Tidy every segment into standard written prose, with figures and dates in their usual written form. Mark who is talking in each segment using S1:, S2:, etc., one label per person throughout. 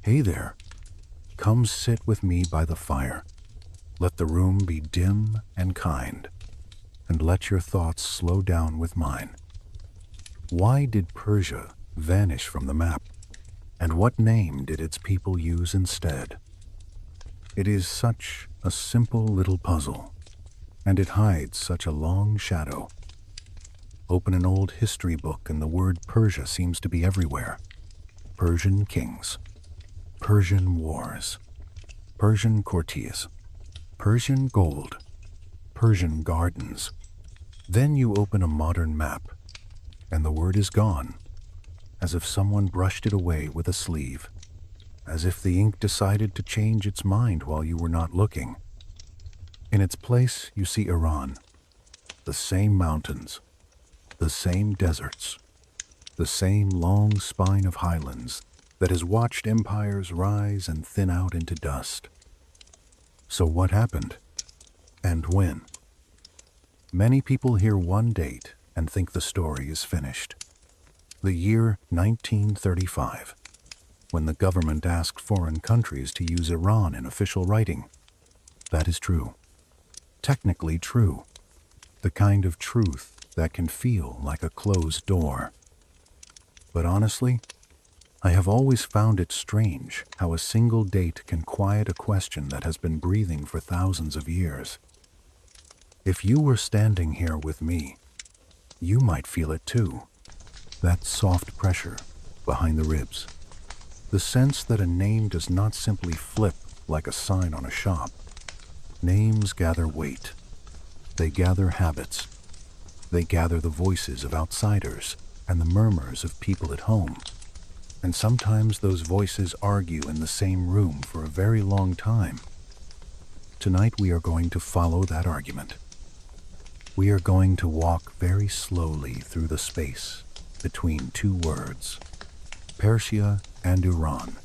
S1: Hey there, come sit with me by the fire. Let the room be dim and kind, and let your thoughts slow down with mine. Why did Persia vanish from the map? And what name did its people use instead? It is such a simple little puzzle, and it hides such a long shadow. Open an old history book and the word Persia seems to be everywhere. Persian kings, Persian wars, Persian courtiers, Persian gold, Persian gardens. Then you open a modern map, and the word is gone, as if someone brushed it away with a sleeve, as if the ink decided to change its mind while you were not looking. In its place, you see Iran, the same mountains, the same deserts, the same long spine of highlands that has watched empires rise and thin out into dust. So what happened? And when? Many people hear one date and think the story is finished. The year 1935, when the government asked foreign countries to use Iran in official writing. That is true. Technically true. The kind of truth that can feel like a closed door. But honestly, I have always found it strange how a single date can quiet a question that has been breathing for thousands of years. If you were standing here with me, you might feel it too. That soft pressure behind the ribs. The sense that a name does not simply flip like a sign on a shop. Names gather weight. They gather habits. They gather the voices of outsiders and the murmurs of people at home. And sometimes those voices argue in the same room for a very long time. Tonight we are going to follow that argument. We are going to walk very slowly through the space between two words, Persia and Iran.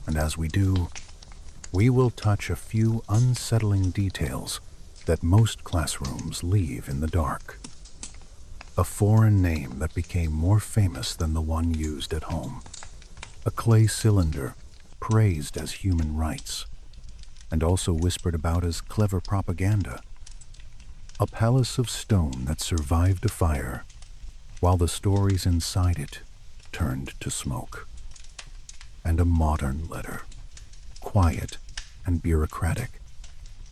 S1: And as we do, we will touch a few unsettling details that most classrooms leave in the dark. A foreign name that became more famous than the one used at home. A clay cylinder praised as human rights, and also whispered about as clever propaganda. A palace of stone that survived a fire, while the stories inside it turned to smoke. And a modern letter, quiet and bureaucratic,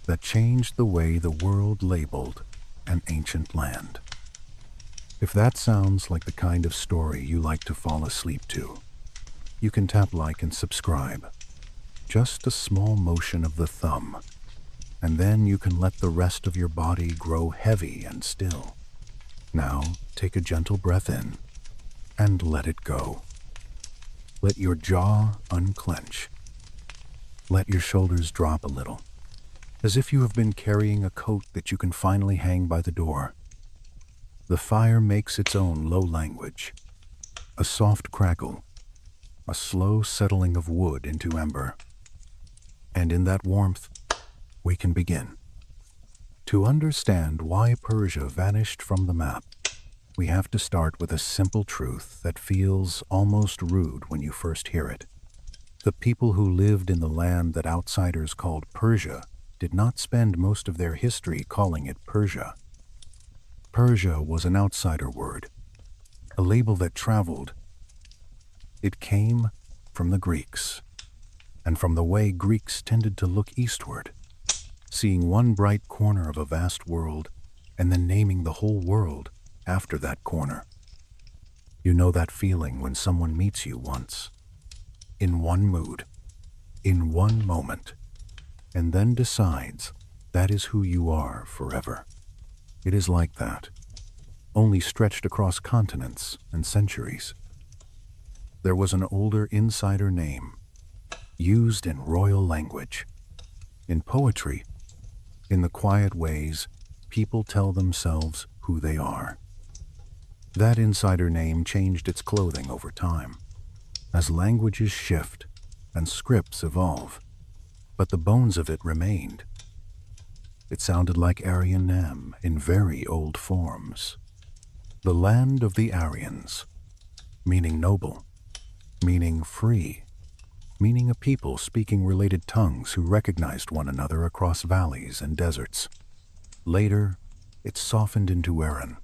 S1: that changed the way the world labeled an ancient land. If that sounds like the kind of story you like to fall asleep to, you can tap like and subscribe. Just a small motion of the thumb, and then you can let the rest of your body grow heavy and still. Now, take a gentle breath in and let it go. Let your jaw unclench. Let your shoulders drop a little, as if you have been carrying a coat that you can finally hang by the door. The fire makes its own low language, a soft crackle, a slow settling of wood into ember. And in that warmth, we can begin. To understand why Persia vanished from the map, we have to start with a simple truth that feels almost rude when you first hear it. The people who lived in the land that outsiders called Persia did not spend most of their history calling it Persia. Persia was an outsider word, a label that traveled. It came from the Greeks, and from the way Greeks tended to look eastward, seeing one bright corner of a vast world and then naming the whole world after that corner. You know that feeling when someone meets you once, in one mood, in one moment, and then decides that is who you are forever. It is like that, only stretched across continents and centuries. There was an older insider name, used in royal language, in poetry, in the quiet ways people tell themselves who they are. That insider name changed its clothing over time, as languages shift and scripts evolve, but the bones of it remained. It sounded like Aryan in very old forms. The land of the Aryans, meaning noble, meaning free, meaning a people speaking related tongues who recognized one another across valleys and deserts. Later, it softened into Eran,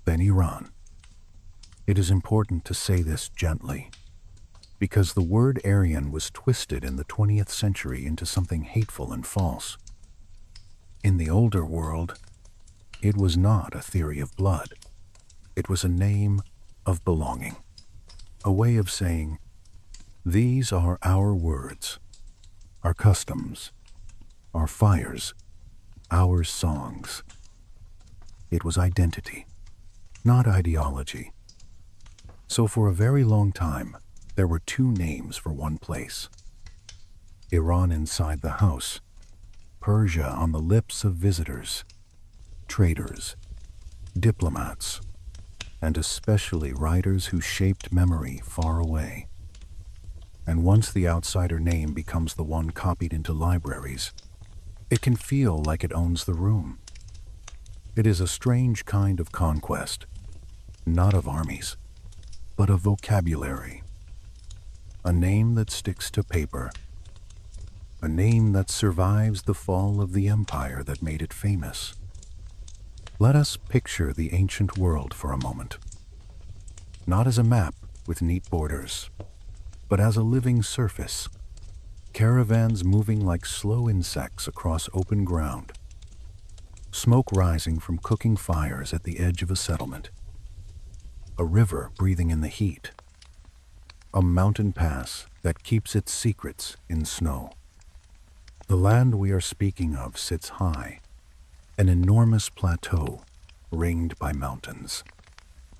S1: then Iran. It is important to say this gently, because the word Aryan was twisted in the 20th century into something hateful and false. In the older world, it was not a theory of blood. It was a name of belonging, a way of saying, these are our words, our customs, our fires, our songs. It was identity, not ideology. So for a very long time, there were two names for one place. Iran inside the house, Persia on the lips of visitors, traders, diplomats, and especially writers who shaped memory far away. And once the outsider name becomes the one copied into libraries, it can feel like it owns the room. It is a strange kind of conquest, not of armies, but of vocabulary. A name that sticks to paper. A name that survives the fall of the empire that made it famous. Let us picture the ancient world for a moment. Not as a map with neat borders, but as a living surface. Caravans moving like slow insects across open ground. Smoke rising from cooking fires at the edge of a settlement. A river breathing in the heat. A mountain pass that keeps its secrets in snow. The land we are speaking of sits high, an enormous plateau ringed by mountains,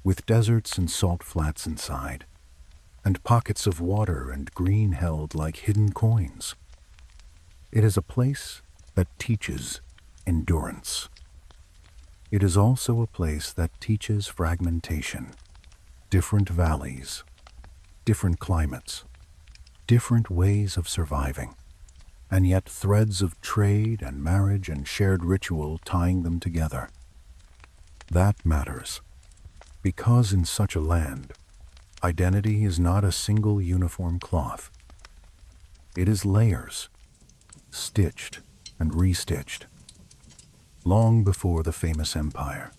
S1: with deserts and salt flats inside, and pockets of water and green held like hidden coins. It is a place that teaches endurance. It is also a place that teaches fragmentation, different valleys, different climates, different ways of surviving, and yet threads of trade and marriage and shared ritual tying them together. That matters, because in such a land, identity is not a single uniform cloth. It is layers, stitched and restitched. Long before the famous empire,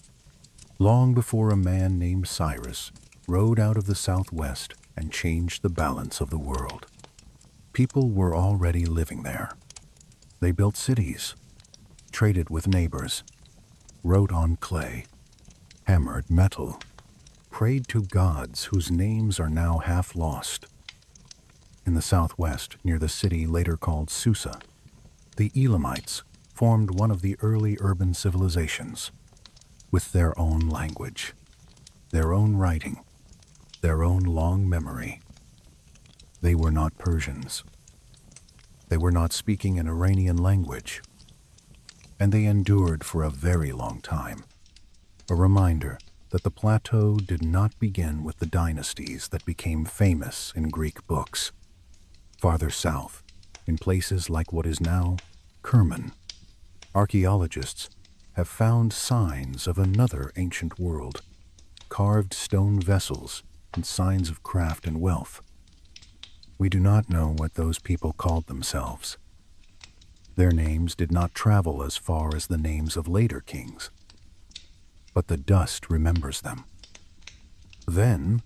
S1: long before a man named Cyrus rode out of the southwest and changed the balance of the world, people were already living there. They built cities, traded with neighbors, wrote on clay, hammered metal, prayed to gods whose names are now half lost. In the southwest, near the city later called Susa, the Elamites formed one of the early urban civilizations, with their own language, their own writing, their own long memory. They were not Persians. They were not speaking an Iranian language, and they endured for a very long time, a reminder that the plateau did not begin with the dynasties that became famous in Greek books. Farther south, in places like what is now Kerman, archaeologists have found signs of another ancient world, carved stone vessels and signs of craft and wealth. We do not know what those people called themselves. Their names did not travel as far as the names of later kings, but the dust remembers them. Then,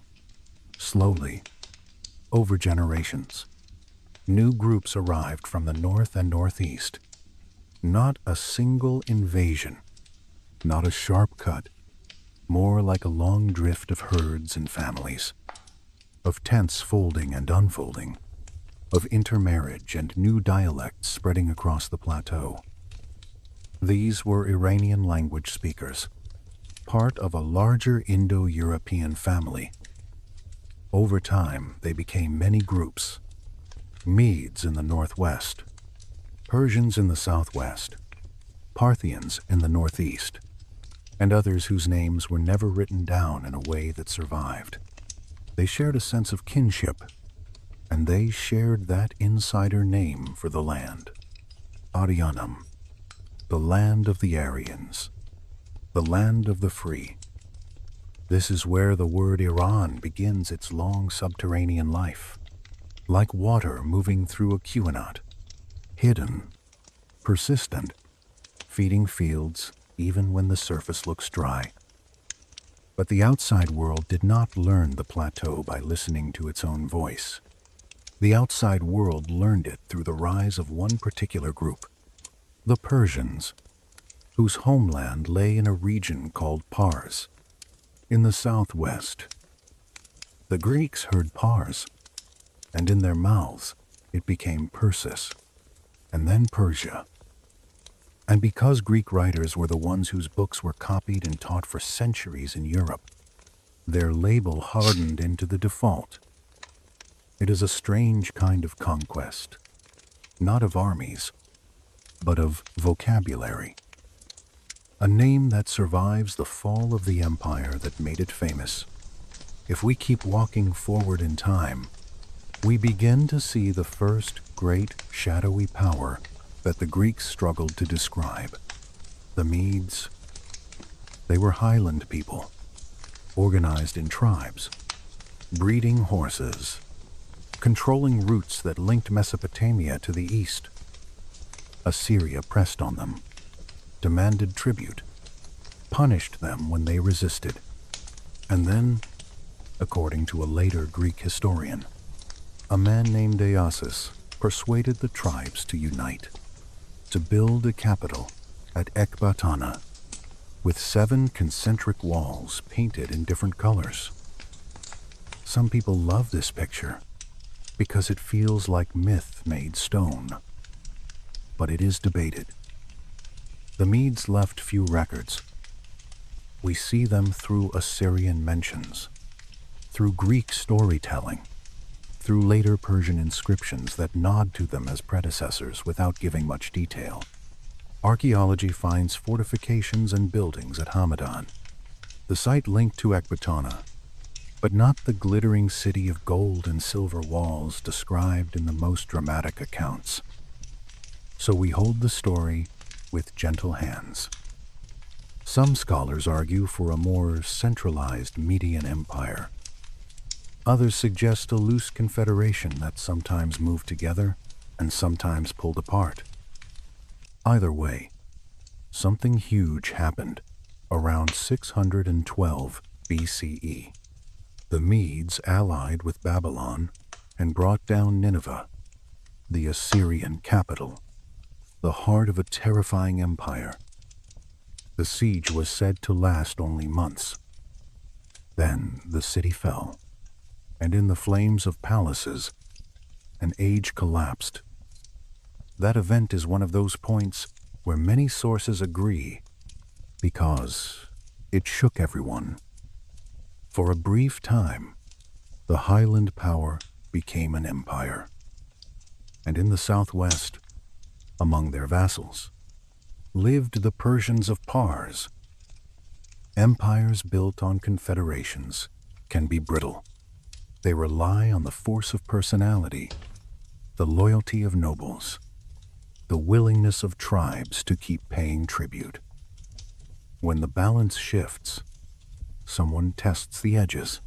S1: slowly, over generations, new groups arrived from the north and northeast. Not a single invasion, not a sharp cut, more like a long drift of herds and families, of tents folding and unfolding, of intermarriage and new dialects spreading across the plateau. These were Iranian language speakers, part of a larger Indo-European family. Over time, they became many groups: Medes in the northwest, Persians in the southwest, Parthians in the northeast, and others whose names were never written down in a way that survived. They shared a sense of kinship, and they shared that insider name for the land: Aryanum, the land of the Aryans, the land of the free. This is where the word Iran begins its long subterranean life. like water moving through a Qajars, hidden, persistent, feeding fields even when the surface looks dry. But the outside world did not learn the plateau by listening to its own voice. The outside world learned it through the rise of one particular group, the Persians, whose homeland lay in a region called Pars, in the southwest. The Greeks heard Pars, and in their mouths it became Persis, and then Persia. And because Greek writers were the ones whose books were copied and taught for centuries in Europe, their label hardened into the default. It is a strange kind of conquest, not of armies, but of vocabulary. A name that survives the fall of the empire that made it famous. If we keep walking forward in time, we begin to see the first great shadowy power that the Greeks struggled to describe. The Medes. They were highland people, organized in tribes, breeding horses, controlling routes that linked Mesopotamia to the east. Assyria pressed on them, demanded tribute, punished them when they resisted. And then, according to a later Greek historian, a man named Iasus persuaded the tribes to unite, to build a capital at Ecbatana, with 7 concentric walls painted in different colors. Some people love this picture because it feels like myth made stone, but it is debated. The Medes left few records. We see them through Assyrian mentions, through Greek storytelling, through later Persian inscriptions that nod to them as predecessors without giving much detail. Archaeology finds fortifications and buildings at Hamadan, the site linked to Ecbatana, but not the glittering city of gold and silver walls described in the most dramatic accounts. So we hold the story with gentle hands. Some scholars argue for a more centralized Median empire. Others suggest a loose confederation that sometimes moved together and sometimes pulled apart. Either way, something huge happened around 612 BCE. The Medes allied with Babylon and brought down Nineveh, the Assyrian capital, the heart of a terrifying empire. The siege was said to last only months. Then the city fell, and in the flames of palaces, an age collapsed. That event is one of those points where many sources agree, because it shook everyone. For a brief time, the Highland power became an empire, and in the southwest, among their vassals, lived the Persians of Pars. Empires built on confederations can be brittle. They rely on the force of personality, the loyalty of nobles, the willingness of tribes to keep paying tribute. When the balance shifts, someone tests the edges.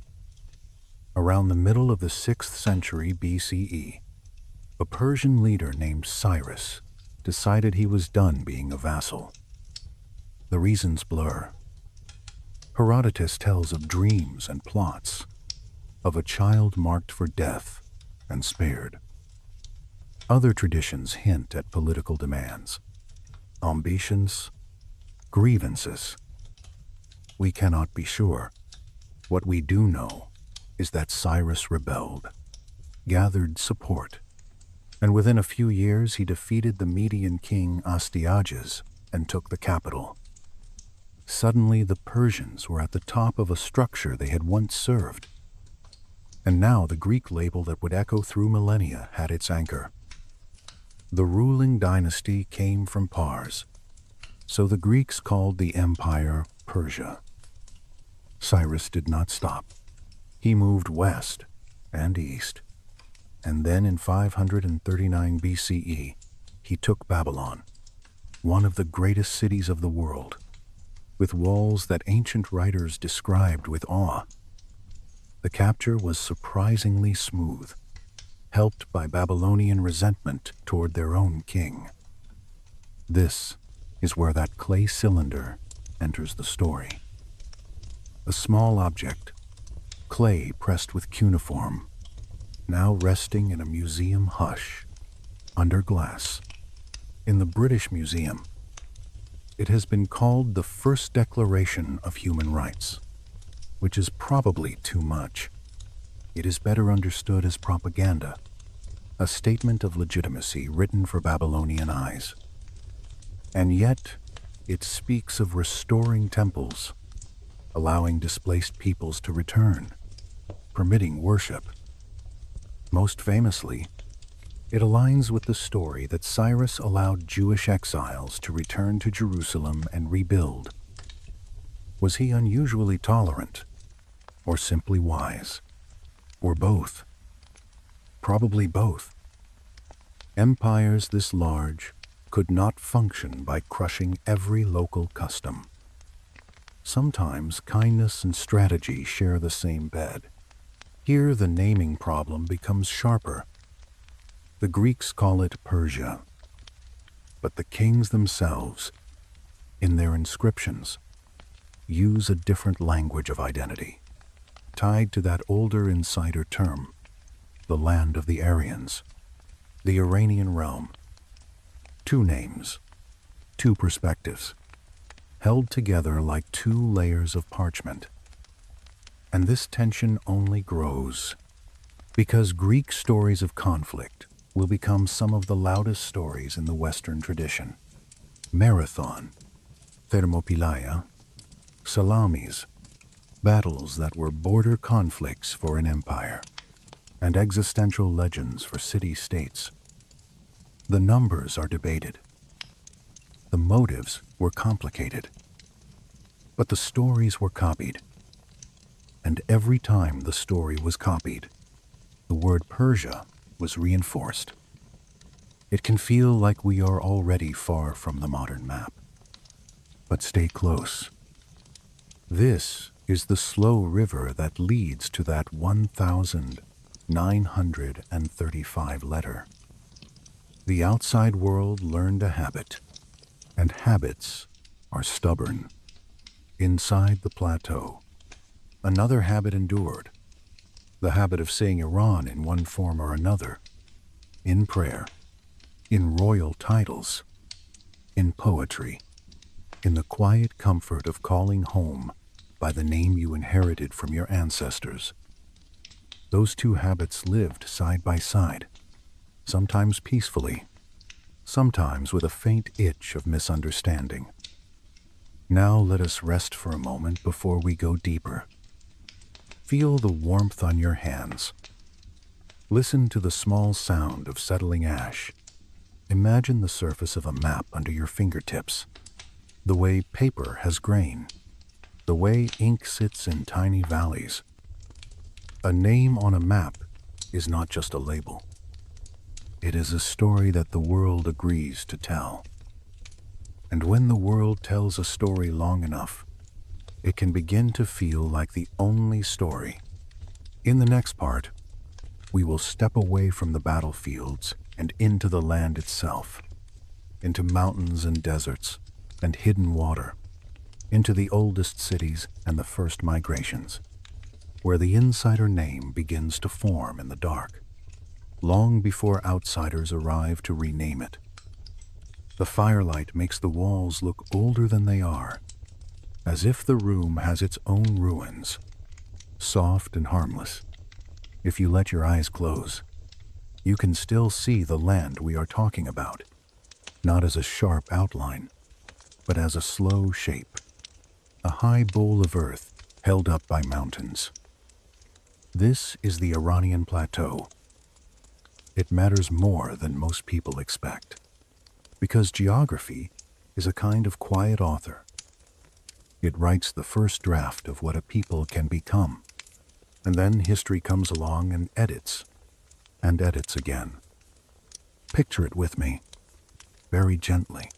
S1: Around the middle of the 6th century BCE, a Persian leader named Cyrus decided he was done being a vassal. The reasons blur. Herodotus tells of dreams and plots, of a child marked for death and spared. Other traditions hint at political demands, ambitions, grievances. We cannot be sure. What we do know is that Cyrus rebelled, gathered support, and within a few years he defeated the Median king Astyages and took the capital. Suddenly the Persians were at the top of a structure they had once served. And now the Greek label that would echo through millennia had its anchor. The ruling dynasty came from Pars, so the Greeks called the empire Persia. Cyrus did not stop. He moved west and east, and then in 539 BCE, he took Babylon, one of the greatest cities of the world, with walls that ancient writers described with awe. The capture was surprisingly smooth. helped by Babylonian resentment toward their own king. This is where that clay cylinder enters the story. A small object, clay pressed with cuneiform, now resting in a museum hush, under glass, in the British Museum. It has been called the first declaration of human rights, which is probably too much. It is better understood as propaganda, a statement of legitimacy written for Babylonian eyes. And yet, it speaks of restoring temples, allowing displaced peoples to return, permitting worship. Most famously, it aligns with the story that Cyrus allowed Jewish exiles to return to Jerusalem and rebuild. Was he unusually tolerant, or simply wise, or both? Probably both. Empires this large could not function by crushing every local custom. Sometimes kindness and strategy share the same bed. Here the naming problem becomes sharper. The Greeks call it Persia, but the kings themselves, in their inscriptions, use a different language of identity, tied to that older insider term, the land of the Aryans, the Iranian realm. Two names, two perspectives, held together like two layers of parchment. And this tension only grows, because Greek stories of conflict will become some of the loudest stories in the Western tradition. Marathon, Thermopylae, Salamis, battles that were border conflicts for an empire, and existential legends for city-states. The numbers are debated. The motives were complicated. But the stories were copied. And every time the story was copied, the word Persia was reinforced. It can feel like we are already far from the modern map. But stay close. This is the slow river that leads to that 1,935 letter. The outside world learned a habit, and habits are stubborn. Inside the plateau, another habit endured, the habit of saying Iran in one form or another, in prayer, in royal titles, in poetry, in the quiet comfort of calling home by the name you inherited from your ancestors. Those two habits lived side by side, sometimes peacefully, sometimes with a faint itch of misunderstanding. Now let us rest for a moment before we go deeper. Feel the warmth on your hands. Listen to the small sound of settling ash. Imagine the surface of a map under your fingertips, the way paper has grain, the way ink sits in tiny valleys. A name on a map is not just a label. It is a story that the world agrees to tell. And when the world tells a story long enough, it can begin to feel like the only story. In the next part, we will step away from the battlefields and into the land itself, into mountains and deserts and hidden water, into the oldest cities and the first migrations, where the insider name begins to form in the dark, long before outsiders arrive to rename it. The firelight makes the walls look older than they are, as if the room has its own ruins, soft and harmless. If you let your eyes close, you can still see the land we are talking about, not as a sharp outline, but as a slow shape, a high bowl of earth held up by mountains. This is the Iranian plateau. It matters more than most people expect, because geography is a kind of quiet author. It writes the first draft of what a people can become, and then history comes along and edits again. Picture it with me, very gently,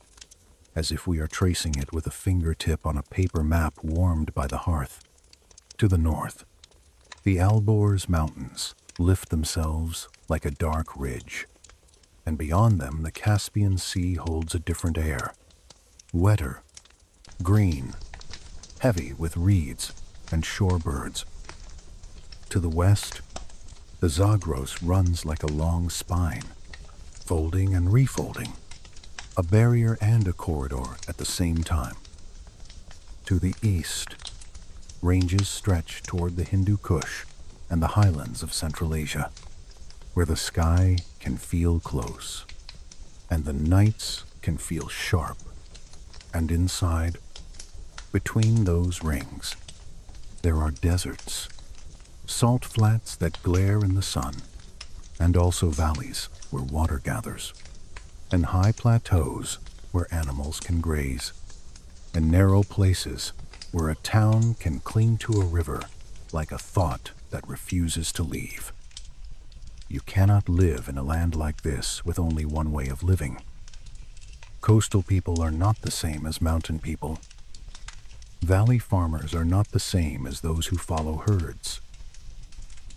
S1: as if we are tracing it with a fingertip on a paper map warmed by the hearth. To the north, the Alborz Mountains, lift themselves like a dark ridge, and beyond them the Caspian Sea holds a different air, wetter, green, heavy with reeds and shorebirds. To the west, the Zagros runs like a long spine, folding and refolding, a barrier and a corridor at the same time. To the east, ranges stretch toward the Hindu Kush and the highlands of Central Asia, where the sky can feel close, and the nights can feel sharp. And inside, between those rings, there are deserts, salt flats that glare in the sun, and also valleys where water gathers, and high plateaus where animals can graze, and narrow places where a town can cling to a river like a thought that refuses to leave. You cannot live in a land like this with only one way of living. Coastal people are not the same as mountain people. Valley farmers are not the same as those who follow herds.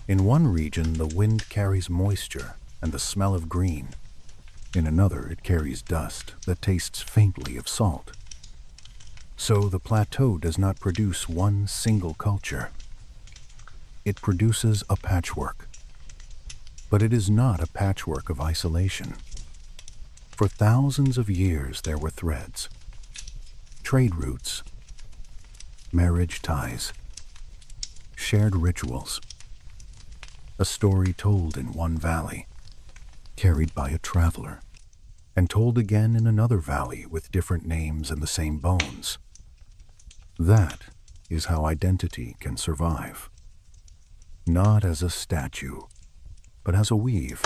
S1: In one region, the wind carries moisture and the smell of green. In another, it carries dust that tastes faintly of salt. So the plateau does not produce one single culture. It produces a patchwork. But it is not a patchwork of isolation. For thousands of years there were threads, trade routes, marriage ties, shared rituals, a story told in one valley, carried by a traveler, and told again in another valley with different names and the same bones. That is how identity can survive. Not as a statue, but as a weave.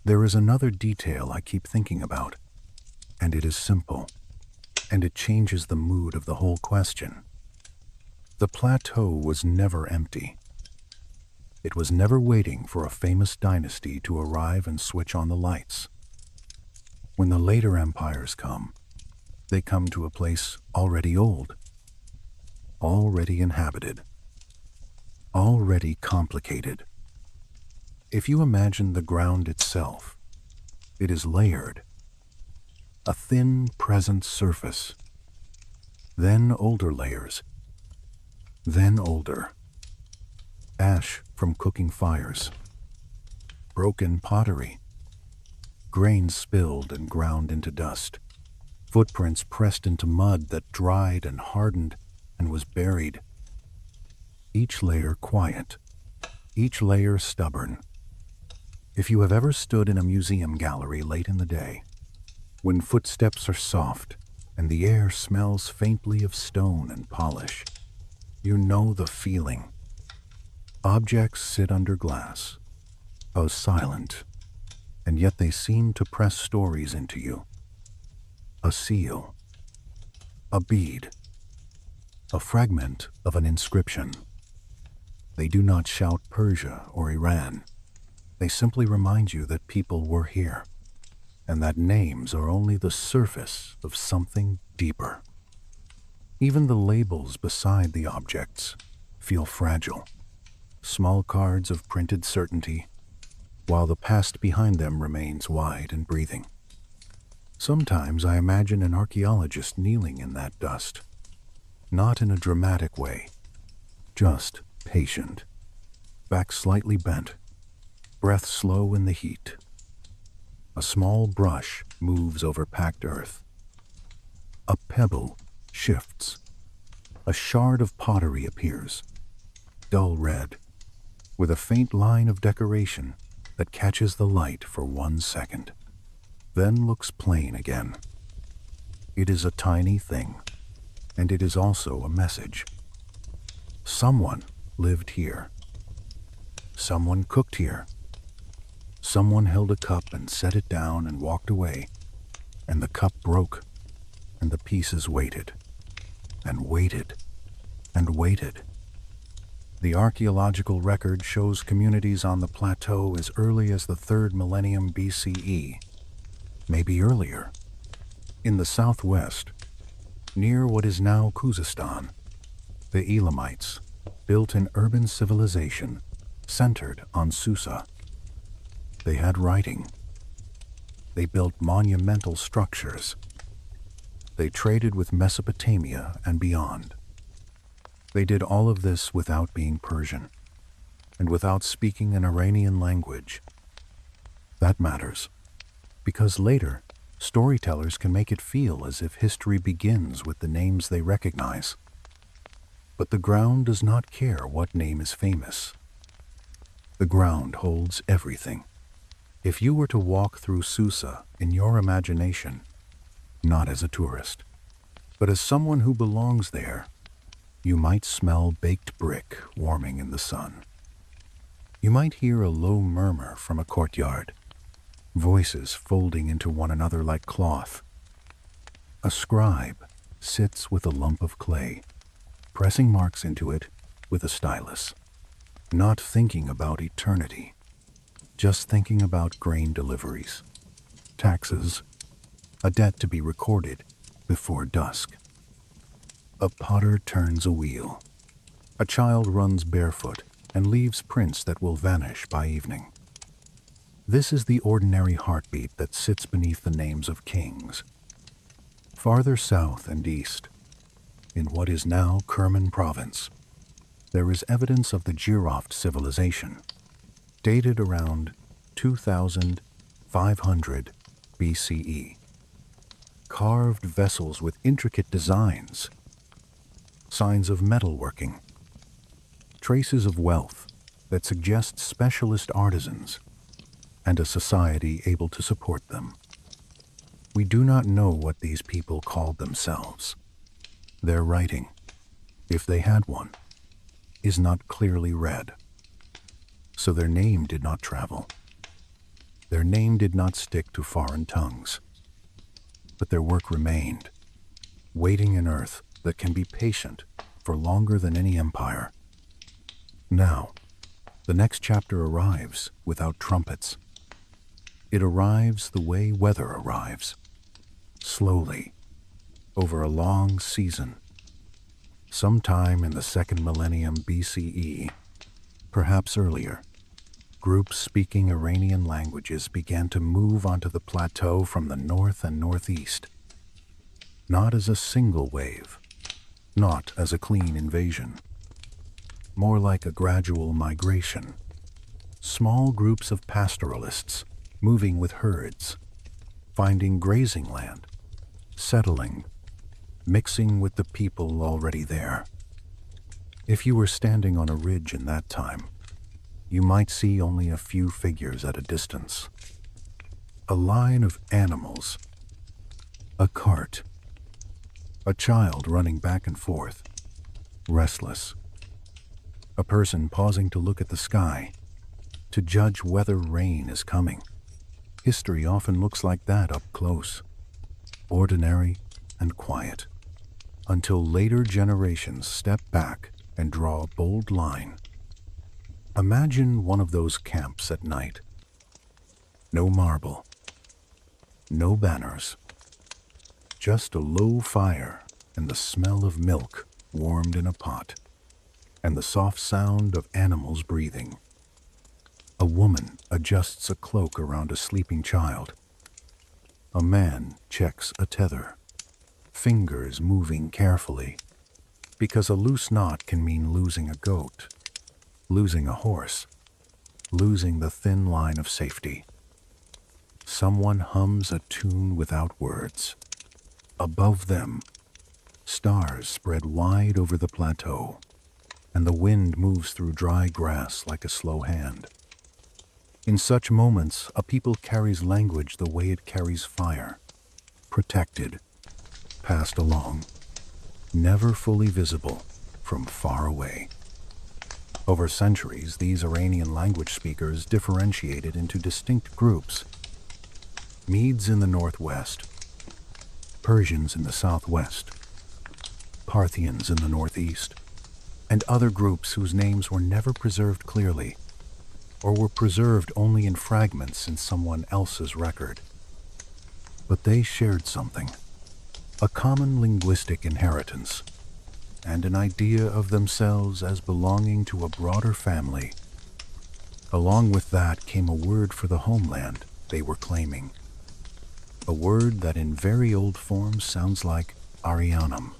S1: There is another detail I keep thinking about, and it is simple, and it changes the mood of the whole question. The plateau was never empty. It was never waiting for a famous dynasty to arrive and switch on the lights. When the later empires come, they come to a place already old, already inhabited, already complicated. If you imagine the ground itself, it is layered, a thin present surface, then older layers, then older, ash from cooking fires, broken pottery, grain spilled and ground into dust, footprints pressed into mud that dried and hardened and was buried. Each layer quiet, each layer stubborn. If you have ever stood in a museum gallery late in the day, when footsteps are soft and the air smells faintly of stone and polish, you know the feeling. Objects sit under glass, silent, and yet they seem to press stories into you. A seal, a bead, a fragment of an inscription. They do not shout Persia or Iran. They simply remind you that people were here, and that names are only the surface of something deeper. Even the labels beside the objects feel fragile, small cards of printed certainty, while the past behind them remains wide and breathing. Sometimes I imagine an archaeologist kneeling in that dust, not in a dramatic way, just patient, back slightly bent, breath slow in the heat. A small brush moves over packed earth. A pebble shifts. A shard of pottery appears, dull red, with a faint line of decoration that catches the light for 1 second, then looks plain again. It is a tiny thing, and it is also a message. Someone lived here. Someone cooked here. Someone held a cup and set it down and walked away, and the cup broke, and the pieces waited, and waited, and waited. The archaeological record shows communities on the plateau as early as the 3rd millennium BCE, maybe earlier. In the southwest, near what is now Khuzestan, the Elamites built an urban civilization centered on Susa. They had writing. They built monumental structures. They traded with Mesopotamia and beyond. They did all of this without being Persian and without speaking an Iranian language. That matters, because later, storytellers can make it feel as if history begins with the names they recognize. But the ground does not care what name is famous. The ground holds everything. If you were to walk through Susa in your imagination, not as a tourist, but as someone who belongs there, you might smell baked brick warming in the sun. You might hear a low murmur from a courtyard, voices folding into one another like cloth. A scribe sits with a lump of clay, pressing marks into it with a stylus, not thinking about eternity, just thinking about grain deliveries, taxes, a debt to be recorded before dusk. A potter turns a wheel. A child runs barefoot and leaves prints that will vanish by evening. This is the ordinary heartbeat that sits beneath the names of kings. Farther south and east, in what is now Kerman province, there is evidence of the Giroft civilization, dated around 2500 BCE. Carved vessels with intricate designs, signs of metalworking, traces of wealth that suggest specialist artisans and a society able to support them. We do not know what these people called themselves. Their writing, if they had one, is not clearly read. So their name did not travel. Their name did not stick to foreign tongues. But their work remained, waiting in earth that can be patient for longer than any empire. Now, the next chapter arrives without trumpets. It arrives the way weather arrives, slowly, over a long season. Sometime in the second millennium BCE, perhaps earlier, groups speaking Iranian languages began to move onto the plateau from the north and northeast, not as a single wave, not as a clean invasion, more like a gradual migration. Small groups of pastoralists moving with herds, finding grazing land, settling, mixing with the people already there. If you were standing on a ridge in that time, you might see only a few figures at a distance. A line of animals, a cart, a child running back and forth, restless. A person pausing to look at the sky, to judge whether rain is coming. History often looks like that up close, ordinary and quiet, until later generations step back and draw a bold line. Imagine one of those camps at night. No marble, no banners, just a low fire and the smell of milk warmed in a pot, and the soft sound of animals breathing. A woman adjusts a cloak around a sleeping child. A man checks a tether, fingers moving carefully, because a loose knot can mean losing a goat, losing a horse, losing the thin line of safety. Someone hums a tune without words. Above them, stars spread wide over the plateau, and the wind moves through dry grass like a slow hand. In such moments, a people carries language the way it carries fire, protected, passed along, never fully visible from far away. Over centuries, these Iranian language speakers differentiated into distinct groups. Medes in the northwest, Persians in the southwest, Parthians in the northeast, and other groups whose names were never preserved clearly, or were preserved only in fragments in someone else's record. But they shared something, a common linguistic inheritance, and an idea of themselves as belonging to a broader family, Along with that came a word for the homeland they were claiming. A word that in very old form sounds like Aryanum,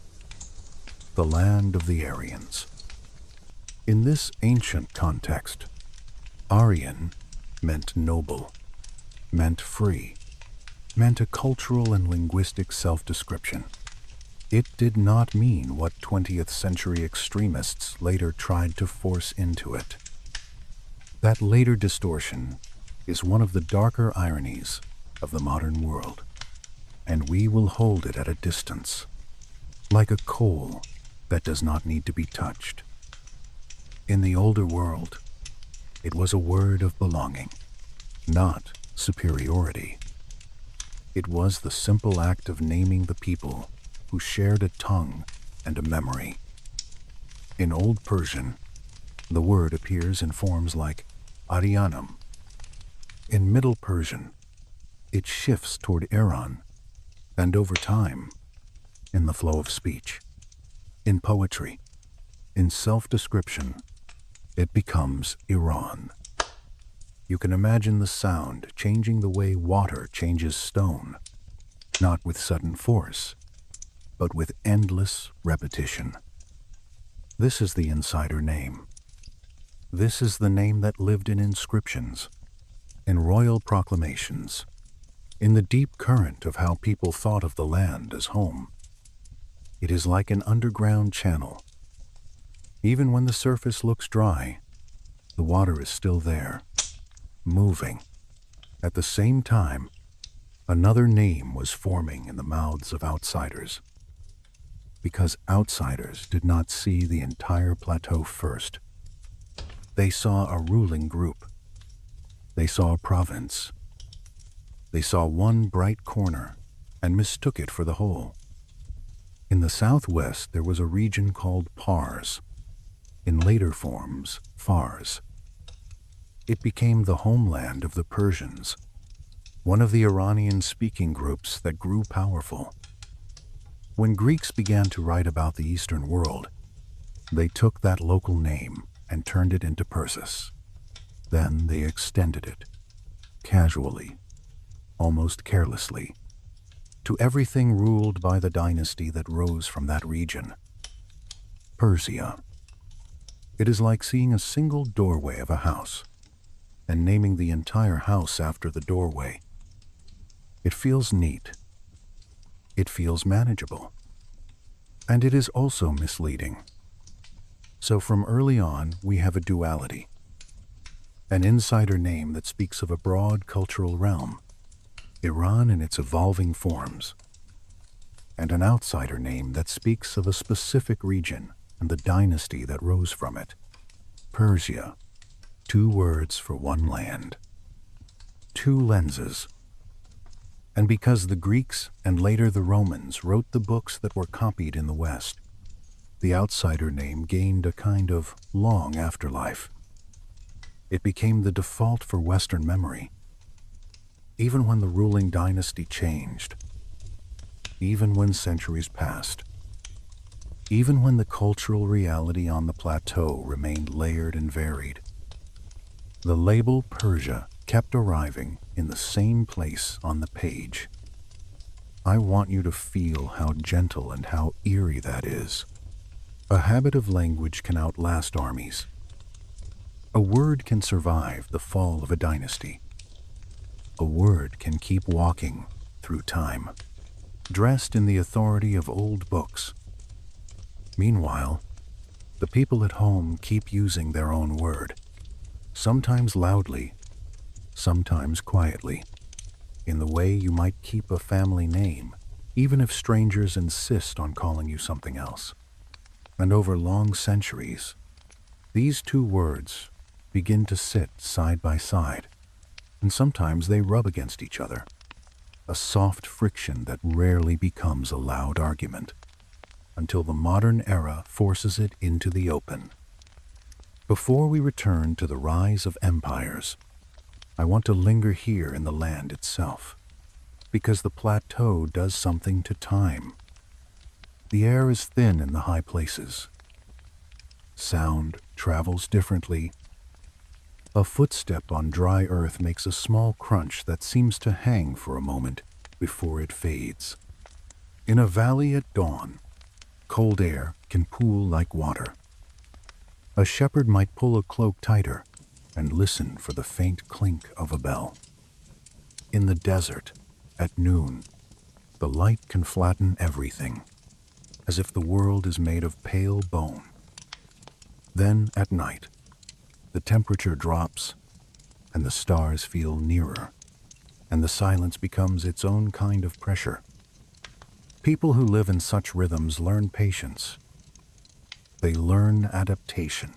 S1: the land of the Aryans. In this ancient context, Aryan meant noble, meant free, meant a cultural and linguistic self-description. It did not mean what 20th century extremists later tried to force into it. That later distortion is one of the darker ironies of the modern world, and we will hold it at a distance, like a coal that does not need to be touched. In the older world, it was a word of belonging, not superiority. It was the simple act of naming the people who shared a tongue and a memory. In Old Persian, the word appears in forms like Aryanum. In Middle Persian, it shifts toward Eran, and over time, in the flow of speech, in poetry, in self-description, it becomes Iran. You can imagine the sound changing the way water changes stone, not with sudden force, but with endless repetition. This is the insider name. This is the name that lived in inscriptions, in royal proclamations, in the deep current of how people thought of the land as home. It is like an underground channel. Even when the surface looks dry, the water is still there, moving. At the same time, another name was forming in the mouths of outsiders, because outsiders did not see the entire plateau first. They saw a ruling group. They saw a province. They saw one bright corner and mistook it for the whole. In the southwest, there was a region called Pars, in later forms, Fars. It became the homeland of the Persians, one of the Iranian-speaking groups that grew powerful. When Greeks began to write about the Eastern world, they took that local name and turned it into Persis. Then they extended it, casually, almost carelessly, to everything ruled by the dynasty that rose from that region. Persia. It is like seeing a single doorway of a house and naming the entire house after the doorway. It feels neat. It feels manageable. And it is also misleading. So from early on, we have a duality. An insider name that speaks of a broad cultural realm, Iran in its evolving forms, and an outsider name that speaks of a specific region and the dynasty that rose from it, Persia. Two words for one land. Two lenses. And because the Greeks and later the Romans wrote the books that were copied in the West, the outsider name gained a kind of long afterlife. It became the default for Western memory. Even when the ruling dynasty changed, even when centuries passed, even when the cultural reality on the plateau remained layered and varied, the label Persia kept arriving in the same place on the page. I want you to feel how gentle and how eerie that is. A habit of language can outlast armies. A word can survive the fall of a dynasty. A word can keep walking through time, dressed in the authority of old books. Meanwhile, the people at home keep using their own word, sometimes loudly, sometimes quietly, in the way you might keep a family name, even if strangers insist on calling you something else. And over long centuries, these two words begin to sit side by side, and sometimes they rub against each other, a soft friction that rarely becomes a loud argument, until the modern era forces it into the open. Before we return to the rise of empires, I want to linger here in the land itself, because the plateau does something to time. The air is thin in the high places. Sound travels differently. A footstep on dry earth makes a small crunch that seems to hang for a moment before it fades. In a valley at dawn, cold air can pool like water. A shepherd might pull a cloak tighter and listen for the faint clink of a bell. In the desert, at noon, the light can flatten everything, as if the world is made of pale bone. Then, at night, the temperature drops, and the stars feel nearer, and the silence becomes its own kind of pressure. People who live in such rhythms learn patience. They learn adaptation.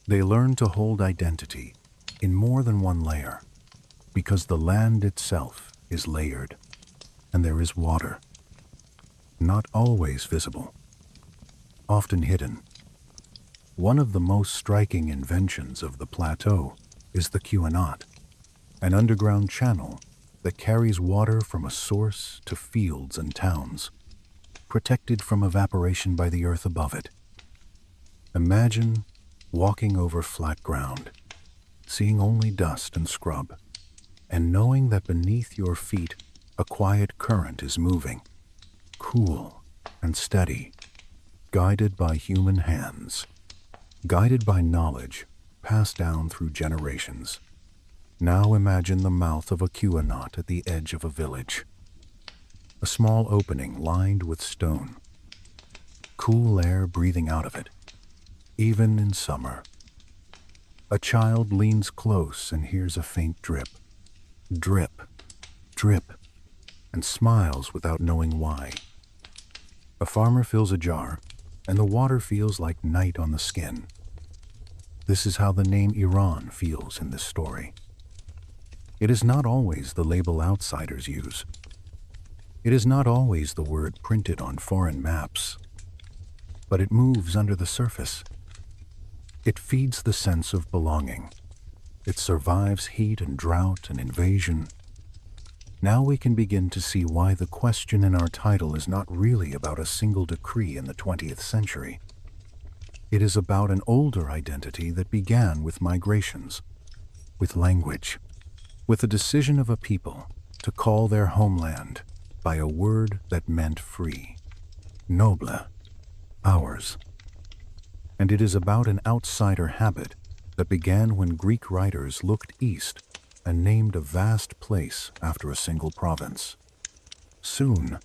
S1: They learn to hold identity in more than one layer, because the land itself is layered, and there is water, not always visible, often hidden. One of the most striking inventions of the plateau is the Qajars, an underground channel that carries water from a source to fields and towns, protected from evaporation by the earth above it. Imagine walking over flat ground, seeing only dust and scrub, and knowing that beneath your feet a quiet current is moving, cool and steady, guided by human hands, guided by knowledge passed down through generations. Now imagine the mouth of a Qajar at the edge of a village. A small opening lined with stone. Cool air breathing out of it, even in summer. A child leans close and hears a faint drip. Drip, drip, and smiles without knowing why. A farmer fills a jar, and the water feels like night on the skin. This is how the name Eran feels in this story. It is not always the label outsiders use. It is not always the word printed on foreign maps, but it moves under the surface. It feeds the sense of belonging. It survives heat and drought and invasion. Now we can begin to see why the question in our title is not really about a single decree in the 20th century. It is about an older identity that began with migrations, with language, with the decision of a people to call their homeland by a word that meant free, noble, ours. And it is about an outsider habit that began when Greek writers looked east and named a vast place after a single province. Soon,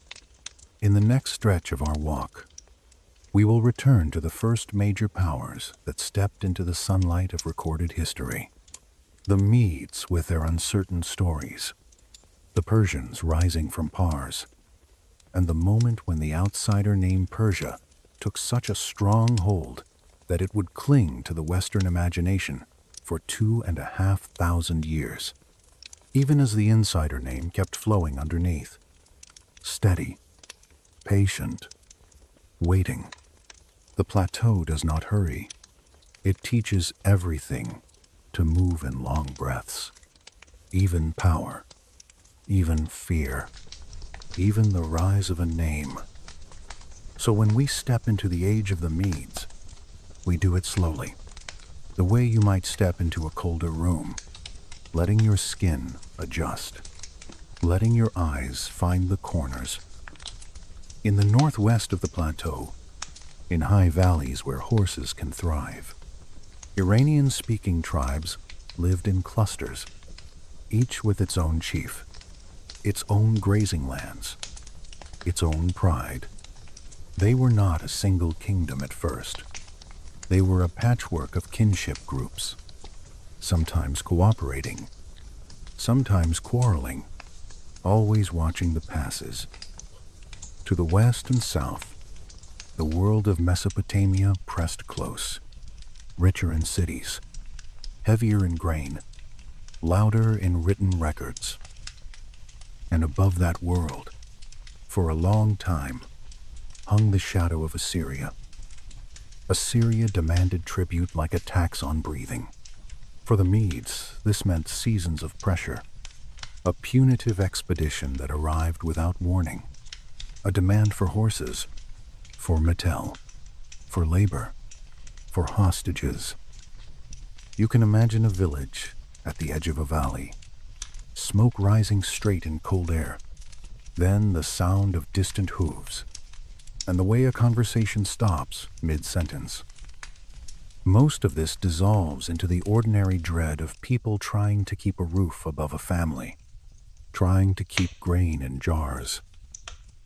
S1: in the next stretch of our walk, we will return to the first major powers that stepped into the sunlight of recorded history. The Medes with their uncertain stories, the Persians rising from Pars, and the moment when the outsider named Persia took such a strong hold that it would cling to the Western imagination for 2,500 years, even as the insider name kept flowing underneath. Steady, patient, waiting. The plateau does not hurry. It teaches everything to move in long breaths, even power, even fear, even the rise of a name. So when we step into the age of the Medes, we do it slowly, the way you might step into a colder room, letting your skin adjust, letting your eyes find the corners. In the northwest of the plateau, in high valleys where horses can thrive, Iranian-speaking tribes lived in clusters, each with its own chief, its own grazing lands, its own pride. They were not a single kingdom at first. They were a patchwork of kinship groups, sometimes cooperating, sometimes quarreling, always watching the passes. To the west and south, the world of Mesopotamia pressed close, richer in cities, heavier in grain, louder in written records. And above that world, for a long time, hung the shadow of Assyria. Assyria demanded tribute like a tax on breathing. For the Medes, this meant seasons of pressure, a punitive expedition that arrived without warning, a demand for horses, for metal, for labor, for hostages. You can imagine a village at the edge of a valley, smoke rising straight in cold air, then the sound of distant hooves, and the way a conversation stops mid-sentence. Most of this dissolves into the ordinary dread of people trying to keep a roof above a family, trying to keep grain in jars,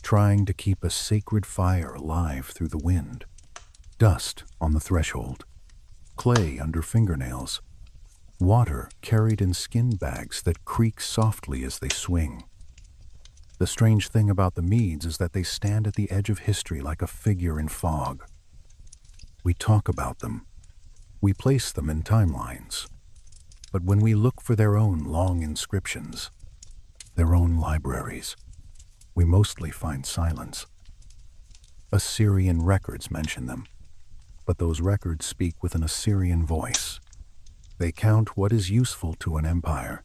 S1: trying to keep a sacred fire alive through the wind, dust on the threshold, clay under fingernails, water carried in skin bags that creak softly as they swing. The strange thing about the Medes is that they stand at the edge of history like a figure in fog. We talk about them. We place them in timelines. But when we look for their own long inscriptions, their own libraries, we mostly find silence. Assyrian records mention them, but those records speak with an Assyrian voice. They count what is useful to an empire.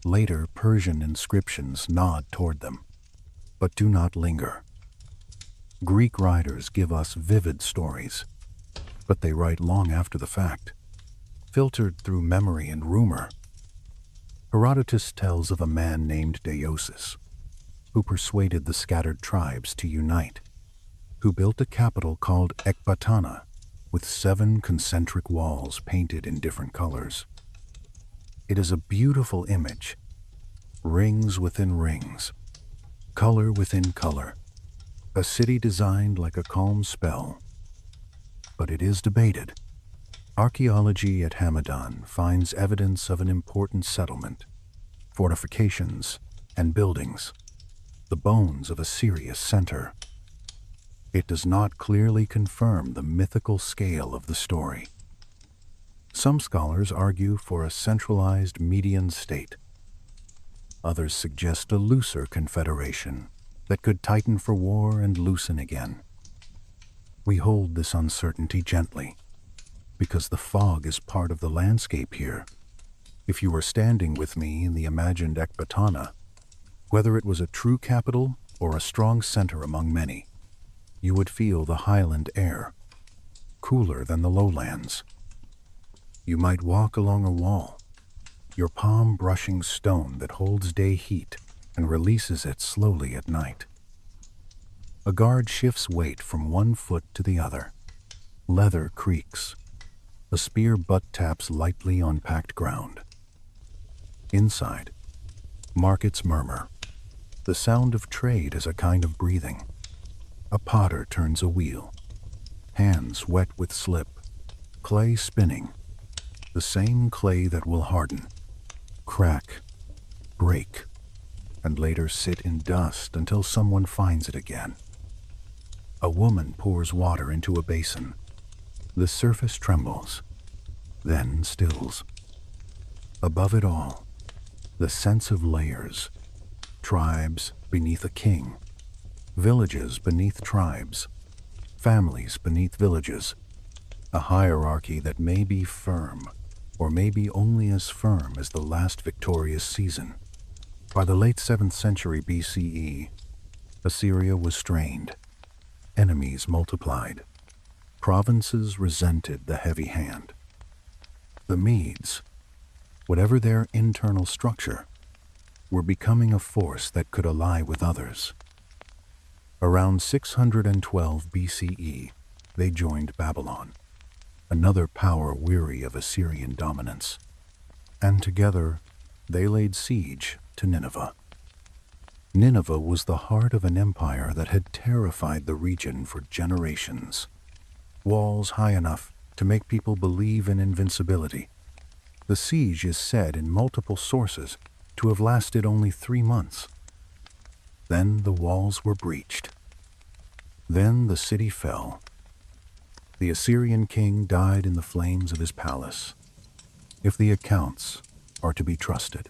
S1: Later, Persian inscriptions nod toward them, but do not linger. Greek writers give us vivid stories, but they write long after the fact, filtered through memory and rumor. Herodotus tells of a man named Deioces, who persuaded the scattered tribes to unite, who built a capital called Ecbatana, with 7 concentric walls painted in different colors. It is a beautiful image, rings within rings, color within color, a city designed like a calm spell. But it is debated. Archaeology at Hamadan finds evidence of an important settlement, fortifications, and buildings, the bones of a serious center. It does not clearly confirm the mythical scale of the story. Some scholars argue for a centralized Median state. Others suggest a looser confederation that could tighten for war and loosen again. We hold this uncertainty gently, because the fog is part of the landscape here. If you were standing with me in the imagined Ecbatana, whether it was a true capital or a strong center among many, you would feel the highland air, cooler than the lowlands. You might walk along a wall, your palm brushing stone that holds day heat and releases it slowly at night. A guard shifts weight from one foot to the other. Leather creaks. A spear butt taps lightly on packed ground. Inside, markets murmur. The sound of trade is a kind of breathing. A potter turns a wheel. Hands wet with slip. Clay spinning. The same clay that will harden, crack, break, and later sit in dust until someone finds it again. A woman pours water into a basin. The surface trembles, then stills. Above it all, the sense of layers, tribes beneath a king, villages beneath tribes, families beneath villages, a hierarchy that may be firm, or may be only as firm as the last victorious season. By the late 7th century BCE, Assyria was strained, enemies multiplied, provinces resented the heavy hand. The Medes, whatever their internal structure, were becoming a force that could ally with others. Around 612 BCE, they joined Babylon, another power weary of Assyrian dominance, and together they laid siege to Nineveh. Nineveh was the heart of an empire that had terrified the region for generations. Walls high enough to make people believe in invincibility. The siege is said in multiple sources to have lasted only 3 months. Then the walls were breached. Then the city fell. The Assyrian king died in the flames of his palace, if the accounts are to be trusted.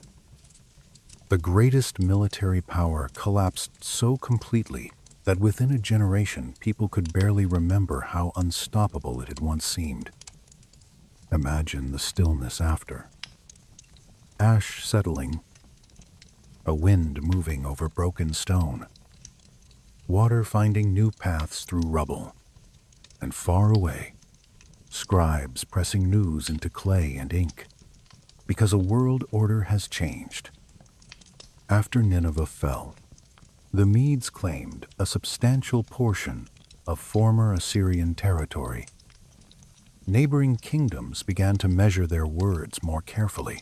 S1: The greatest military power collapsed so completely that within a generation people could barely remember how unstoppable it had once seemed. Imagine the stillness after. Ash settling, a wind moving over broken stone, water finding new paths through rubble, and far away, scribes pressing news into clay and ink, because a world order has changed. After Nineveh fell, the Medes claimed a substantial portion of former Assyrian territory. Neighboring kingdoms began to measure their words more carefully.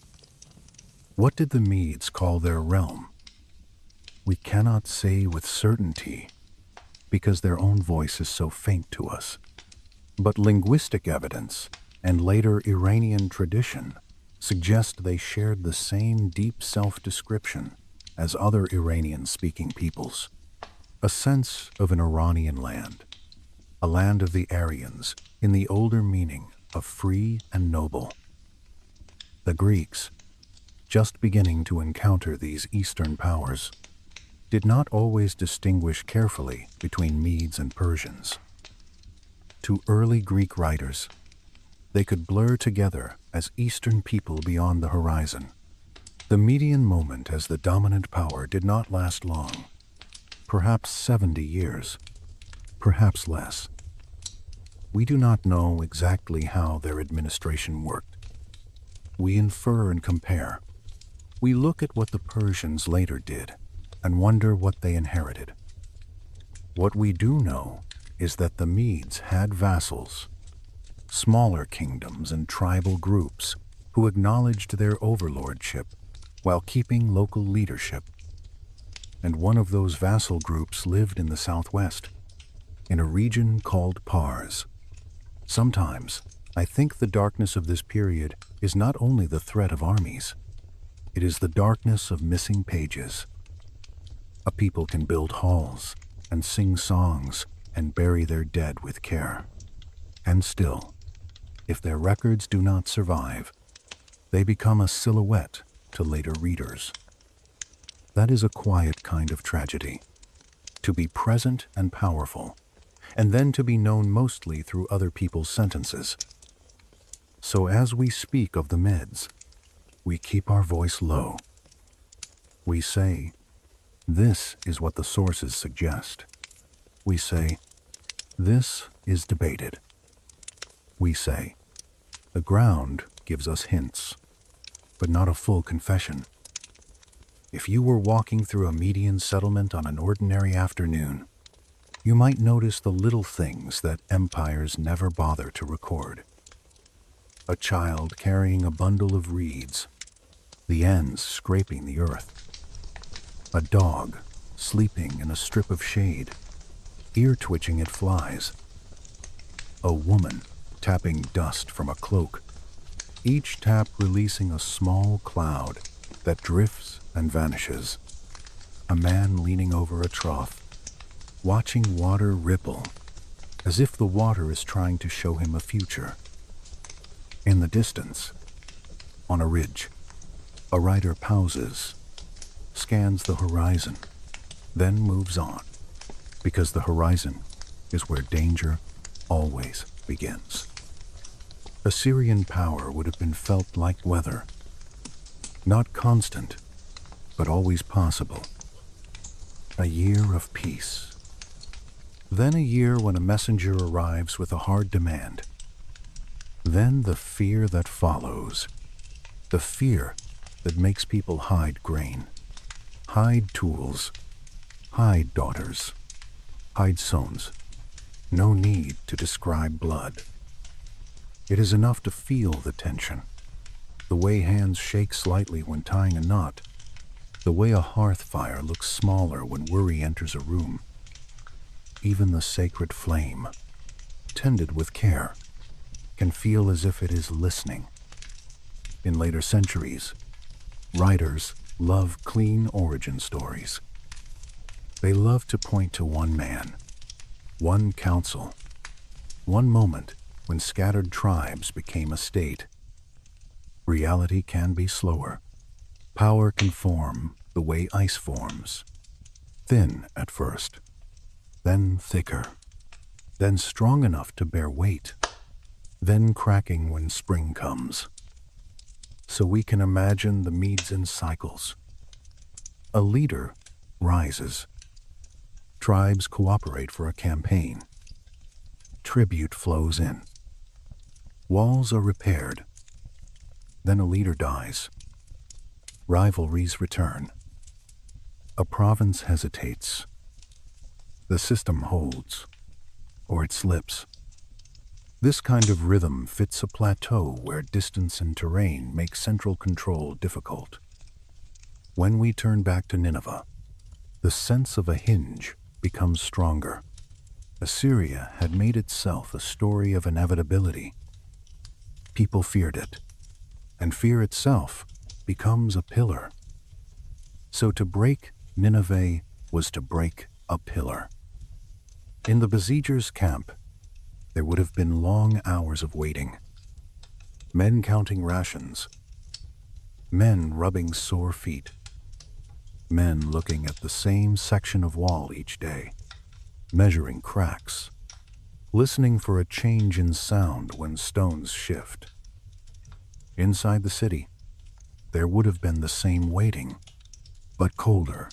S1: What did the Medes call their realm? We cannot say with certainty, because their own voice is so faint to us. But linguistic evidence and later Iranian tradition suggest they shared the same deep self-description as other Iranian-speaking peoples. A sense of an Iranian land, a land of the Aryans in the older meaning of free and noble. The Greeks, just beginning to encounter these Eastern powers, did not always distinguish carefully between Medes and Persians. To early Greek writers, they could blur together as Eastern people beyond the horizon. The Median moment as the dominant power did not last long, perhaps 70 years, perhaps less. We do not know exactly how their administration worked. We infer and compare. We look at what the Persians later did and wonder what they inherited. What we do know is that the Medes had vassals, smaller kingdoms and tribal groups who acknowledged their overlordship while keeping local leadership. And one of those vassal groups lived in the southwest, in a region called Pars. Sometimes, I think the darkness of this period is not only the threat of armies, it is the darkness of missing pages. A people can build halls and sing songs and bury their dead with care. And still, if their records do not survive, they become a silhouette to later readers. That is a quiet kind of tragedy, to be present and powerful, and then to be known mostly through other people's sentences. So as we speak of the Medes, we keep our voice low. We say, this is what the sources suggest. We say, this is debated. We say, the ground gives us hints, but not a full confession. If you were walking through a Median settlement on an ordinary afternoon, you might notice the little things that empires never bother to record. A child carrying a bundle of reeds, the ends scraping the earth. A dog sleeping in a strip of shade, ear twitching at flies. A woman tapping dust from a cloak, each tap releasing a small cloud that drifts and vanishes. A man leaning over a trough, watching water ripple, as if the water is trying to show him a future. In the distance, on a ridge, a rider pauses, scans the horizon, then moves on, because the horizon is where danger always begins. Assyrian power would have been felt like weather, not constant, but always possible. A year of peace. Then a year when a messenger arrives with a hard demand. Then the fear that follows. The fear that makes people hide grain, hide tools, hide daughters, hide sons. No need to describe blood. It is enough to feel the tension, the way hands shake slightly when tying a knot, the way a hearth fire looks smaller when worry enters a room. Even the sacred flame, tended with care, can feel as if it is listening. In later centuries, writers love clean origin stories. They love to point to one man, one council, one moment when scattered tribes became a state. Reality can be slower. Power can form the way ice forms, thin at first, then thicker, then strong enough to bear weight, then cracking when spring comes. So we can imagine the Medes in cycles. A leader rises. Tribes cooperate for a campaign. Tribute flows in. Walls are repaired. Then a leader dies. Rivalries return. A province hesitates. The system holds, or it slips. This kind of rhythm fits a plateau where distance and terrain make central control difficult. When we turn back to Nineveh, the sense of a hinge becomes stronger. Assyria had made itself a story of inevitability. People feared it, and fear itself becomes a pillar. So to break Nineveh was to break a pillar. In the besiegers' camp, there would have been long hours of waiting. Men counting rations. Men rubbing sore feet. Men looking at the same section of wall each day, measuring cracks, listening for a change in sound when stones shift. Inside the city, there would have been the same waiting, but colder.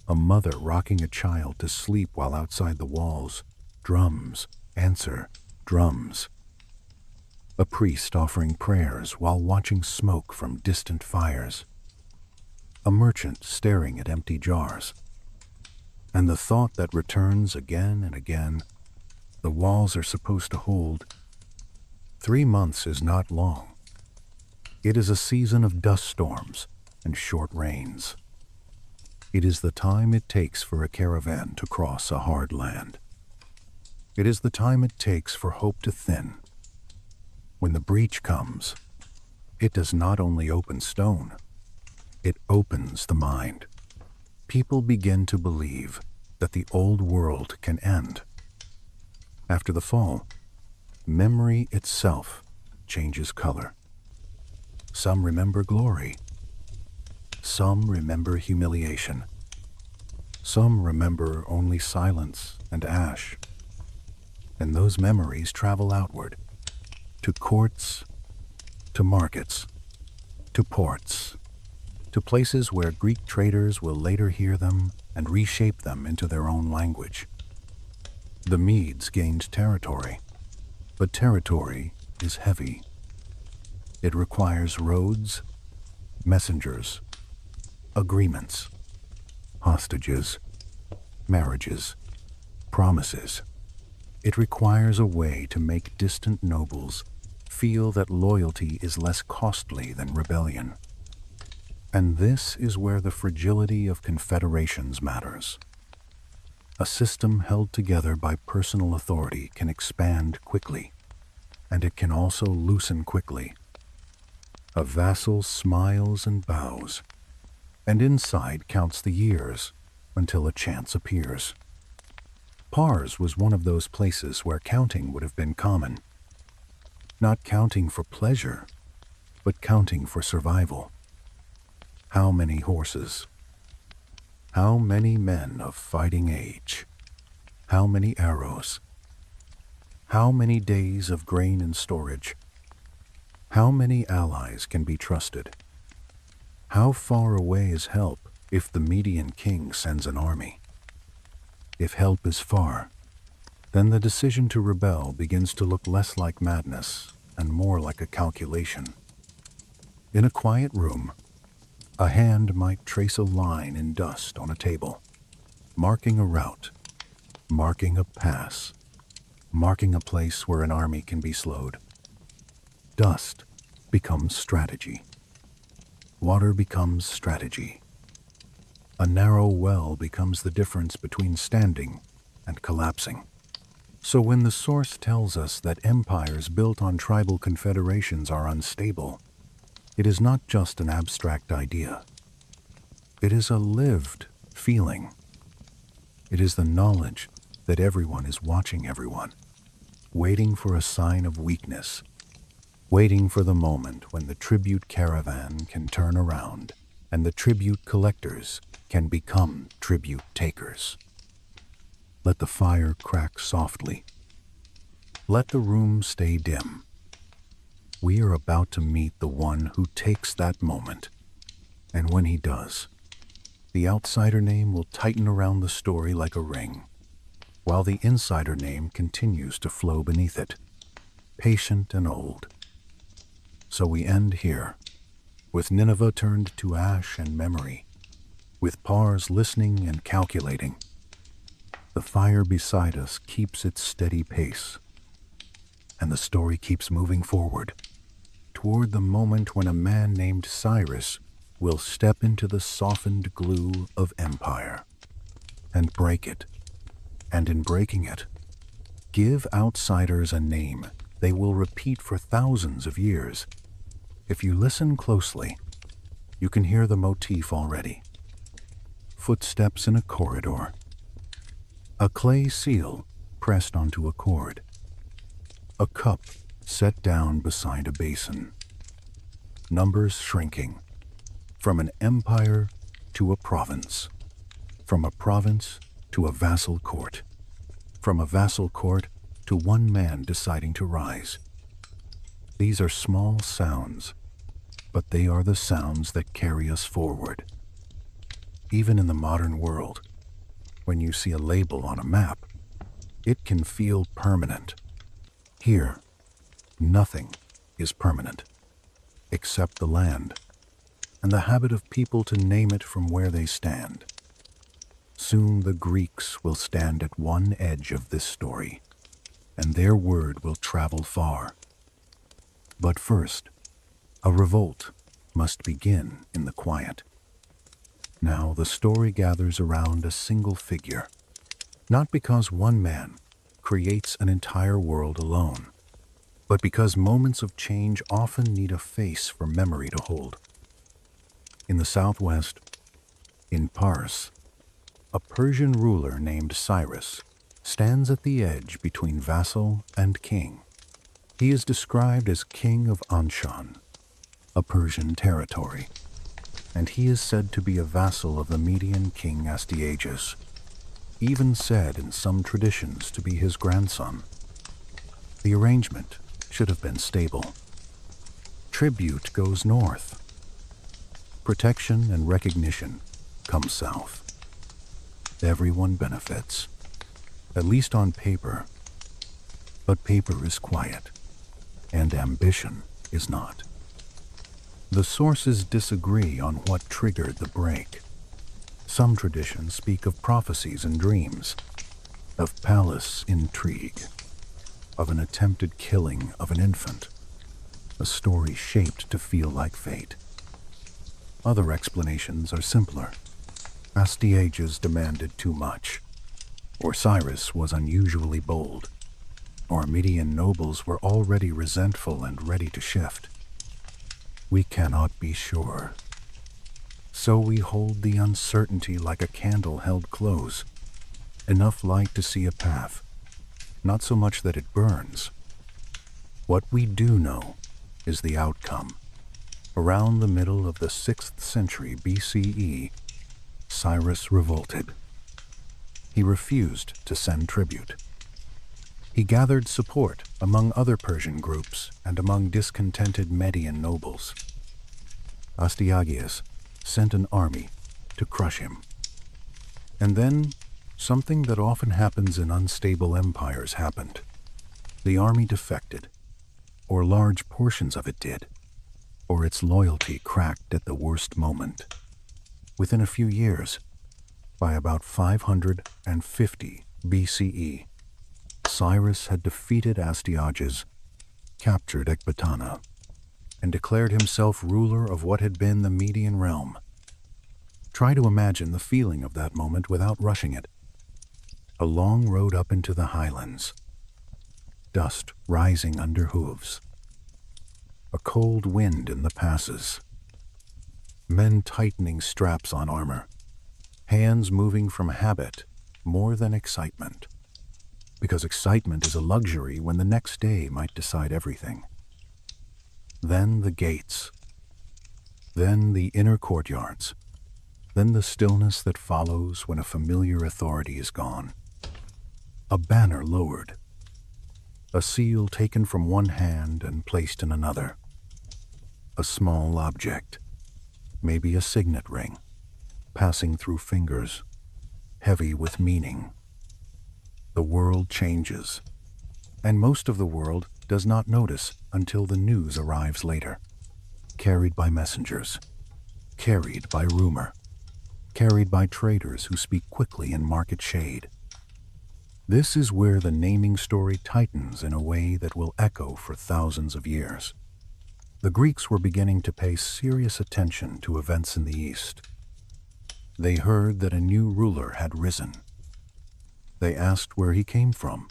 S1: A mother rocking a child to sleep while outside the walls. Drums answer drums. A priest offering prayers while watching smoke from distant fires. A merchant staring at empty jars. And the thought that returns again and again, the walls are supposed to hold. 3 months is not long. It is a season of dust storms and short rains. It is the time it takes for a caravan to cross a hard land. It is the time it takes for hope to thin. When the breach comes, it does not only open stone, it opens the mind. People begin to believe that the old world can end. After the fall, memory itself changes color. Some remember glory. Some remember humiliation. Some remember only silence and ash. And those memories travel outward, to courts, to markets, to ports, to places where Greek traders will later hear them and reshape them into their own language. The Medes gained territory, but territory is heavy. It requires roads, messengers, agreements, hostages, marriages, promises. It requires a way to make distant nobles feel that loyalty is less costly than rebellion. And this is where the fragility of confederations matters. A system held together by personal authority can expand quickly, and it can also loosen quickly. A vassal smiles and bows, and inside counts the years until a chance appears. Pars was one of those places where counting would have been common. Not counting for pleasure, but counting for survival. How many horses? How many men of fighting age? How many arrows? How many days of grain in storage? How many allies can be trusted? How far away is help if the Median king sends an army? If help is far, then the decision to rebel begins to look less like madness and more like a calculation. In a quiet room, a hand might trace a line in dust on a table, marking a route, marking a pass, marking a place where an army can be slowed. Dust becomes strategy. Water becomes strategy. A narrow well becomes the difference between standing and collapsing. So when the source tells us that empires built on tribal confederations are unstable, it is not just an abstract idea. It is a lived feeling. It is the knowledge that everyone is watching everyone, waiting for a sign of weakness, waiting for the moment when the tribute caravan can turn around and the tribute collectors can become tribute takers. Let the fire crack softly. Let the room stay dim. We are about to meet the one who takes that moment, and when he does, the outsider name will tighten around the story like a ring, while the insider name continues to flow beneath it. patient and old. So we end here, with Nineveh turned to ash and memory, with Pars listening and calculating. The fire beside us keeps its steady pace, and the story keeps moving forward, toward the moment when a man named Cyrus will step into the softened glue of empire and break it, and in breaking it, give outsiders a name they will repeat for thousands of years. If you listen closely, you can hear the motif already. Footsteps in a corridor, a clay seal pressed onto a cord, a cup set down beside a basin, numbers shrinking, from an empire to a province, from a province to a vassal court, from a vassal court to one man deciding to rise. These are small sounds, but they are the sounds that carry us forward. Even in the modern world, when you see a label on a map, it can feel permanent. Here, nothing is permanent, except the land, and the habit of people to name it from where they stand. Soon the Greeks will stand at one edge of this story, and their word will travel far. But first, a revolt must begin in the quiet. Now the story gathers around a single figure, not because one man creates an entire world alone, but because moments of change often need a face for memory to hold. In the southwest, in Pars, a Persian ruler named Cyrus stands at the edge between vassal and king. He is described as king of Anshan, a Persian territory, and he is said to be a vassal of the Median king Astyages, even said in some traditions to be his grandson. The arrangement should have been stable. Tribute goes north. Protection and recognition come south. Everyone benefits, at least on paper, but paper is quiet, and ambition is not. The sources disagree on what triggered the break. Some traditions speak of prophecies and dreams, of palace intrigue, of an attempted killing of an infant, a story shaped to feel like fate. Other explanations are simpler. Astyages demanded too much, or Cyrus was unusually bold, or Median nobles were already resentful and ready to shift. We cannot be sure. So we hold the uncertainty like a candle held close, enough light to see a path, not so much that it burns. What we do know is the outcome. Around the middle of the 6th century BCE, Cyrus revolted. He refused to send tribute. He gathered support among other Persian groups and among discontented Median nobles. Astyages sent an army to crush him. And then, something that often happens in unstable empires happened. The army defected, or large portions of it did, or its loyalty cracked at the worst moment. Within a few years, by about 550 BCE, Cyrus had defeated Astyages, captured Ecbatana, and declared himself ruler of what had been the Median realm. Try to imagine the feeling of that moment without rushing it. A long road up into the Highlands, dust rising under hooves, a cold wind in the passes, men tightening straps on armor, hands moving from habit more than excitement, because excitement is a luxury when the next day might decide everything. Then the gates, then the inner courtyards, then the stillness that follows when a familiar authority is gone. A banner lowered, a seal taken from one hand and placed in another, a small object, maybe a signet ring, passing through fingers, heavy with meaning. The world changes, and most of the world does not notice until the news arrives later, carried by messengers, carried by rumor, carried by traders who speak quickly in market shade. This is where the naming story tightens in a way that will echo for thousands of years. The Greeks were beginning to pay serious attention to events in the East. They heard that a new ruler had risen. They asked where he came from.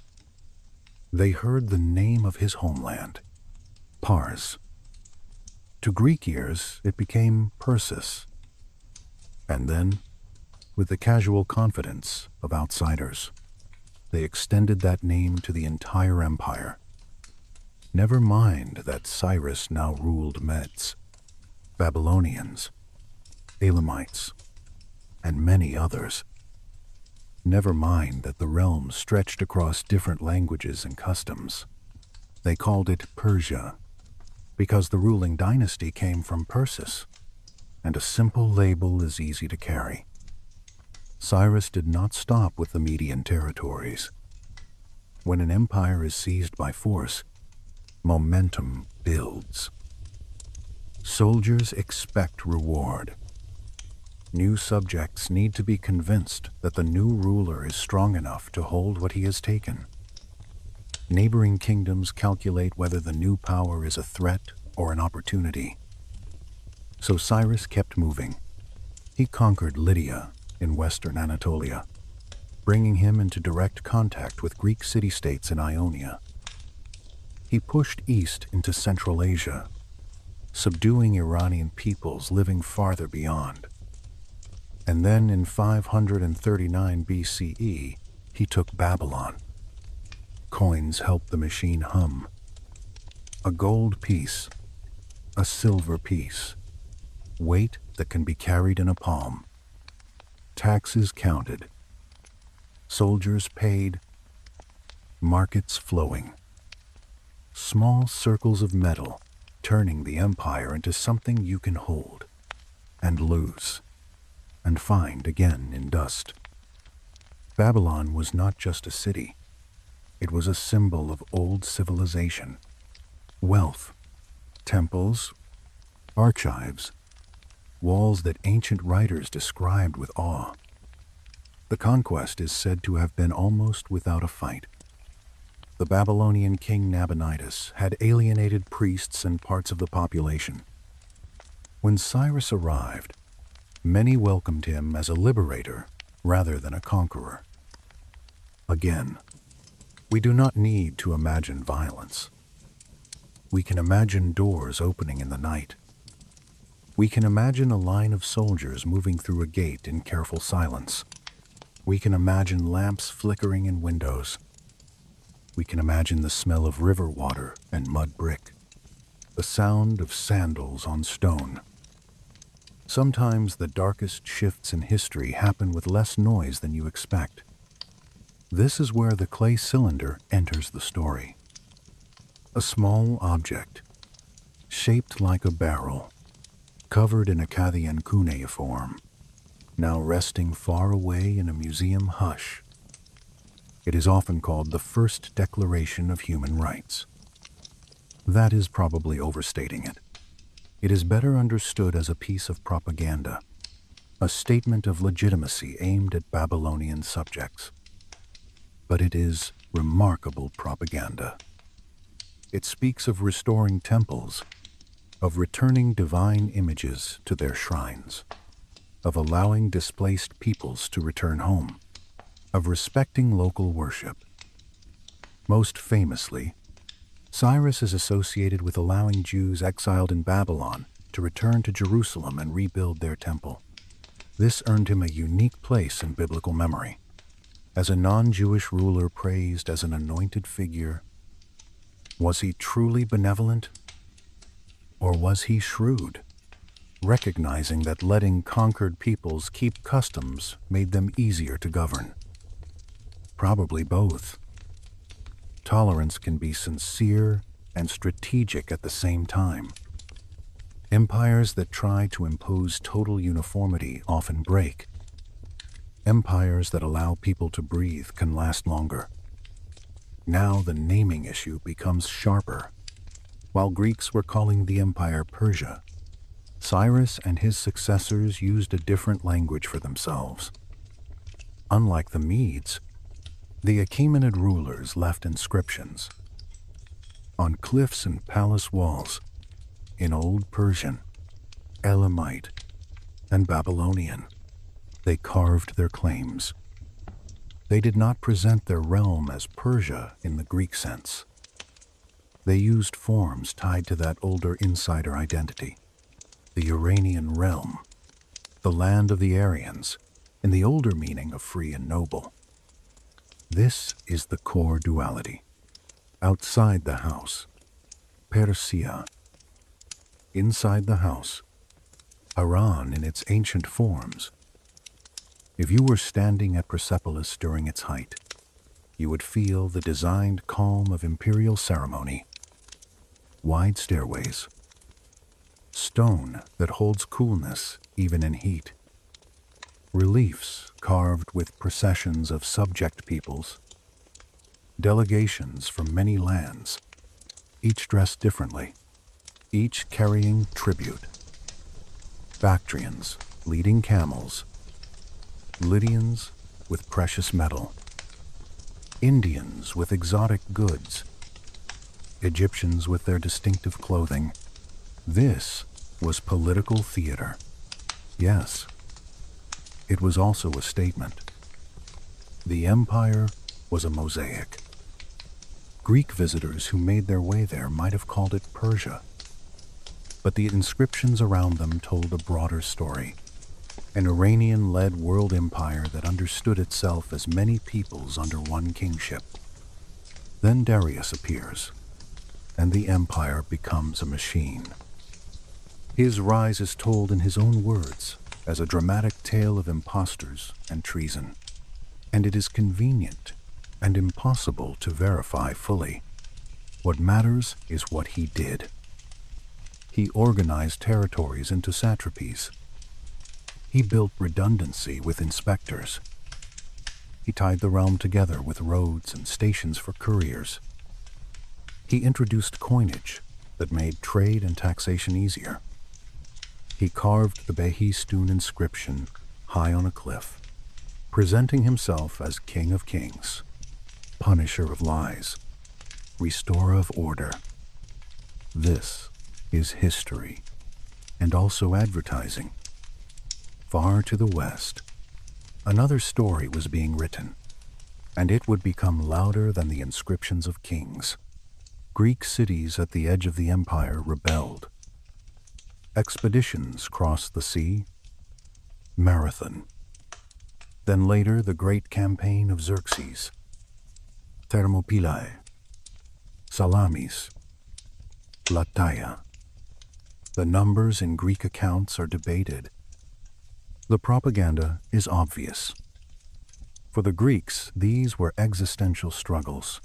S1: They heard the name of his homeland, Pars. To Greek ears, it became Persis. And then, with the casual confidence of outsiders, they extended that name to the entire empire. Never mind that Cyrus now ruled Medes, Babylonians, Elamites, and many others. Never mind that the realm stretched across different languages and customs. They called it Persia, because the ruling dynasty came from Persis, and a simple label is easy to carry. Cyrus did not stop with the Median territories. When an empire is seized by force, momentum builds. Soldiers expect reward. New subjects need to be convinced that the new ruler is strong enough to hold what he has taken. Neighboring kingdoms calculate whether the new power is a threat or an opportunity. So Cyrus kept moving. He conquered Lydia in western Anatolia, bringing him into direct contact with Greek city-states in Ionia. He pushed east into Central Asia, subduing Iranian peoples living farther beyond. And then in 539 BCE, he took Babylon. Coins helped the machine hum. A gold piece, a silver piece, weight that can be carried in a palm. Taxes counted, soldiers paid, markets flowing. Small circles of metal turning the empire into something you can hold and lose and find again in dust. Babylon was not just a city. It was a symbol of old civilization, wealth, temples, archives, walls that ancient writers described with awe. The conquest is said to have been almost without a fight. The Babylonian king Nabonidus had alienated priests and parts of the population. When Cyrus arrived, many welcomed him as a liberator rather than a conqueror. Again, we do not need to imagine violence. We can imagine doors opening in the night. We can imagine a line of soldiers moving through a gate in careful silence. We can imagine lamps flickering in windows. We can imagine the smell of river water and mud brick, the sound of sandals on stone. Sometimes the darkest shifts in history happen with less noise than you expect. This is where the clay cylinder enters the story. A small object, shaped like a barrel, covered in Akkadian cuneiform, now resting far away in a museum hush. It is often called the first declaration of human rights. That is probably overstating it. It is better understood as a piece of propaganda, a statement of legitimacy aimed at Babylonian subjects. But it is remarkable propaganda. It speaks of restoring temples, of returning divine images to their shrines, of allowing displaced peoples to return home, of respecting local worship. Most famously, Cyrus is associated with allowing Jews exiled in Babylon to return to Jerusalem and rebuild their temple. This earned him a unique place in biblical memory, as a non-Jewish ruler praised as an anointed figure. Was he truly benevolent? Or was he shrewd, recognizing that letting conquered peoples keep customs made them easier to govern? Probably both. Tolerance can be sincere and strategic at the same time. Empires that try to impose total uniformity often break. Empires that allow people to breathe can last longer. Now the naming issue becomes sharper. While Greeks were calling the empire Persia, Cyrus and his successors used a different language for themselves. Unlike the Medes, the Achaemenid rulers left inscriptions on cliffs and palace walls in Old Persian, Elamite, and Babylonian. They carved their claims. They did not present their realm as Persia in the Greek sense. They used forms tied to that older insider identity, the Iranian realm, the land of the Aryans, in the older meaning of free and noble. This is the core duality. Outside the house, Persia. Inside the house, Iran in its ancient forms. If you were standing at Persepolis during its height, you would feel the designed calm of imperial ceremony. Wide stairways, stone that holds coolness even in heat, reliefs carved with processions of subject peoples, delegations from many lands, each dressed differently, each carrying tribute. Bactrians leading camels, Lydians with precious metal, Indians with exotic goods, Egyptians with their distinctive clothing. This was political theater. Yes, it was also a statement. The empire was a mosaic. Greek visitors who made their way there might have called it Persia, but the inscriptions around them told a broader story. An Iranian-led world empire that understood itself as many peoples under one kingship. Then Darius appears, and the empire becomes a machine. His rise is told in his own words as a dramatic tale of impostors and treason, and it is convenient and impossible to verify fully. What matters is what he did. He organized territories into satrapies. He built redundancy with inspectors. He tied the realm together with roads and stations for couriers. He introduced coinage that made trade and taxation easier. He carved the Behistun inscription high on a cliff, presenting himself as King of Kings, Punisher of lies, Restorer of order. This is history, and also advertising. Far to the west, another story was being written, and it would become louder than the inscriptions of kings. Greek cities at the edge of the empire rebelled. Expeditions crossed the sea. Marathon. Then later the great campaign of Xerxes. Thermopylae. Salamis. Plataea. The numbers in Greek accounts are debated. The propaganda is obvious. For the Greeks, these were existential struggles.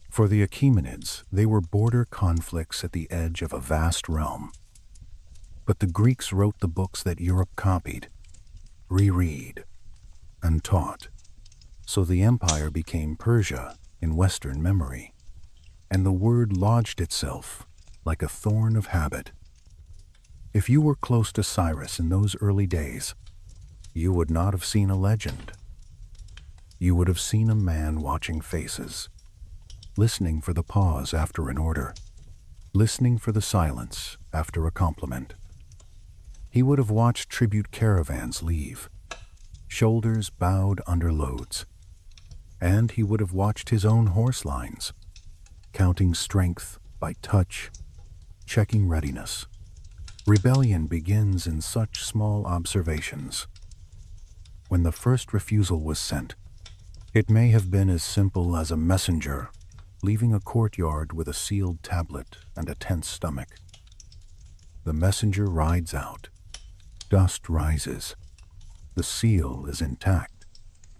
S1: For the Achaemenids, they were border conflicts at the edge of a vast realm. But the Greeks wrote the books that Europe copied, reread, and taught. So the empire became Persia in Western memory, and the word lodged itself like a thorn of habit. If you were close to Cyrus in those early days, you would not have seen a legend. You would have seen a man watching faces, listening for the pause after an order, listening for the silence after a compliment. He would have watched tribute caravans leave, shoulders bowed under loads, and he would have watched his own horse lines, counting strength by touch, checking readiness. Rebellion begins in such small observations. When the first refusal was sent, it may have been as simple as a messenger leaving a courtyard with a sealed tablet and a tense stomach. The messenger rides out. Dust rises. The seal is intact.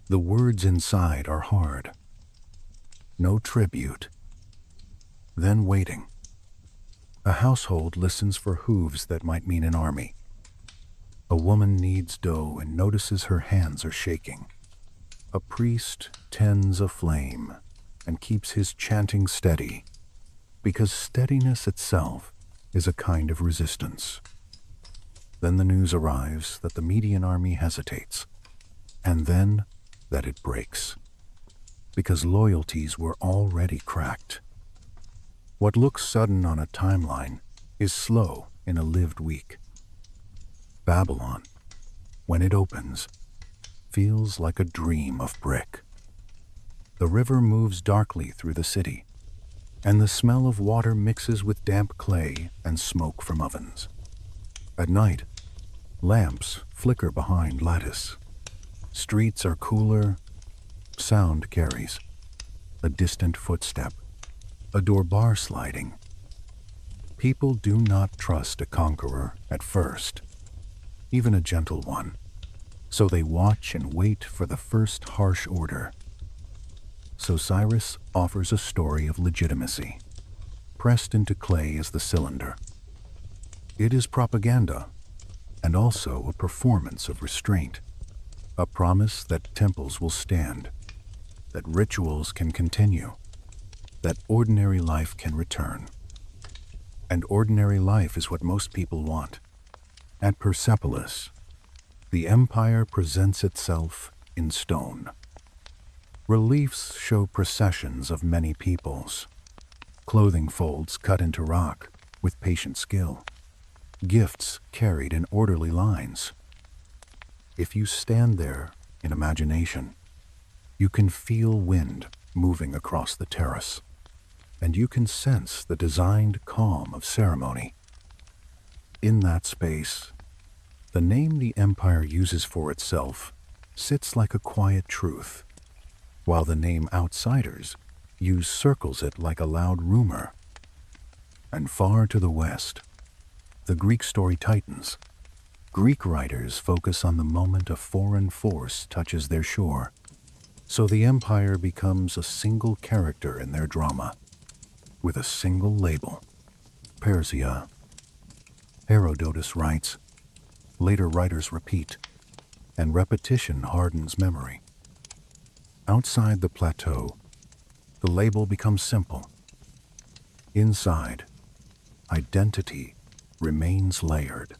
S1: The words inside are hard. No tribute. Then waiting. A household listens for hooves that might mean an army. A woman kneads dough and notices her hands are shaking. A priest tends a flame, and keeps his chanting steady, because steadiness itself is a kind of resistance. Then the news arrives that the Median army hesitates, and then that it breaks, because loyalties were already cracked. What looks sudden on a timeline is slow in a lived week. Babylon, when it opens, feels like a dream of brick. The river moves darkly through the city, and the smell of water mixes with damp clay and smoke from ovens. At night, lamps flicker behind lattice. Streets are cooler. Sound carries. A distant footstep. A door bar sliding. People do not trust a conqueror at first, even a gentle one, so they watch and wait for the first harsh order. So Cyrus offers a story of legitimacy. Pressed into clay is the cylinder. It is propaganda, and also a performance of restraint, a promise that temples will stand, that rituals can continue, that ordinary life can return. And ordinary life is what most people want. At Persepolis, the empire presents itself in stone. Reliefs show processions of many peoples, clothing folds cut into rock with patient skill, gifts carried in orderly lines. If you stand there in imagination, you can feel wind moving across the terrace, and you can sense the designed calm of ceremony. In that space, the name the empire uses for itself sits like a quiet truth, while the name outsiders circles it like a loud rumor. And far to the west, the Greek story tightens. Greek writers focus on the moment a foreign force touches their shore, so the empire becomes a single character in their drama, with a single label, Persia. Herodotus writes, later writers repeat, and repetition hardens memory. Outside the plateau, the label becomes simple. Inside, identity remains layered.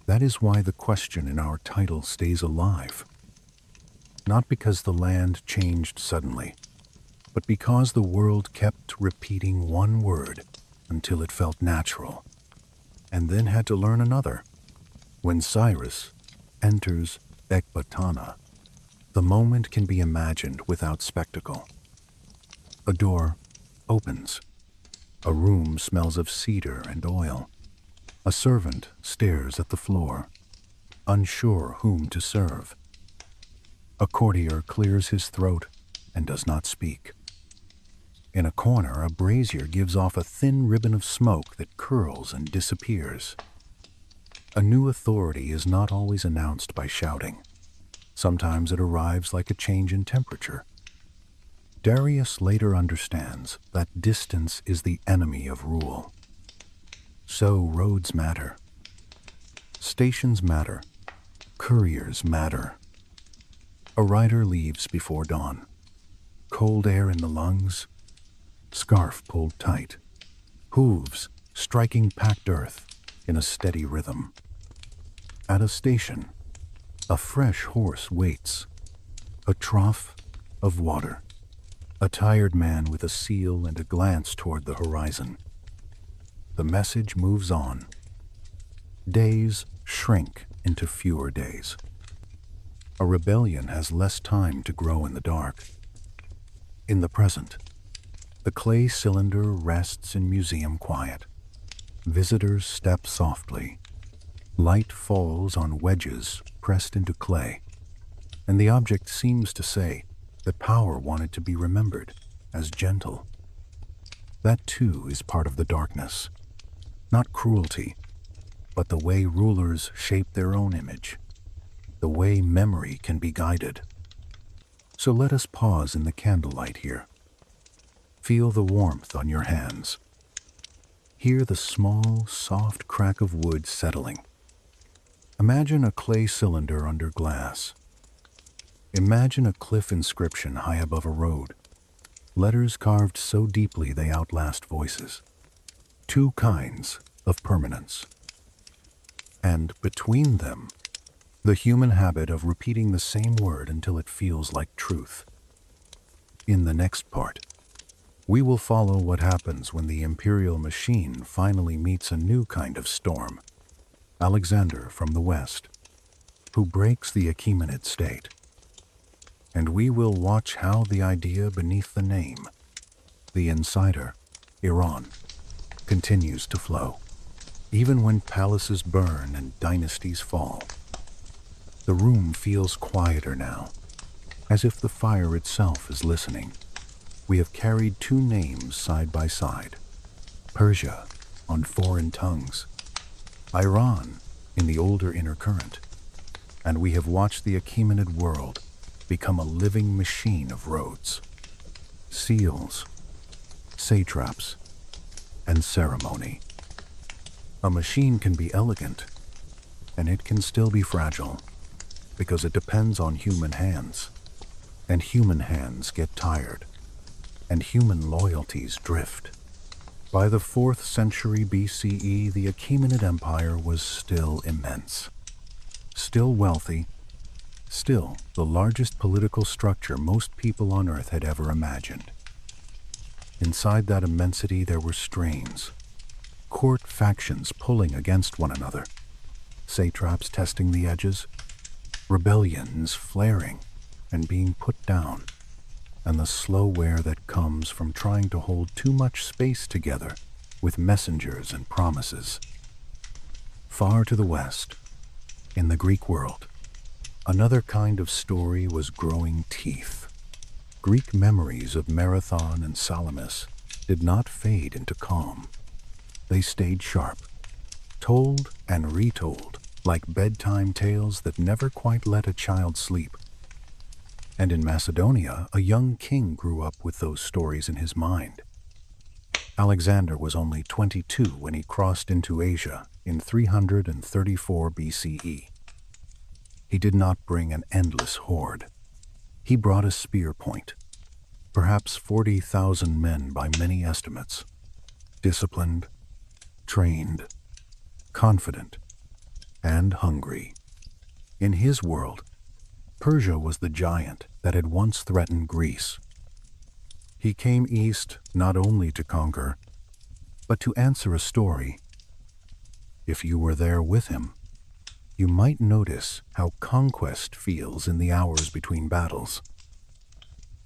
S1: That is why the question in our title stays alive. Not because the land changed suddenly, but because the world kept repeating one word until it felt natural, and then had to learn another. When Cyrus enters Ecbatana, the moment can be imagined without spectacle. A door opens. A room smells of cedar and oil. A servant stares at the floor, unsure whom to serve. A courtier clears his throat and does not speak. In a corner, a brazier gives off a thin ribbon of smoke that curls and disappears. A new authority is not always announced by shouting. Sometimes it arrives like a change in temperature. Darius later understands that distance is the enemy of rule. So roads matter. Stations matter. Couriers matter. A rider leaves before dawn. Cold air in the lungs, scarf pulled tight, hooves striking packed earth in a steady rhythm. At a station, a fresh horse waits, a trough of water, a tired man with a seal and a glance toward the horizon. The message moves on. Days shrink into fewer days. A rebellion has less time to grow in the dark. In the present, the clay cylinder rests in museum quiet. Visitors step softly. Light falls on wedges pressed into clay, and the object seems to say that power wanted to be remembered as gentle. That too is part of the darkness. Not cruelty, but the way rulers shape their own image, the way memory can be guided. So let us pause in the candlelight here. Feel the warmth on your hands. Hear the small, soft crack of wood settling. Imagine a clay cylinder under glass. Imagine a cliff inscription high above a road. letters carved so deeply they outlast voices. Two kinds of permanence. And between them, the human habit of repeating the same word until it feels like truth. In the next part, we will follow what happens when the imperial machine finally meets a new kind of storm, Alexander from the west, who breaks the Achaemenid state. And we will watch how the idea beneath the name, the insider, Eran, continues to flow. Even when palaces burn and dynasties fall, the room feels quieter now, as if the fire itself is listening. We have carried two names side by side, Persia on foreign tongues, Iran in the older inner current, and we have watched the Achaemenid world become a living machine of roads, seals, satraps, and ceremony. A machine can be elegant, and it can still be fragile, because it depends on human hands, and human hands get tired, and human loyalties drift. By the 4th century BCE, the Achaemenid Empire was still immense, still wealthy, still the largest political structure most people on Earth had ever imagined. Inside that immensity there were strains, court factions pulling against one another, satraps testing the edges, rebellions flaring and being put down, and the slow wear that comes from trying to hold too much space together with messengers and promises. Far to the west, in the Greek world, another kind of story was growing teeth. Greek memories of Marathon and Salamis did not fade into calm. They stayed sharp, told and retold like bedtime tales that never quite let a child sleep. And in Macedonia, a young king grew up with those stories in his mind. Alexander was only 22 when he crossed into Asia in 334 BCE. He did not bring an endless horde. He brought a spear point, perhaps 40,000 men by many estimates, disciplined, trained, confident, and hungry. In his world, Persia was the giant that had once threatened Greece. He came east not only to conquer, but to answer a story. If you were there with him, you might notice how conquest feels in the hours between battles.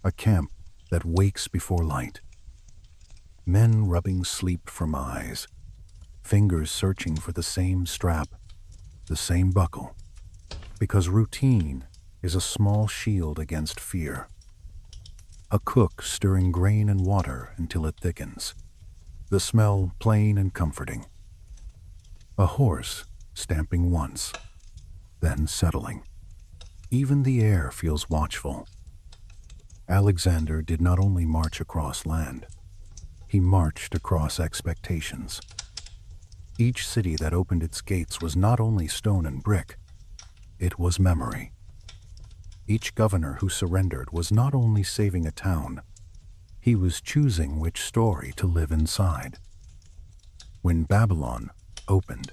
S1: A camp that wakes before light. Men rubbing sleep from eyes, fingers searching for the same strap, the same buckle, because routine is a small shield against fear. A cook stirring grain and water until it thickens, the smell plain and comforting. A horse stamping once, then settling. Even the air feels watchful. Alexander did not only march across land, he marched across expectations. Each city that opened its gates was not only stone and brick, it was memory. Each governor who surrendered was not only saving a town, he was choosing which story to live inside. When Babylon opened,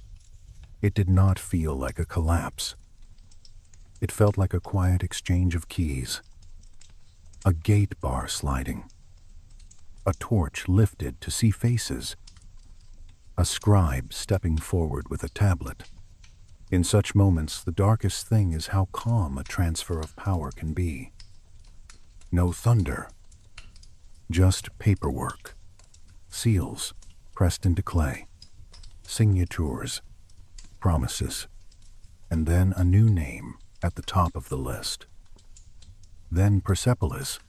S1: it did not feel like a collapse. It felt like a quiet exchange of keys, a gate bar sliding, a torch lifted to see faces, a scribe stepping forward with a tablet. In such moments, the darkest thing is how calm a transfer of power can be. No thunder, just paperwork, seals pressed into clay, signatures, promises, and then a new name at the top of the list. Then Persepolis,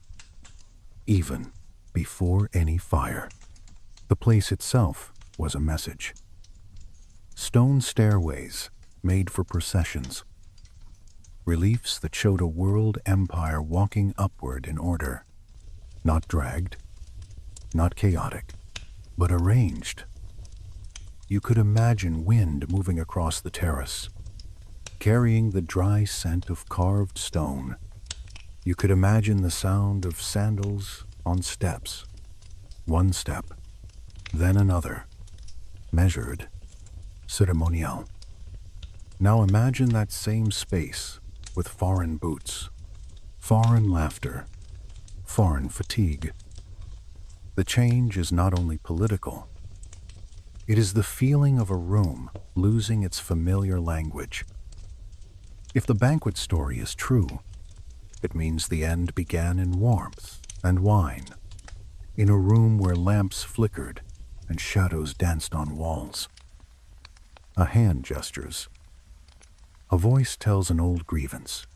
S1: even before any fire. The place itself was a message. Stone stairways made for processions, reliefs that showed a world empire walking upward in order, not dragged, not chaotic, but arranged. You could imagine wind moving across the terrace, carrying the dry scent of carved stone. You could imagine the sound of sandals on steps. One step, then another, measured, ceremonial. Now imagine that same space with foreign boots, foreign laughter, foreign fatigue. The change is not only political, it is the feeling of a room losing its familiar language. If the banquet story is true, it means the end began in warmth and wine, in a room where lamps flickered and shadows danced on walls. A hand gestures. A voice tells an old grievance.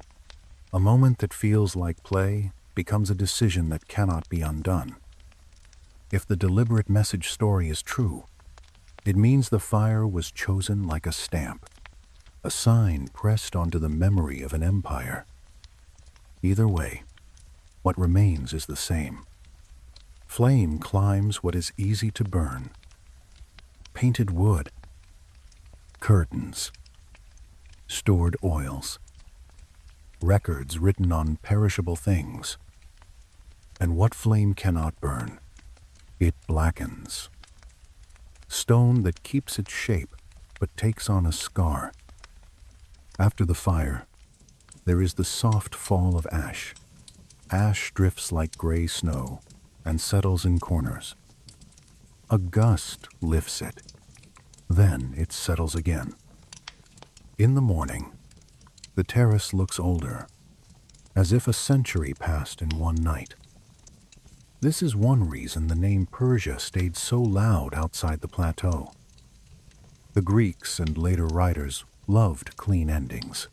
S1: A moment that feels like play becomes a decision that cannot be undone. If the deliberate message story is true, it means the fire was chosen like a stamp, a sign pressed onto the memory of an empire. Either way, what remains is the same. Flame climbs what is easy to burn. Painted wood, curtains, stored oils, records written on perishable things. And what flame cannot burn? It blackens. Stone that keeps its shape but takes on a scar. After the fire, there is the soft fall of ash. Ash drifts like gray snow and settles in corners. A gust lifts it. Then it settles again. In the morning, the terrace looks older, as if a century passed in one night. This is one reason the name Persia stayed so loud outside the plateau. The Greeks and later writers loved clean endings.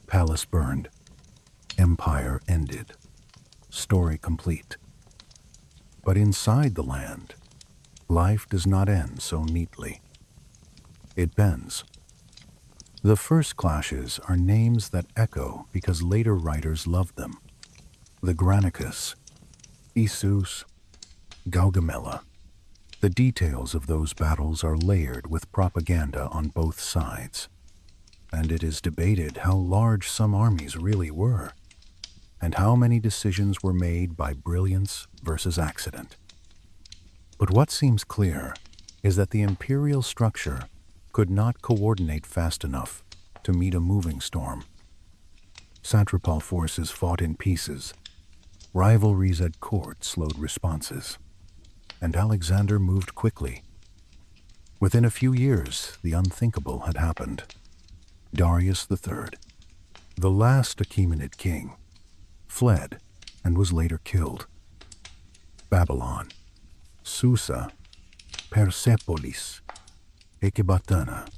S1: Palace burned. Empire ended. Story complete. But inside the land, life does not end so neatly. It bends. The first clashes are names that echo because later writers loved them. The Granicus, Issus, Gaugamela. The details of those battles are layered with propaganda on both sides. And it is debated how large some armies really were, and how many decisions were made by brilliance versus accident. But what seems clear is that the imperial structure could not coordinate fast enough to meet a moving storm. Satrapal forces fought in pieces. Rivalries at court slowed responses, and Alexander moved quickly. Within a few years, the unthinkable had happened. Darius III, the last Achaemenid king, fled and was later killed. Babylon, Susa, Persepolis, Ecbatana,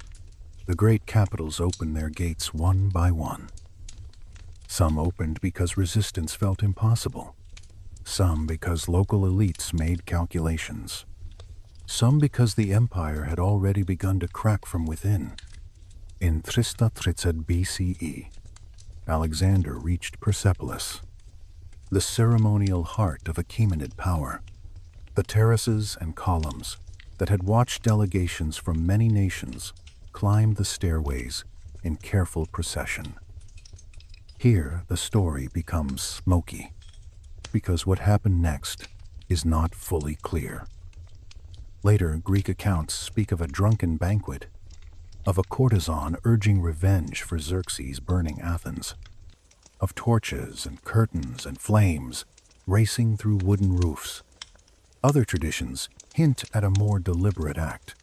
S1: the great capitals opened their gates one by one. Some opened because resistance felt impossible. Some because local elites made calculations. Some because the empire had already begun to crack from within. In 330 BCE, Alexander reached Persepolis, the ceremonial heart of Achaemenid power. The terraces and columns that had watched delegations from many nations climbed the stairways in careful procession. Here, the story becomes smoky, because what happened next is not fully clear. Later, Greek accounts speak of a drunken banquet, of a courtesan urging revenge for Xerxes burning Athens, of torches and curtains and flames racing through wooden roofs. Other traditions hint at a more deliberate act,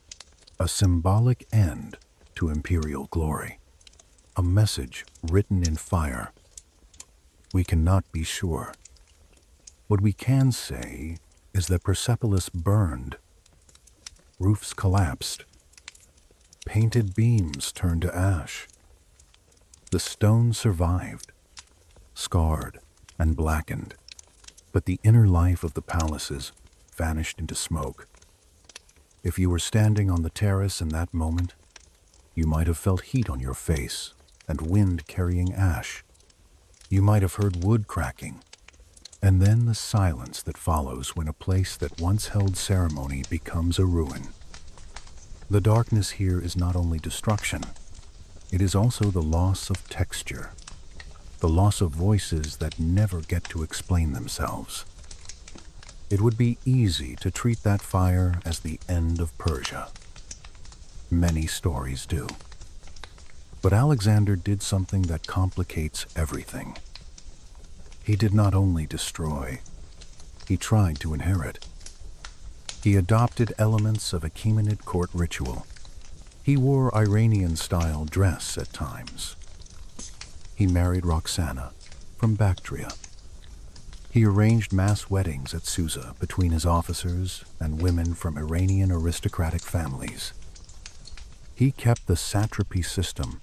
S1: a symbolic end to imperial glory, a message written in fire. We cannot be sure. What we can say is that Persepolis burned, roofs collapsed, painted beams turned to ash. The stone survived, scarred and blackened, but the inner life of the palaces vanished into smoke. If you were standing on the terrace in that moment, you might have felt heat on your face and wind carrying ash. You might have heard wood cracking, and then the silence that follows when a place that once held ceremony becomes a ruin. The darkness here is not only destruction, it is also the loss of texture, the loss of voices that never get to explain themselves. It would be easy to treat that fire as the end of Persia. Many stories do. But Alexander did something that complicates everything. He did not only destroy, he tried to inherit. He adopted elements of Achaemenid court ritual. He wore Iranian-style dress at times. He married Roxana from Bactria. He arranged mass weddings at Susa between his officers and women from Iranian aristocratic families. He kept the satrapy system,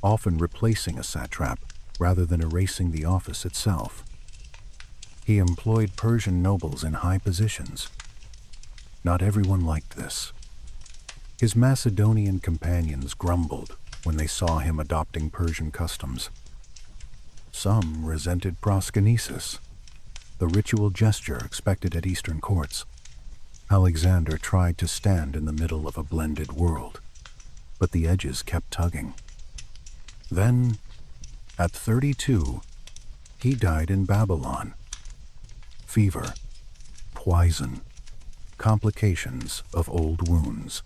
S1: often replacing a satrap rather than erasing the office itself. He employed Persian nobles in high positions. Not everyone liked this. His Macedonian companions grumbled when they saw him adopting Persian customs. Some resented proskynesis, the ritual gesture expected at Eastern courts. Alexander tried to stand in the middle of a blended world, but the edges kept tugging. Then, at 32, he died in Babylon. Fever, poison, complications of old wounds.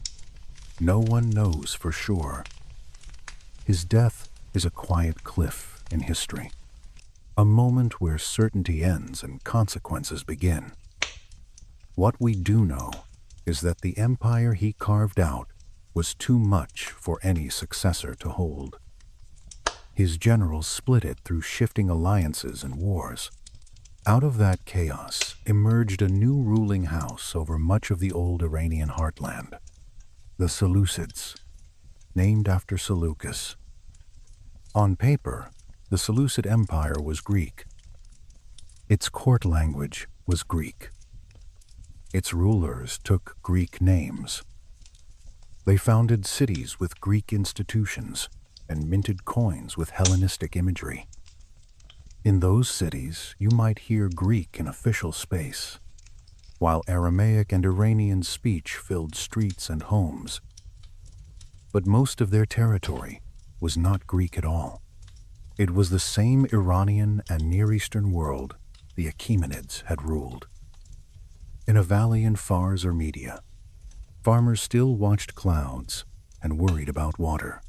S1: No one knows for sure. His death is a quiet cliff in history, a moment where certainty ends and consequences begin. What we do know is that the empire he carved out was too much for any successor to hold. His generals split it through shifting alliances and wars. Out of that chaos emerged a new ruling house over much of the old Iranian heartland, the Seleucids, named after Seleucus. On paper, the Seleucid Empire was Greek. Its court language was Greek. Its rulers took Greek names. They founded cities with Greek institutions and minted coins with Hellenistic imagery. In those cities, you might hear Greek in official space, while Aramaic and Iranian speech filled streets and homes. But most of their territory was not Greek at all. It was the same Iranian and Near Eastern world the Achaemenids had ruled. In a valley in Fars or Media, farmers still watched clouds and worried about water.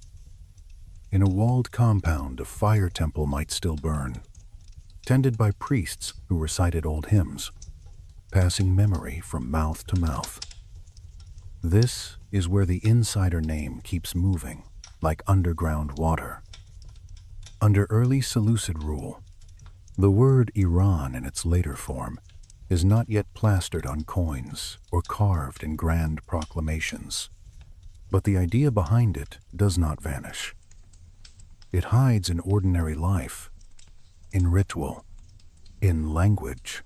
S1: In a walled compound, a fire temple might still burn, tended by priests who recited old hymns, passing memory from mouth to mouth. This is where the insider name keeps moving, like underground water. Under early Seleucid rule, the word Eran in its later form is not yet plastered on coins or carved in grand proclamations. But the idea behind it does not vanish. It hides in ordinary life, in ritual, in language,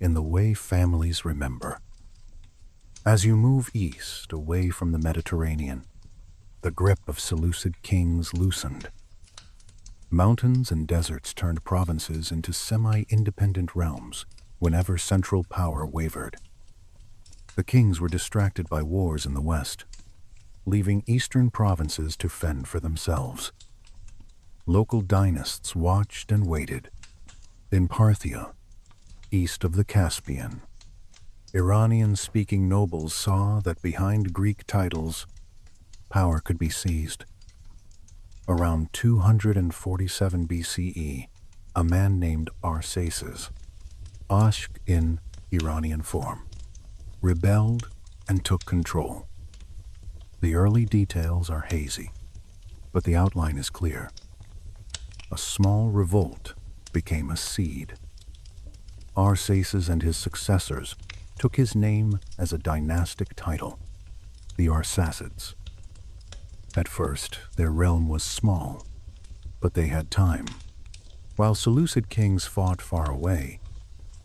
S1: in the way families remember. As you move east, away from the Mediterranean, the grip of Seleucid kings loosened. Mountains and deserts turned provinces into semi-independent realms whenever central power wavered. The kings were distracted by wars in the west, leaving eastern provinces to fend for themselves. Local dynasts watched and waited. In Parthia, east of the Caspian, Iranian-speaking nobles saw that behind Greek titles, power could be seized. Around 247 BCE, a man named Arsaces, Ashk in Iranian form, rebelled and took control. The early details are hazy, but the outline is clear. A small revolt became a seed. Arsaces and his successors took his name as a dynastic title, the Arsacids. At first, their realm was small, but they had time. While Seleucid kings fought far away,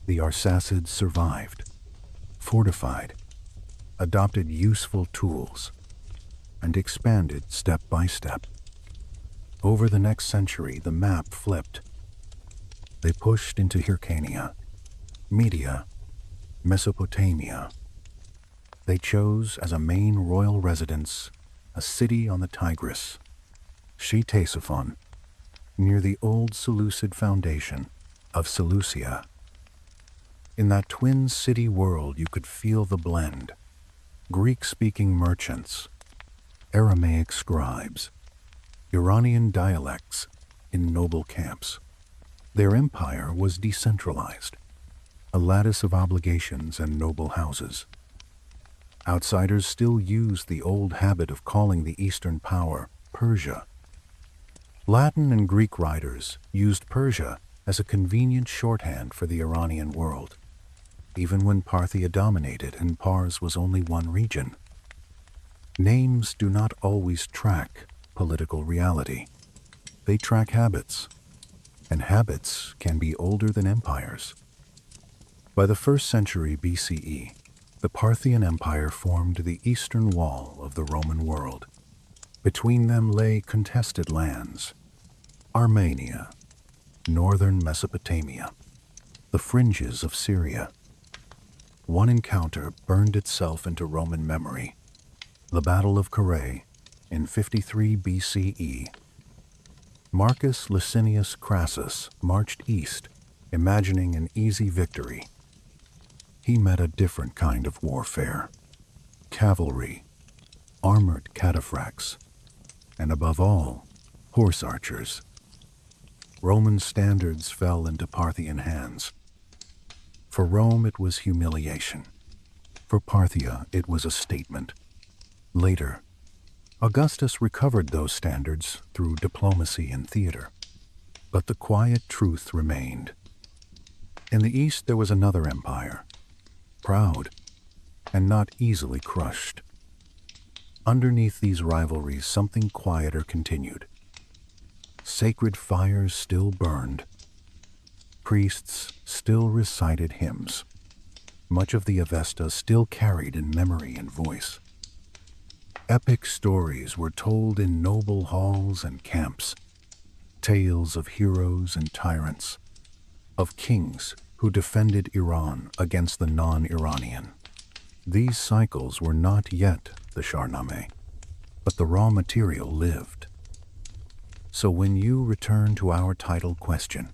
S1: the Arsacids survived, fortified, adopted useful tools, and expanded step by step. Over the next century, the map flipped. They pushed into Hyrcania, Media, Mesopotamia. They chose as a main royal residence a city on the Tigris, Ctesiphon, near the old Seleucid foundation of Seleucia. In that twin city world you could feel the blend. Greek-speaking merchants, Aramaic scribes, Iranian dialects in noble camps. Their empire was decentralized, a lattice of obligations and noble houses. Outsiders still used the old habit of calling the eastern power Persia. Latin and Greek writers used Persia as a convenient shorthand for the Iranian world, even when Parthia dominated and Pars was only one region. Names do not always track political reality. They track habits, and habits can be older than empires. By the 1st century BCE, the Parthian Empire formed the eastern wall of the Roman world. Between them lay contested lands: Armenia, northern Mesopotamia, the fringes of Syria. One encounter burned itself into Roman memory: the Battle of Carrhae in 53 BCE. Marcus Licinius Crassus marched east, imagining an easy victory. He met a different kind of warfare: cavalry, armored cataphracts, and above all, horse archers. Roman standards fell into Parthian hands. For Rome it was humiliation. For Parthia it was a statement. Later, Augustus recovered those standards through diplomacy and theater. But the quiet truth remained. In the east there was another empire, proud and not easily crushed. Underneath these rivalries, something quieter continued. Sacred fires still burned. Priests still recited hymns. Much of the Avesta still carried in memory and voice. Epic stories were told in noble halls and camps, tales of heroes and tyrants, of kings who defended Iran against the non-Iranian. These cycles were not yet the Shahnameh, but the raw material lived. So when you return to our title question,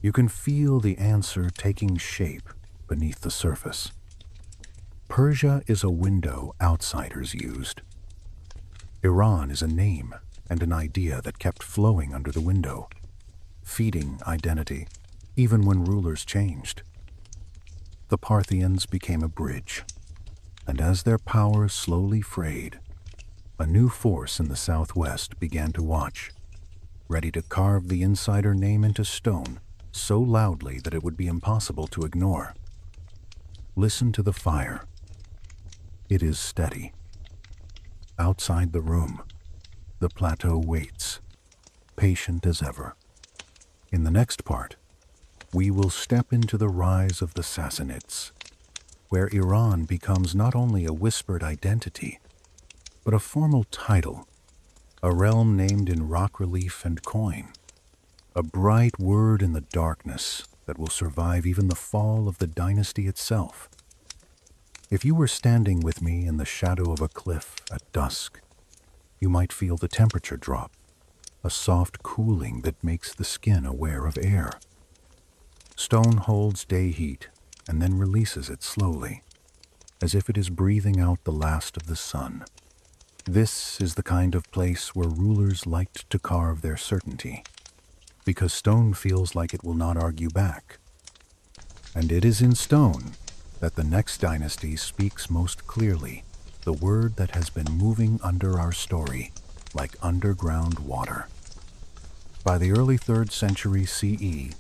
S1: you can feel the answer taking shape beneath the surface. Persia is a window outsiders used. Iran is a name and an idea that kept flowing under the window, feeding identity even when rulers changed. The Parthians became a bridge, and as their power slowly frayed, a new force in the southwest began to watch, ready to carve the insider name into stone so loudly that it would be impossible to ignore. Listen to the fire. It is steady. Outside the room, the plateau waits, patient as ever. In the next part, we will step into the rise of the Sassanids, where Iran becomes not only a whispered identity, but a formal title, a realm named in rock relief and coin, a bright word in the darkness that will survive even the fall of the dynasty itself. If you were standing with me in the shadow of a cliff at dusk, you might feel the temperature drop, a soft cooling that makes the skin aware of air. Stone holds day heat and then releases it slowly, as if it is breathing out the last of the sun. This is the kind of place where rulers liked to carve their certainty, because stone feels like it will not argue back. And it is in stone that the next dynasty speaks most clearly, the word that has been moving under our story like underground water. By the early 3rd century CE,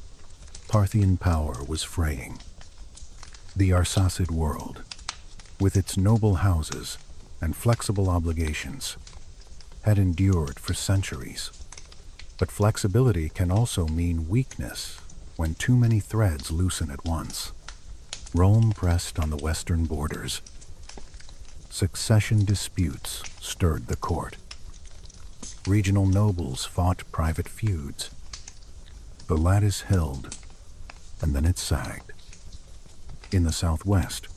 S1: Parthian power was fraying. The Arsacid world, with its noble houses and flexible obligations, had endured for centuries. But flexibility can also mean weakness when too many threads loosen at once. Rome pressed on the western borders. Succession disputes stirred the court. Regional nobles fought private feuds. The lattice held, and then it sagged. In the southwest,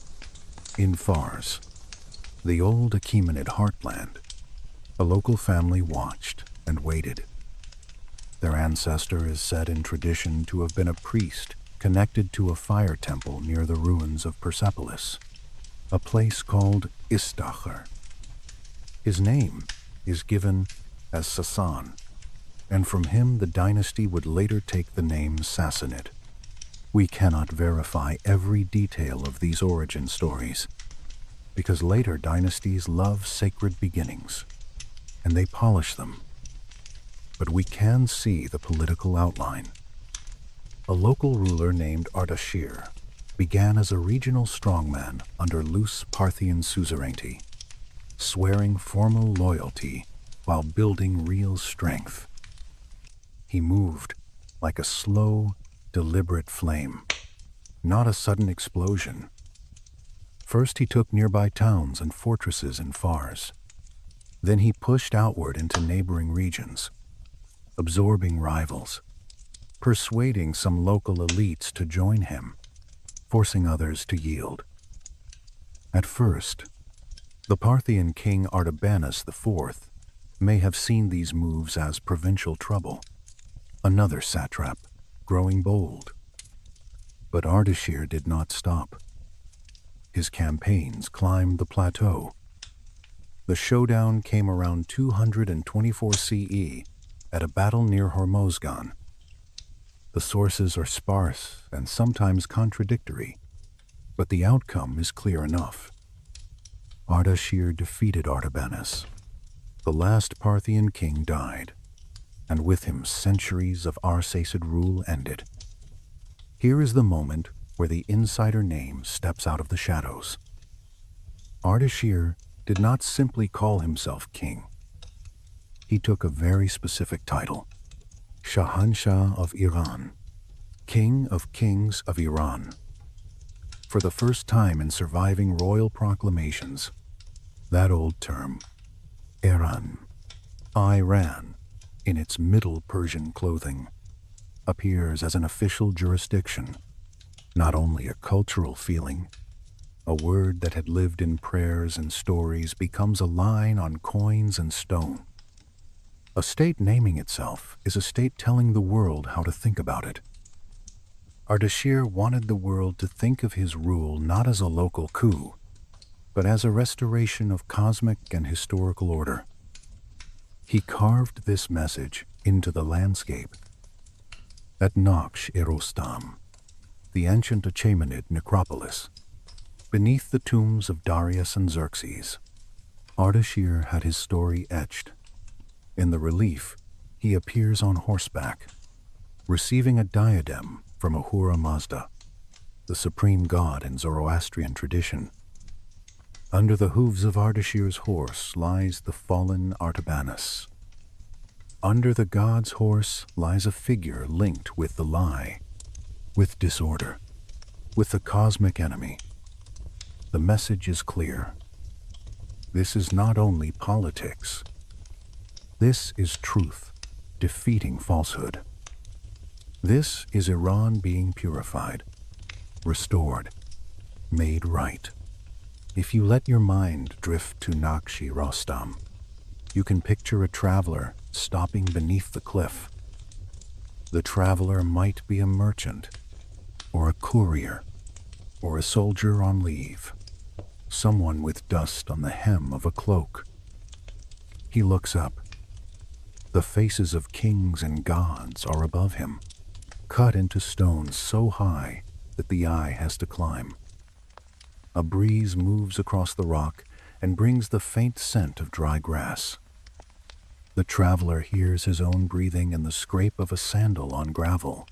S1: in Fars, the old Achaemenid heartland, a local family watched and waited. Their ancestor is said in tradition to have been a priest connected to a fire temple near the ruins of Persepolis, a place called Istakhar. His name is given as Sasan, and from him the dynasty would later take the name Sassanid. We cannot verify every detail of these origin stories, because later dynasties love sacred beginnings, and they polish them. But we can see the political outline. A local ruler named Ardashir began as a regional strongman under loose Parthian suzerainty, swearing formal loyalty while building real strength. He moved like a slow, deliberate flame, not a sudden explosion. First he took nearby towns and fortresses in Fars. Then he pushed outward into neighboring regions, absorbing rivals, persuading some local elites to join him, forcing others to yield. At first, the Parthian king Artabanus IV may have seen these moves as provincial trouble, another satrap growing bold. But Ardashir did not stop. His campaigns climbed the plateau. The showdown came around 224 CE at a battle near Hormozgan. The sources are sparse and sometimes contradictory, but the outcome is clear enough. Ardashir defeated Artabanus. The last Parthian king died, and with him centuries of Arsacid rule ended. Here is the moment where the insider name steps out of the shadows. Ardashir did not simply call himself king. He took a very specific title, Shahanshah of Eran, King of Kings of Iran. For the first time in surviving royal proclamations, that old term, Eran, Iran, in its Middle Persian clothing, appears as an official jurisdiction, not only a cultural feeling. A word that had lived in prayers and stories becomes a line on coins and stone. A state naming itself is a state telling the world how to think about it. Ardashir wanted the world to think of his rule not as a local coup, but as a restoration of cosmic and historical order. He carved this message into the landscape. At Naqsh-e-Rostam, the ancient Achaemenid necropolis, beneath the tombs of Darius and Xerxes, Ardashir had his story etched. In the relief, he appears on horseback, receiving a diadem from Ahura Mazda, the supreme god in Zoroastrian tradition. Under the hooves of Ardashir's horse lies the fallen Artabanus. Under the god's horse lies a figure linked with the lie, with disorder, with the cosmic enemy. The message is clear. This is not only politics. This is truth, defeating falsehood. This is Iran being purified, restored, made right. If you let your mind drift to Naqsh-e-Rostam, you can picture a traveler stopping beneath the cliff. The traveler might be a merchant, or a courier, or a soldier on leave, someone with dust on the hem of a cloak. He looks up. The faces of kings and gods are above him, cut into stone so high that the eye has to climb. A breeze moves across the rock and brings the faint scent of dry grass. The traveler hears his own breathing and the scrape of a sandal on gravel.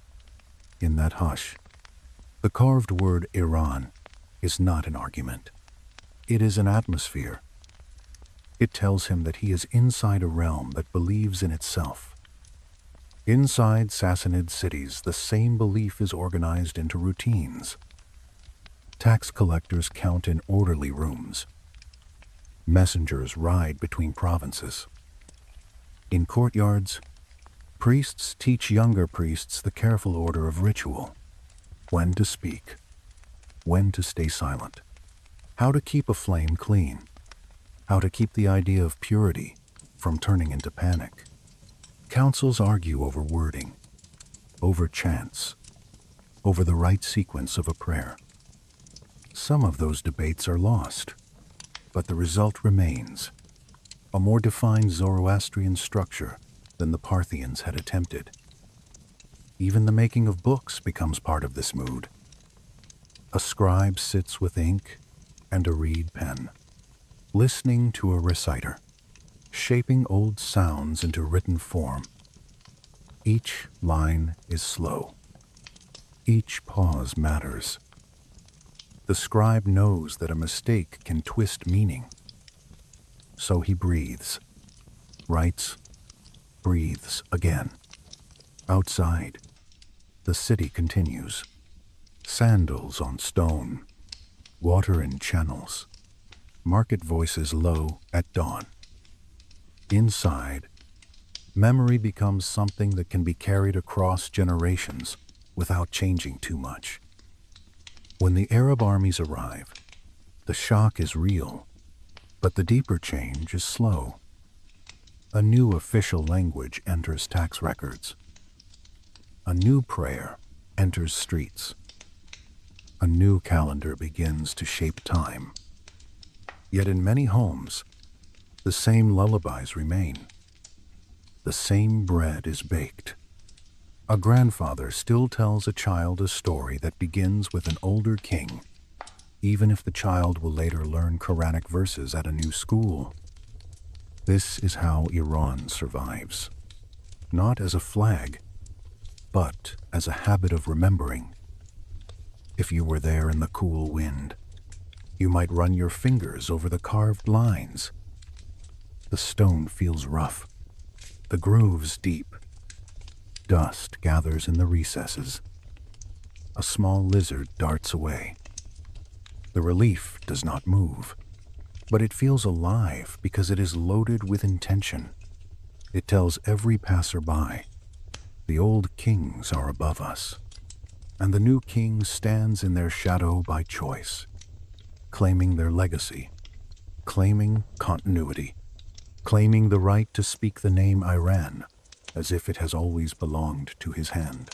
S1: In that hush, the carved word Iran is not an argument. It is an atmosphere. It tells him that he is inside a realm that believes in itself. Inside Sassanid cities, the same belief is organized into routines. Tax collectors count in orderly rooms. Messengers ride between provinces. In courtyards, priests teach younger priests the careful order of ritual, when to speak, when to stay silent, how to keep a flame clean, how to keep the idea of purity from turning into panic. Councils argue over wording, over chants, over the right sequence of a prayer. Some of those debates are lost, but the result remains, a more defined Zoroastrian structure than the Parthians had attempted. Even the making of books becomes part of this mood. A scribe sits with ink and a reed pen, listening to a reciter, shaping old sounds into written form. Each line is slow. Each pause matters. The scribe knows that a mistake can twist meaning. So he breathes, writes, breathes again. Outside, the city continues. Sandals on stone, water in channels, market voices low at dawn. Inside, memory becomes something that can be carried across generations without changing too much. When the Arab armies arrive, the shock is real, but the deeper change is slow. A new official language enters tax records. A new prayer enters streets. A new calendar begins to shape time. Yet in many homes, the same lullabies remain. The same bread is baked. A grandfather still tells a child a story that begins with an older king, even if the child will later learn Quranic verses at a new school. This is how Iran survives, not as a flag, but as a habit of remembering. If you were there in the cool wind, you might run your fingers over the carved lines. The stone feels rough, the grooves deep. Dust gathers in the recesses. A small lizard darts away. The relief does not move, but it feels alive because it is loaded with intention. It tells every passerby, the old kings are above us, and the new king stands in their shadow by choice, claiming their legacy, claiming continuity, claiming the right to speak the name Iran as if it has always belonged to his hand.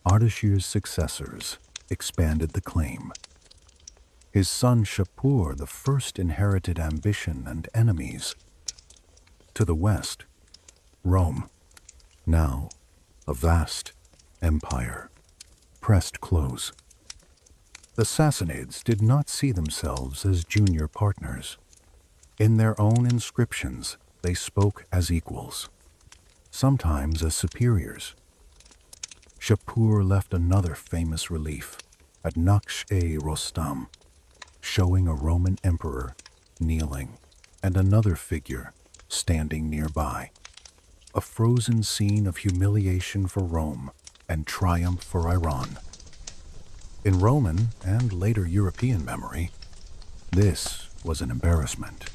S1: Ardashir's successors expanded the claim. His son Shapur the first inherited ambition and enemies. To the west, Rome, now a vast empire, pressed close. The Sassanids did not see themselves as junior partners. In their own inscriptions, they spoke as equals, sometimes as superiors. Shapur left another famous relief at Naqsh-e-Rostam, showing a Roman emperor kneeling and another figure standing nearby. A frozen scene of humiliation for Rome and triumph for Iran. In Roman and later European memory, this was an embarrassment.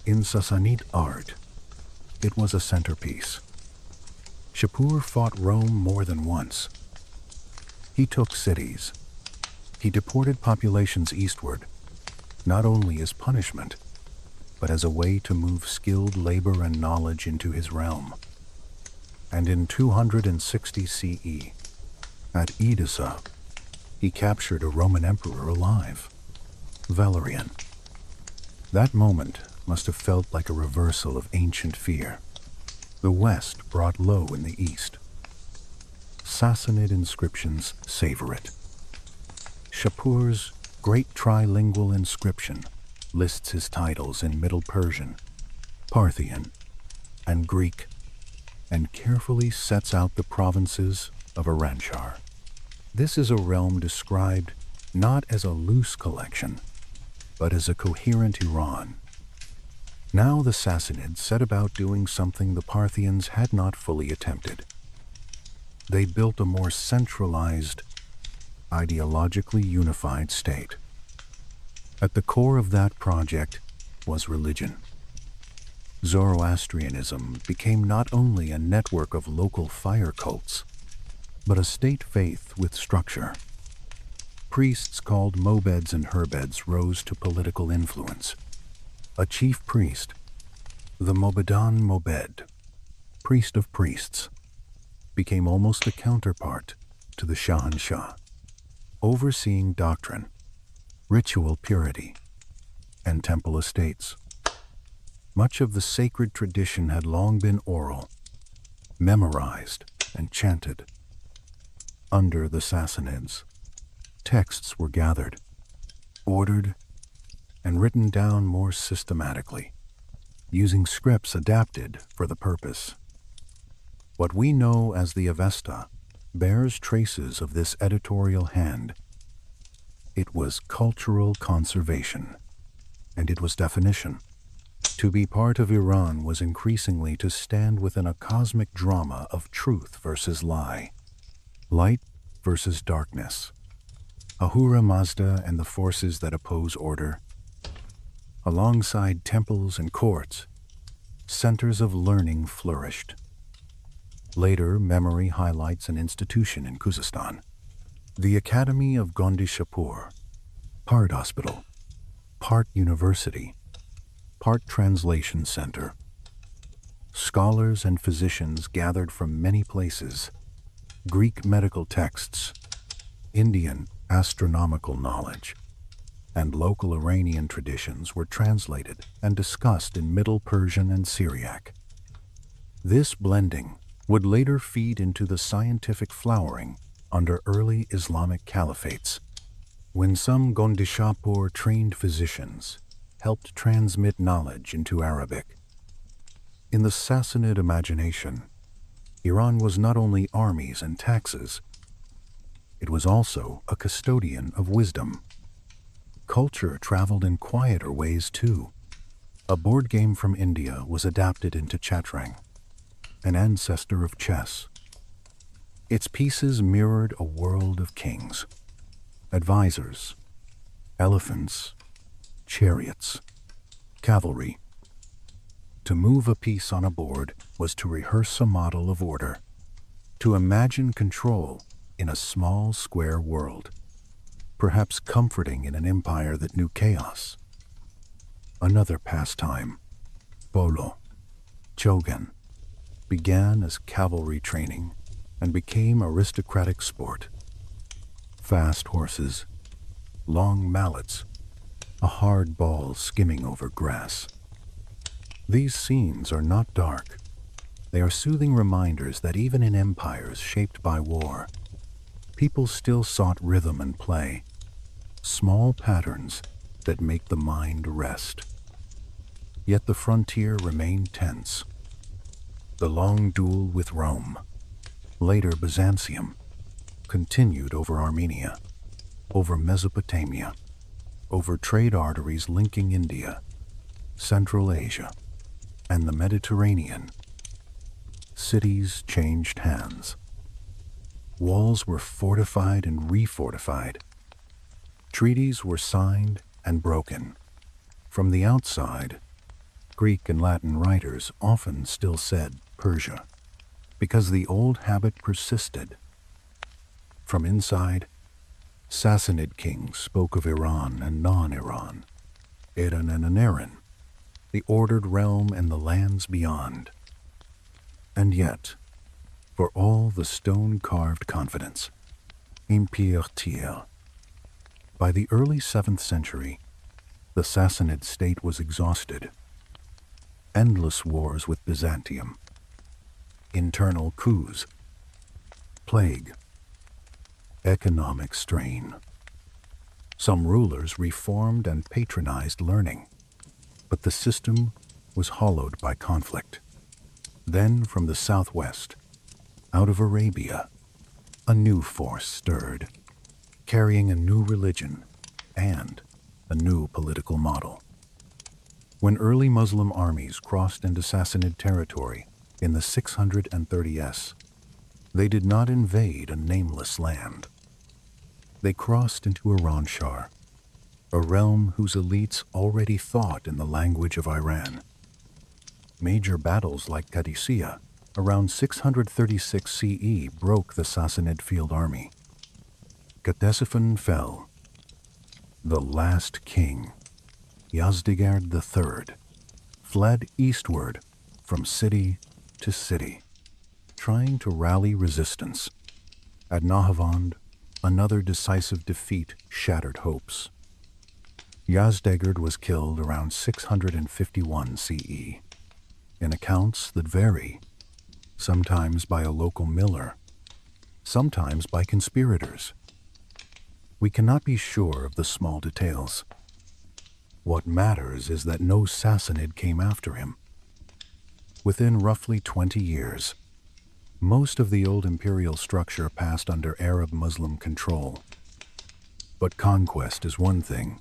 S1: In Sassanid art, it was a centerpiece. Shapur fought Rome more than once. He took cities. He deported populations eastward, not only as punishment, but as a way to move skilled labor and knowledge into his realm. And in 260 CE, at Edessa, he captured a Roman emperor alive, Valerian. That moment must have felt like a reversal of ancient fear. The West brought low in the East. Sassanid inscriptions savor it. Shapur's great trilingual inscription lists his titles in Middle Persian, Parthian, and Greek, and carefully sets out the provinces of Iranshar. This is a realm described not as a loose collection, but as a coherent Iran. Now the Sassanids set about doing something the Parthians had not fully attempted. They built a more centralized, ideologically unified state. At the core of that project was religion. Zoroastrianism became not only a network of local fire cults, but a state faith with structure. Priests called Mobeds and Herbeds rose to political influence. A chief priest, the Mobedan Mobed, priest of priests, became almost a counterpart to the Shahanshah, overseeing doctrine, ritual purity, and temple estates. Much of the sacred tradition had long been oral, memorized and chanted. Under the Sassanids, texts were gathered, ordered, and written down more systematically, using scripts adapted for the purpose. What we know as the Avesta bears traces of this editorial hand. It was cultural conservation, and it was definition. To be part of Iran was increasingly to stand within a cosmic drama of truth versus lie, light versus darkness, Ahura Mazda and the forces that oppose order. Alongside temples and courts, centers of learning flourished. Later, memory highlights an institution in Khuzestan, the Academy of Gondishapur, part hospital, part university, part translation center. Scholars and physicians gathered from many places, Greek medical texts, Indian astronomical knowledge, and local Iranian traditions were translated and discussed in Middle Persian and Syriac. This blending would later feed into the scientific flowering under early Islamic caliphates, when some Gondishapur-trained physicians helped transmit knowledge into Arabic. In the Sassanid imagination, Iran was not only armies and taxes, it was also a custodian of wisdom. Culture traveled in quieter ways too. A board game from India was adapted into chatrang, an ancestor of chess. Its pieces mirrored a world of kings, advisors, elephants, chariots, cavalry. To move a piece on a board was to rehearse a model of order, to imagine control in a small square world, perhaps comforting in an empire that knew chaos. Another pastime, polo, chogan, began as cavalry training and became aristocratic sport. Fast horses, long mallets, a hard ball skimming over grass. These scenes are not dark. They are soothing reminders that even in empires shaped by war, people still sought rhythm and play, small patterns that make the mind rest. Yet the frontier remained tense. The long duel with Rome, later Byzantium, continued over Armenia, over Mesopotamia, over trade arteries linking India, Central Asia, and the Mediterranean. Cities changed hands. Walls were fortified and refortified. Treaties were signed and broken. From the outside, Greek and Latin writers often still said Persia, because the old habit persisted. From inside, Sassanid kings spoke of Iran and non-Iran, Eran and Eran, the ordered realm and the lands beyond. And yet, for all the stone-carved confidence, impérial. By the early 7th century, the Sassanid state was exhausted. Endless wars with Byzantium, internal coups, plague, economic strain. Some rulers reformed and patronized learning, but the system was hollowed by conflict. Then from the southwest, out of Arabia, a new force stirred, carrying a new religion and a new political model. When early Muslim armies crossed into Sassanid territory in the 630s, they did not invade a nameless land. They crossed into Iran-Shar, a realm whose elites already thought in the language of Iran. Major battles like Qadisiyah around 636 CE broke the Sassanid field army. Ctesiphon fell. The last king, Yazdegerd III, fled eastward from city to city, trying to rally resistance. At Nahavand, another decisive defeat shattered hopes. Yazdegerd was killed around 651 CE, in accounts that vary, sometimes by a local miller, sometimes by conspirators. We cannot be sure of the small details. What matters is that no Sassanid came after him. Within roughly 20 years, most of the old imperial structure passed under Arab Muslim control. But conquest is one thing,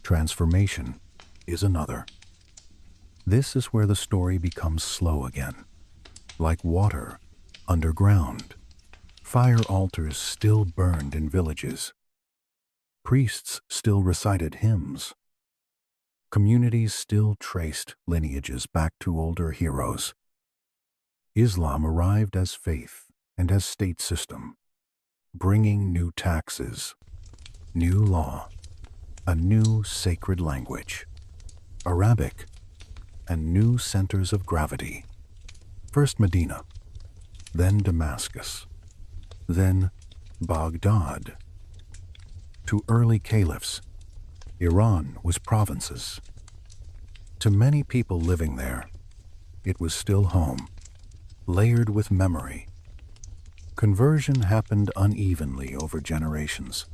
S1: transformation is another. This is where the story becomes slow again. Like water, underground, fire altars still burned in villages. Priests still recited hymns. Communities still traced lineages back to older heroes. Islam arrived as faith and as state system, bringing new taxes, new law, a new sacred language, Arabic, and new centers of gravity. First Medina, then Damascus, then Baghdad. To early caliphs, Iran was provinces. To many people living there, it was still home, layered with memory. Conversion happened unevenly over generations.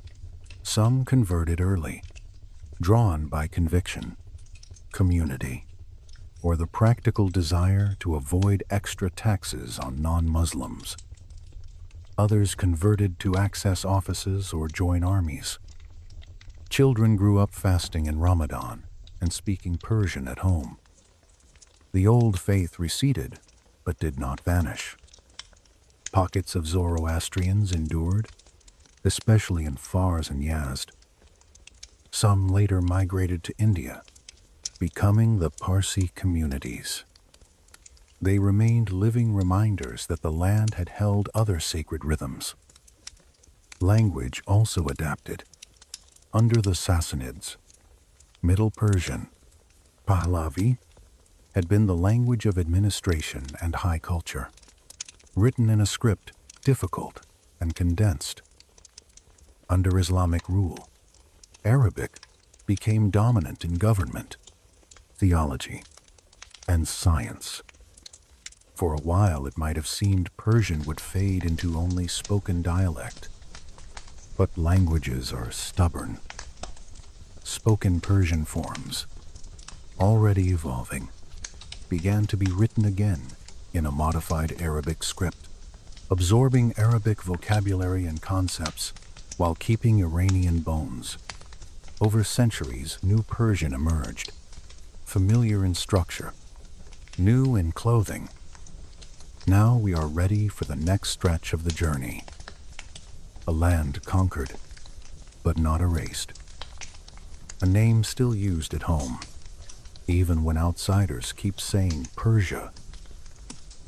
S1: Some converted early, drawn by conviction, community, or the practical desire to avoid extra taxes on non-Muslims. Others converted to access offices or join armies. Children grew up fasting in Ramadan and speaking Persian at home. The old faith receded, but did not vanish. Pockets of Zoroastrians endured, especially in Fars and Yazd. Some later migrated to India, becoming the Parsi communities. They remained living reminders that the land had held other sacred rhythms. Language also adapted. Under the Sassanids, Middle Persian, Pahlavi, had been the language of administration and high culture, written in a script difficult and condensed. Under Islamic rule, Arabic became dominant in government, theology, and science. For a while, it might have seemed Persian would fade into only spoken dialect. But languages are stubborn. Spoken Persian forms, already evolving, began to be written again in a modified Arabic script, absorbing Arabic vocabulary and concepts while keeping Iranian bones. Over centuries, new Persian emerged, familiar in structure, new in clothing. Now we are ready for the next stretch of the journey. A land conquered, but not erased. A name still used at home, even when outsiders keep saying Persia.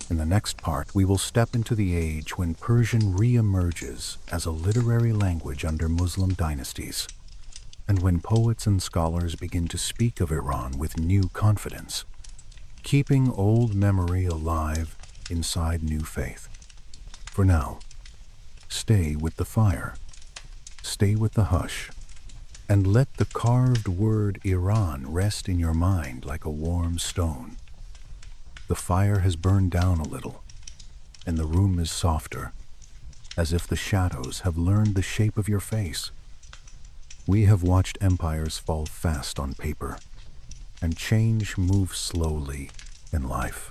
S1: In the next part, we will step into the age when Persian re-emerges as a literary language under Muslim dynasties, and when poets and scholars begin to speak of Iran with new confidence, keeping old memory alive inside new faith. For now, stay with the fire, stay with the hush, and let the carved word Iran rest in your mind like a warm stone. The fire has burned down a little, and the room is softer, as if the shadows have learned the shape of your face. We have watched empires fall fast on paper, and change move slowly in life.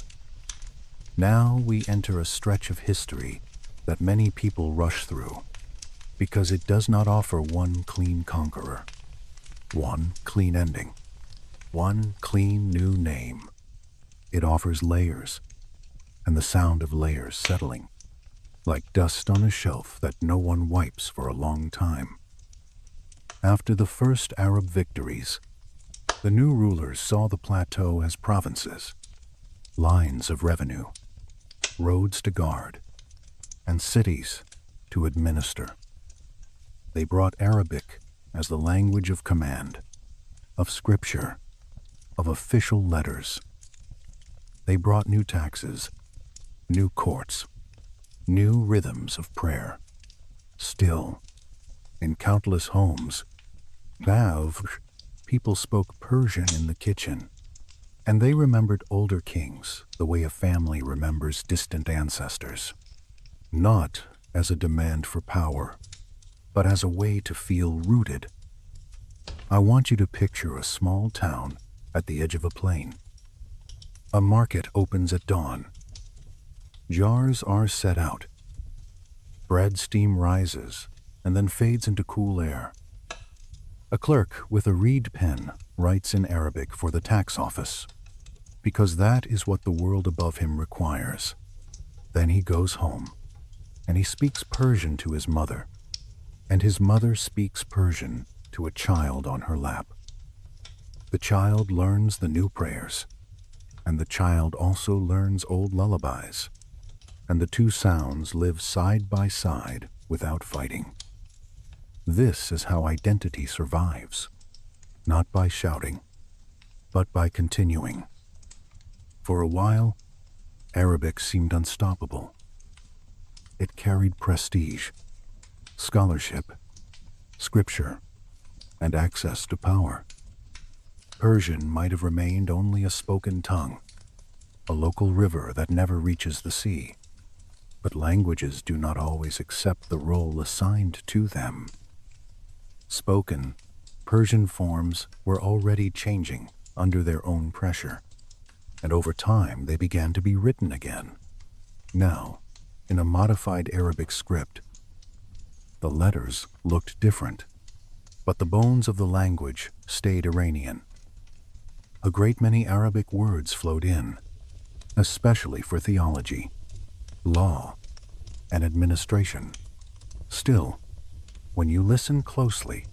S1: Now we enter a stretch of history that many people rush through, because it does not offer one clean conqueror, one clean ending, one clean new name. It offers layers, and the sound of layers settling, like dust on a shelf that no one wipes for a long time. After the first Arab victories, the new rulers saw the plateau as provinces, lines of revenue, roads to guard, and cities to administer. They brought Arabic as the language of command, of scripture, of official letters. They brought new taxes, new courts, new rhythms of prayer. Still, in countless homes, people spoke Persian in the kitchen, and they remembered older kings the way a family remembers distant ancestors, not as a demand for power, but as a way to feel rooted. I want you to picture a small town at the edge of a plain. A market opens at dawn. Jars are set out. Bread steam rises and then fades into cool air. A clerk with a reed pen writes in Arabic for the tax office, because that is what the world above him requires. Then he goes home, and he speaks Persian to his mother, and his mother speaks Persian to a child on her lap. The child learns the new prayers, and the child also learns old lullabies, and the two sounds live side by side without fighting. This is how identity survives, not by shouting, but by continuing. For a while, Arabic seemed unstoppable. It carried prestige, scholarship, scripture, and access to power. Persian might have remained only a spoken tongue, a local river that never reaches the sea. But languages do not always accept the role assigned to them. Spoken, Persian forms were already changing under their own pressure, and over time they began to be written again. Now, in a modified Arabic script, the letters looked different, but the bones of the language stayed Iranian. A great many Arabic words flowed in, especially for theology, law, and administration. Still, when you listen closely,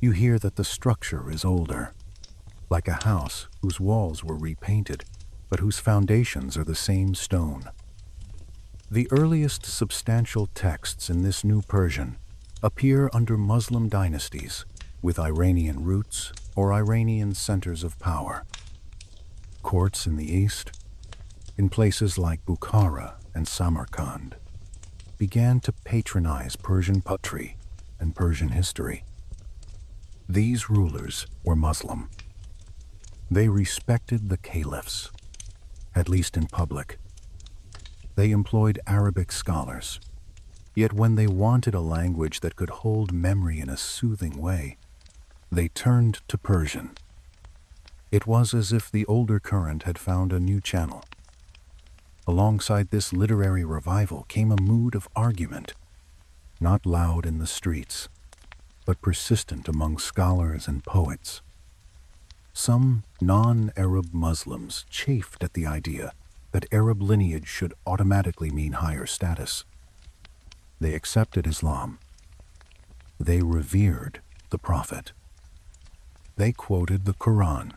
S1: you hear that the structure is older, like a house whose walls were repainted, but whose foundations are the same stone. The earliest substantial texts in this new Persian appear under Muslim dynasties with Iranian roots or Iranian centers of power. Courts in the east, in places like Bukhara and Samarkand, began to patronize Persian poetry and Persian history. These rulers were Muslim. They respected the caliphs, at least in public. They employed Arabic scholars, yet when they wanted a language that could hold memory in a soothing way, they turned to Persian. It was as if the older current had found a new channel. Alongside this literary revival came a mood of argument, not loud in the streets, but persistent among scholars and poets. Some non-Arab Muslims chafed at the idea that Arab lineage should automatically mean higher status. They accepted Islam. They revered the Prophet. They quoted the Quran,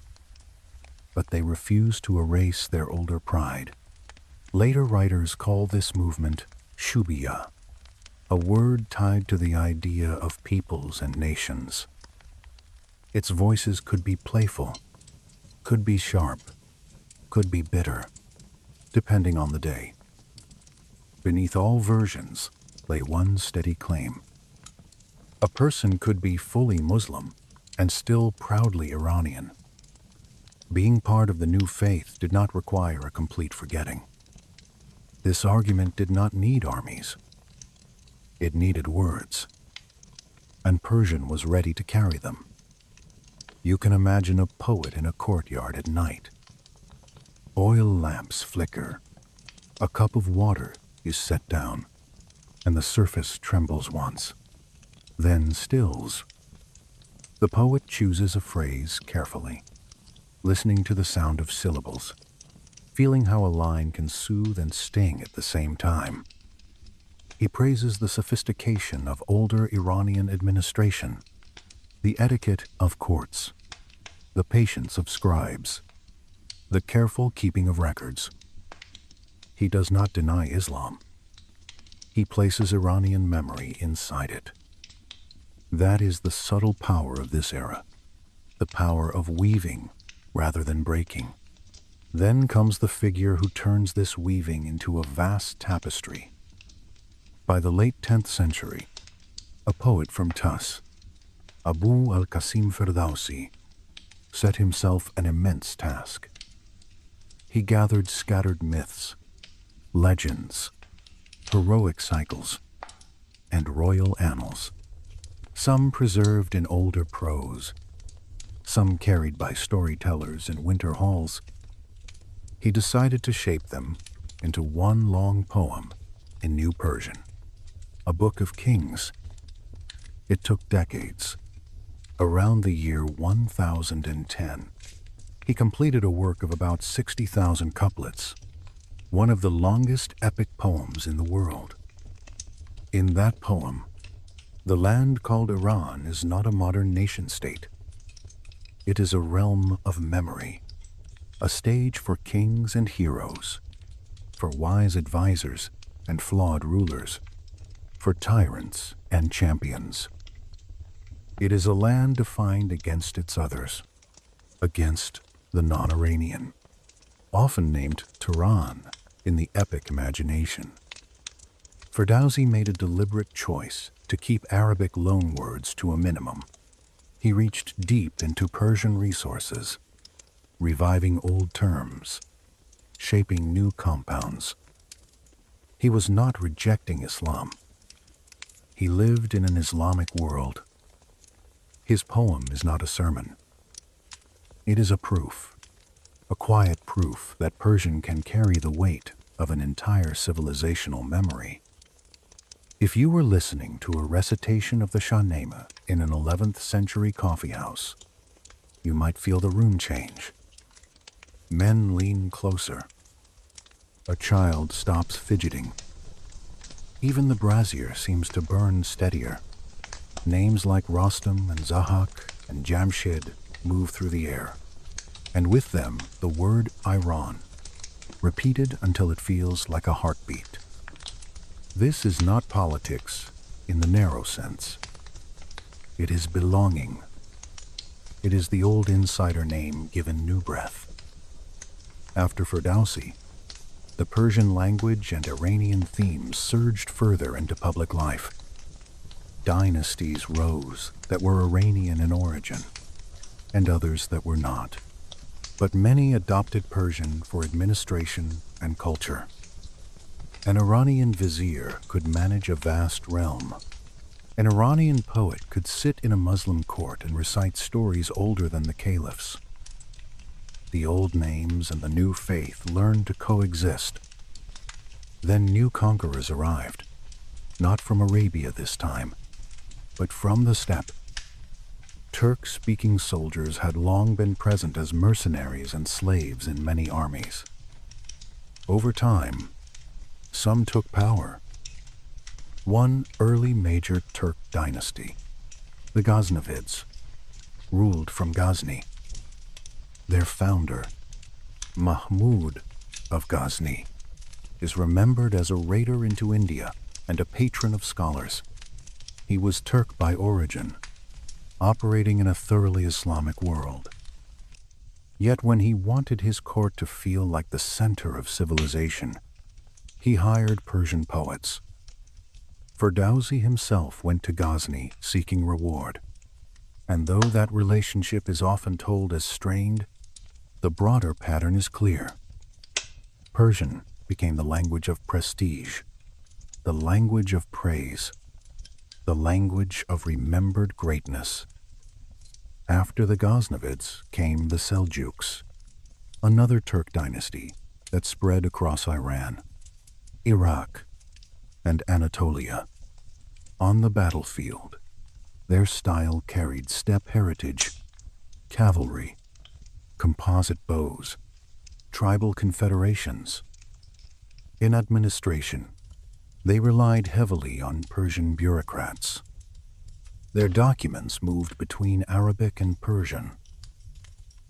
S1: but they refused to erase their older pride. Later writers call this movement Shubiyah, a word tied to the idea of peoples and nations. Its voices could be playful, could be sharp, could be bitter, depending on the day. Beneath all versions lay one steady claim. A person could be fully Muslim and still proudly Iranian. Being part of the new faith did not require a complete forgetting. This argument did not need armies. It needed words, and Persian was ready to carry them. You can imagine a poet in a courtyard at night. Oil lamps flicker. A cup of water is set down, and the surface trembles once, then stills. The poet chooses a phrase carefully, listening to the sound of syllables, feeling how a line can soothe and sting at the same time. He praises the sophistication of older Iranian administration, the etiquette of courts, the patience of scribes, the careful keeping of records. He does not deny Islam. He places Iranian memory inside it. That is the subtle power of this era, the power of weaving rather than breaking. Then comes the figure who turns this weaving into a vast tapestry. By the late 10th century, A poet from Tus, Abu al-Qasim Firdausi, set himself an immense task. He gathered scattered myths, legends, heroic cycles, and royal annals, some preserved in older prose, some carried by storytellers in winter halls. He decided to shape them into one long poem in New Persian, a book of kings. It took decades. Around the year 1010, he completed a work of about 60,000 couplets, one of the longest epic poems in the world. In that poem, the land called Iran is not a modern nation-state. It is a realm of memory, a stage for kings and heroes, for wise advisors and flawed rulers, for tyrants and champions. It is a land defined against its others, against the non-Iranian, often named Turan in the epic imagination. Firdausi made a deliberate choice to keep Arabic loanwords to a minimum. He reached deep into Persian resources, reviving old terms, shaping new compounds. He was not rejecting Islam. He lived in an Islamic world. His poem is not a sermon. It is a proof, a quiet proof that Persian can carry the weight of an entire civilizational memory. If you were listening to a recitation of the Shahnameh in an 11th century coffeehouse, you might feel the room change. Men lean closer. A child stops fidgeting. Even the brazier seems to burn steadier. Names like Rostam and Zahak and Jamshid move through the air, and with them the word Iran, repeated until it feels like a heartbeat. This is not politics in the narrow sense. It is belonging. It is the old insider name given new breath. After Firdausi, the Persian language and Iranian themes surged further into public life. Dynasties rose that were Iranian in origin, and others that were not. But many adopted Persian for administration and culture. An Iranian vizier could manage a vast realm. An Iranian poet could sit in a Muslim court and recite stories older than the caliphs. The old names and the new faith learned to coexist. Then new conquerors arrived, not from Arabia this time, but from the steppe. Turk-speaking soldiers had long been present as mercenaries and slaves in many armies. Over time, some took power. One early major Turk dynasty, the Ghaznavids, ruled from Ghazni. Their founder, Mahmud of Ghazni, is remembered as a raider into India and a patron of scholars. He was Turk by origin, operating in a thoroughly Islamic world. Yet when he wanted his court to feel like the center of civilization, he hired Persian poets. Firdausi himself went to Ghazni seeking reward, and though that relationship is often told as strained, the broader pattern is clear. Persian became the language of prestige, the language of praise, the language of remembered greatness. After the Ghaznavids came the Seljuks, another Turk dynasty that spread across Iran, Iraq, and Anatolia. On the battlefield, their style carried steppe heritage, cavalry, composite bows, tribal confederations. In administration, they relied heavily on Persian bureaucrats. Their documents moved between Arabic and Persian.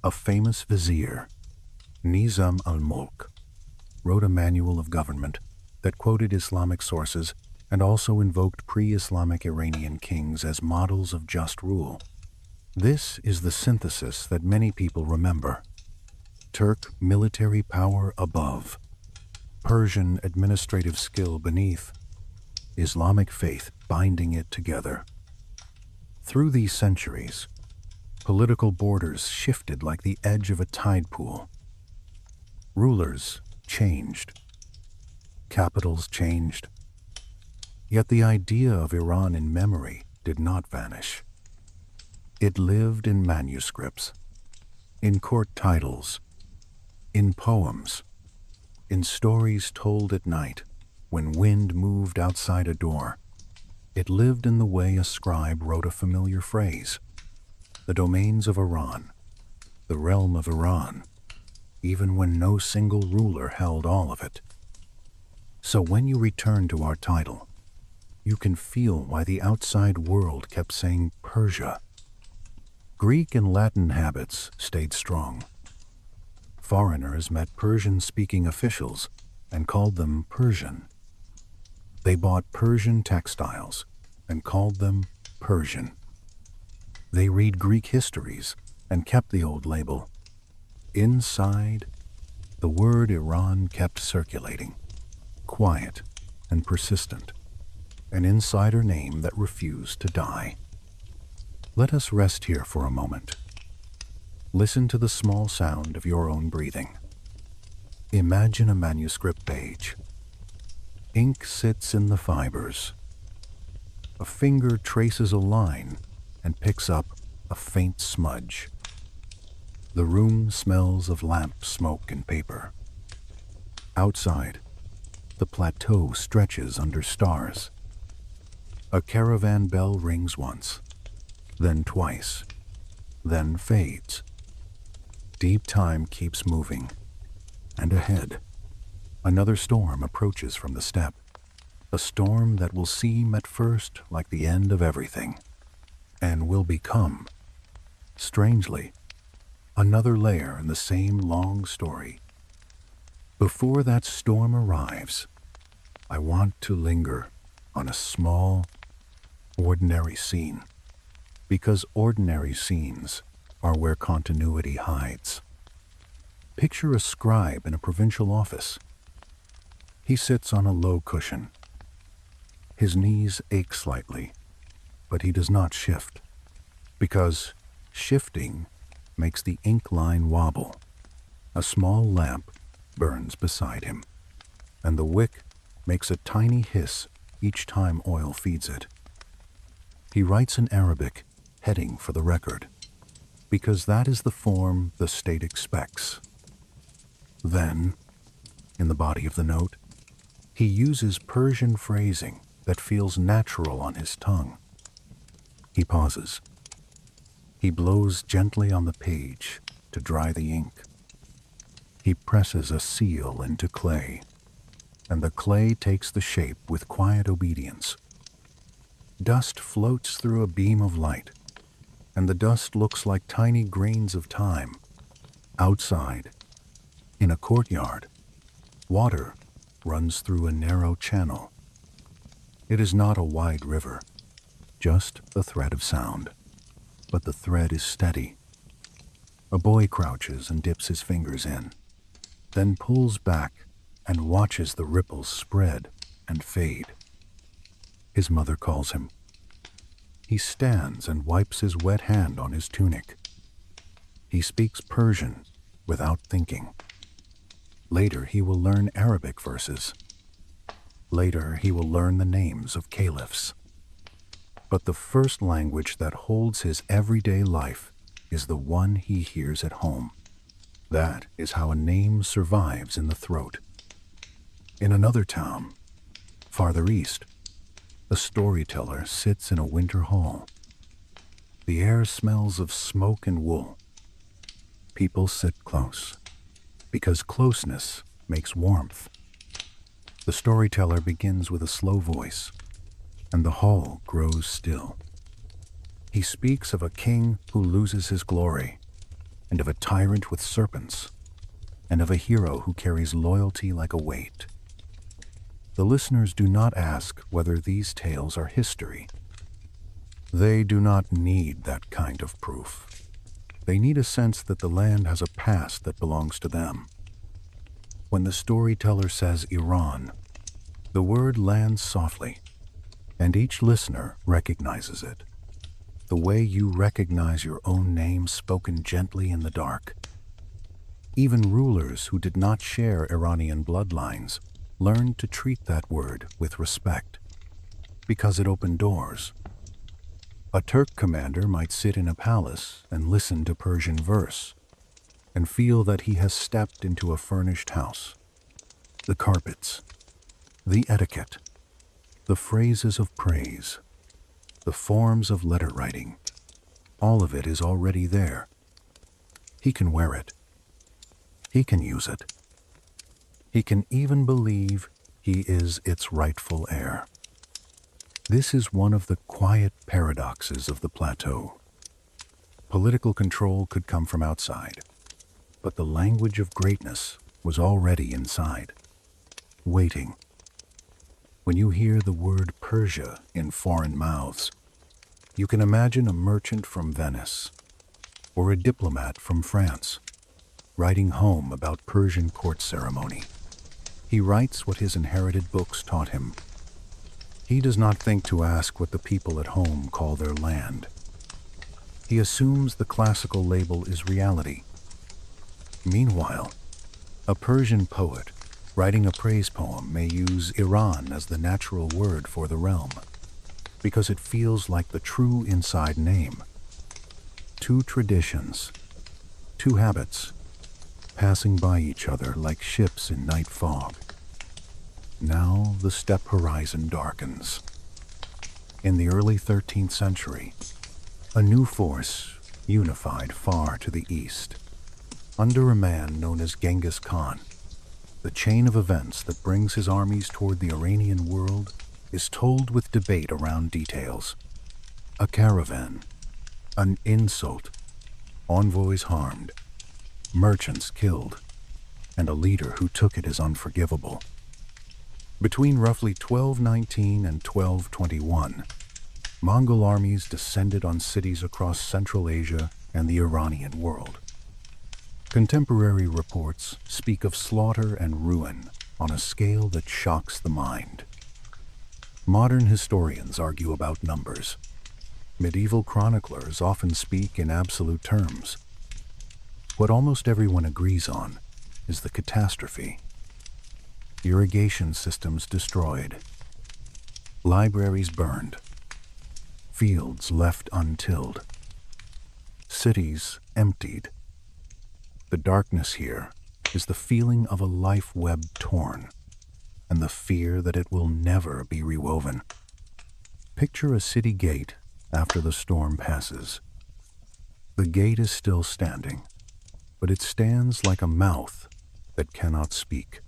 S1: A famous vizier, Nizam al-Mulk, wrote a manual of government that quoted Islamic sources and also invoked pre-Islamic Iranian kings as models of just rule. This is the synthesis that many people remember. Turk military power above, Persian administrative skill beneath. Islamic faith binding it together. Through these centuries, political borders shifted like the edge of a tide pool. Rulers changed. Capitals changed. Yet the idea of Iran in memory did not vanish. It lived in manuscripts, in court titles, in poems, in stories told at night when wind moved outside a door. It lived in the way a scribe wrote a familiar phrase: the domains of Iran, the realm of Iran, even when no single ruler held all of it. So when you return to our title, you can feel why the outside world kept saying Persia. Greek and Latin habits stayed strong. Foreigners met Persian-speaking officials and called them Persian. They bought Persian textiles and called them Persian. They read Greek histories and kept the old label. Inside, the word Iran kept circulating, quiet and persistent, an insider name that refused to die. Let us rest here for a moment. Listen to the small sound of your own breathing. Imagine a manuscript page. Ink sits in the fibers. A finger traces a line and picks up a faint smudge. The room smells of lamp smoke and paper. Outside, the plateau stretches under stars. A caravan bell rings once, then twice, then fades. Deep time keeps moving, and ahead, another storm approaches from the steppe, a storm that will seem at first like the end of everything, and will become, strangely, another layer in the same long story. Before that storm arrives, I want to linger on a small, ordinary scene, because ordinary scenes are where continuity hides. Picture a scribe in a provincial office. He sits on a low cushion. His knees ache slightly, but he does not shift, because shifting makes the ink line wobble. A small lamp burns beside him, and the wick makes a tiny hiss each time oil feeds it. He writes in Arabic, heading for the record, because that is the form the state expects. Then, in the body of the note, he uses Persian phrasing that feels natural on his tongue. He pauses. He blows gently on the page to dry the ink. He presses a seal into clay, and the clay takes the shape with quiet obedience. Dust floats through a beam of light, and the dust looks like tiny grains of time. Outside, in a courtyard, water runs through a narrow channel. It is not a wide river, just a thread of sound, but the thread is steady. A boy crouches and dips his fingers in, then pulls back and watches the ripples spread and fade. His mother calls him. He stands and wipes his wet hand on his tunic. He speaks Persian without thinking. Later he will learn Arabic verses. Later he will learn the names of caliphs. But the first language that holds his everyday life is the one he hears at home. That is how a name survives in the throat. In another town, farther east, a storyteller sits in a winter hall. The air smells of smoke and wool. People sit close, because closeness makes warmth. The storyteller begins with a slow voice, and the hall grows still. He speaks of a king who loses his glory, and of a tyrant with serpents, and of a hero who carries loyalty like a weight. The listeners do not ask whether these tales are history. They do not need that kind of proof. They need a sense that the land has a past that belongs to them. When the storyteller says Iran, the word lands softly, and each listener recognizes it, the way you recognize your own name spoken gently in the dark. Even rulers who did not share Iranian bloodlines learned to treat that word with respect, because it opened doors. A Turk commander might sit in a palace and listen to Persian verse, and feel that he has stepped into a furnished house. The carpets, the etiquette, the phrases of praise, the forms of letter writing, all of it is already there. He can wear it. He can use it. He can even believe he is its rightful heir. This is one of the quiet paradoxes of the plateau. Political control could come from outside, but the language of greatness was already inside, waiting. When you hear the word Persia in foreign mouths, you can imagine a merchant from Venice or a diplomat from France writing home about Persian court ceremony. He writes what his inherited books taught him. He does not think to ask what the people at home call their land. He assumes the classical label is reality. Meanwhile, a Persian poet writing a praise poem may use Eran as the natural word for the realm, because it feels like the true inside name. Two traditions, two habits, passing by each other like ships in night fog. Now the steppe horizon darkens. In the early 13th century, a new force unified far to the east. Under a man known as Genghis Khan, the chain of events that brings his armies toward the Iranian world is told with debate around details. A caravan, an insult, envoys harmed, merchants killed, and a leader who took it as unforgivable. Between roughly 1219 and 1221, Mongol armies descended on cities across Central Asia and the Iranian world. Contemporary reports speak of slaughter and ruin on a scale that shocks the mind. Modern historians argue about numbers. Medieval chroniclers often speak in absolute terms. What almost everyone agrees on is the catastrophe. Irrigation systems destroyed, libraries burned, fields left untilled, cities emptied. The darkness here is the feeling of a life web torn, and the fear that it will never be rewoven. Picture a city gate after the storm passes. The gate is still standing, but it stands like a mouth that cannot speak.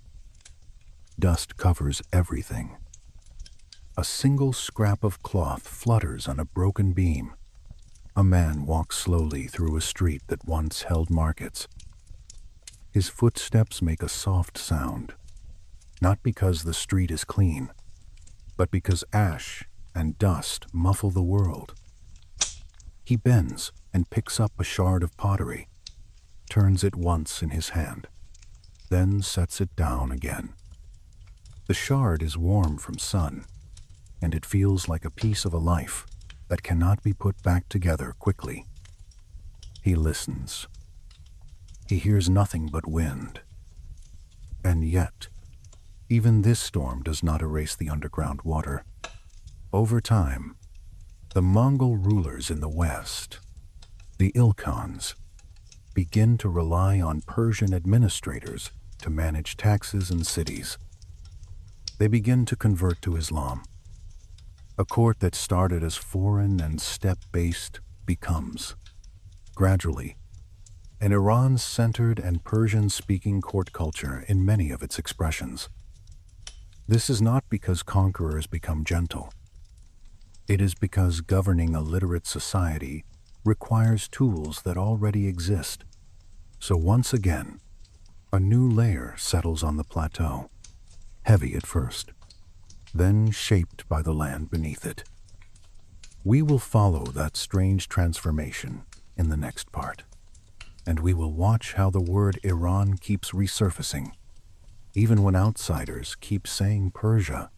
S1: Dust covers everything. A single scrap of cloth flutters on a broken beam. A man walks slowly through a street that once held markets. His footsteps make a soft sound, not because the street is clean, but because ash and dust muffle the world. He bends and picks up a shard of pottery, turns it once in his hand, then sets it down again. The shard is warm from sun, and it feels like a piece of a life that cannot be put back together quickly. He listens. He hears nothing but wind. And yet, even this storm does not erase the underground water. Over time, the Mongol rulers in the west, the Ilkhans, begin to rely on Persian administrators to manage taxes and cities. They begin to convert to Islam. A court that started as foreign and steppe-based becomes, gradually, an Iran-centered and Persian-speaking court culture in many of its expressions. This is not because conquerors become gentle. It is because governing a literate society requires tools that already exist. So once again, a new layer settles on the plateau, heavy at first, then shaped by the land beneath it. We will follow that strange transformation in the next part, and we will watch how the word Iran keeps resurfacing, even when outsiders keep saying Persia,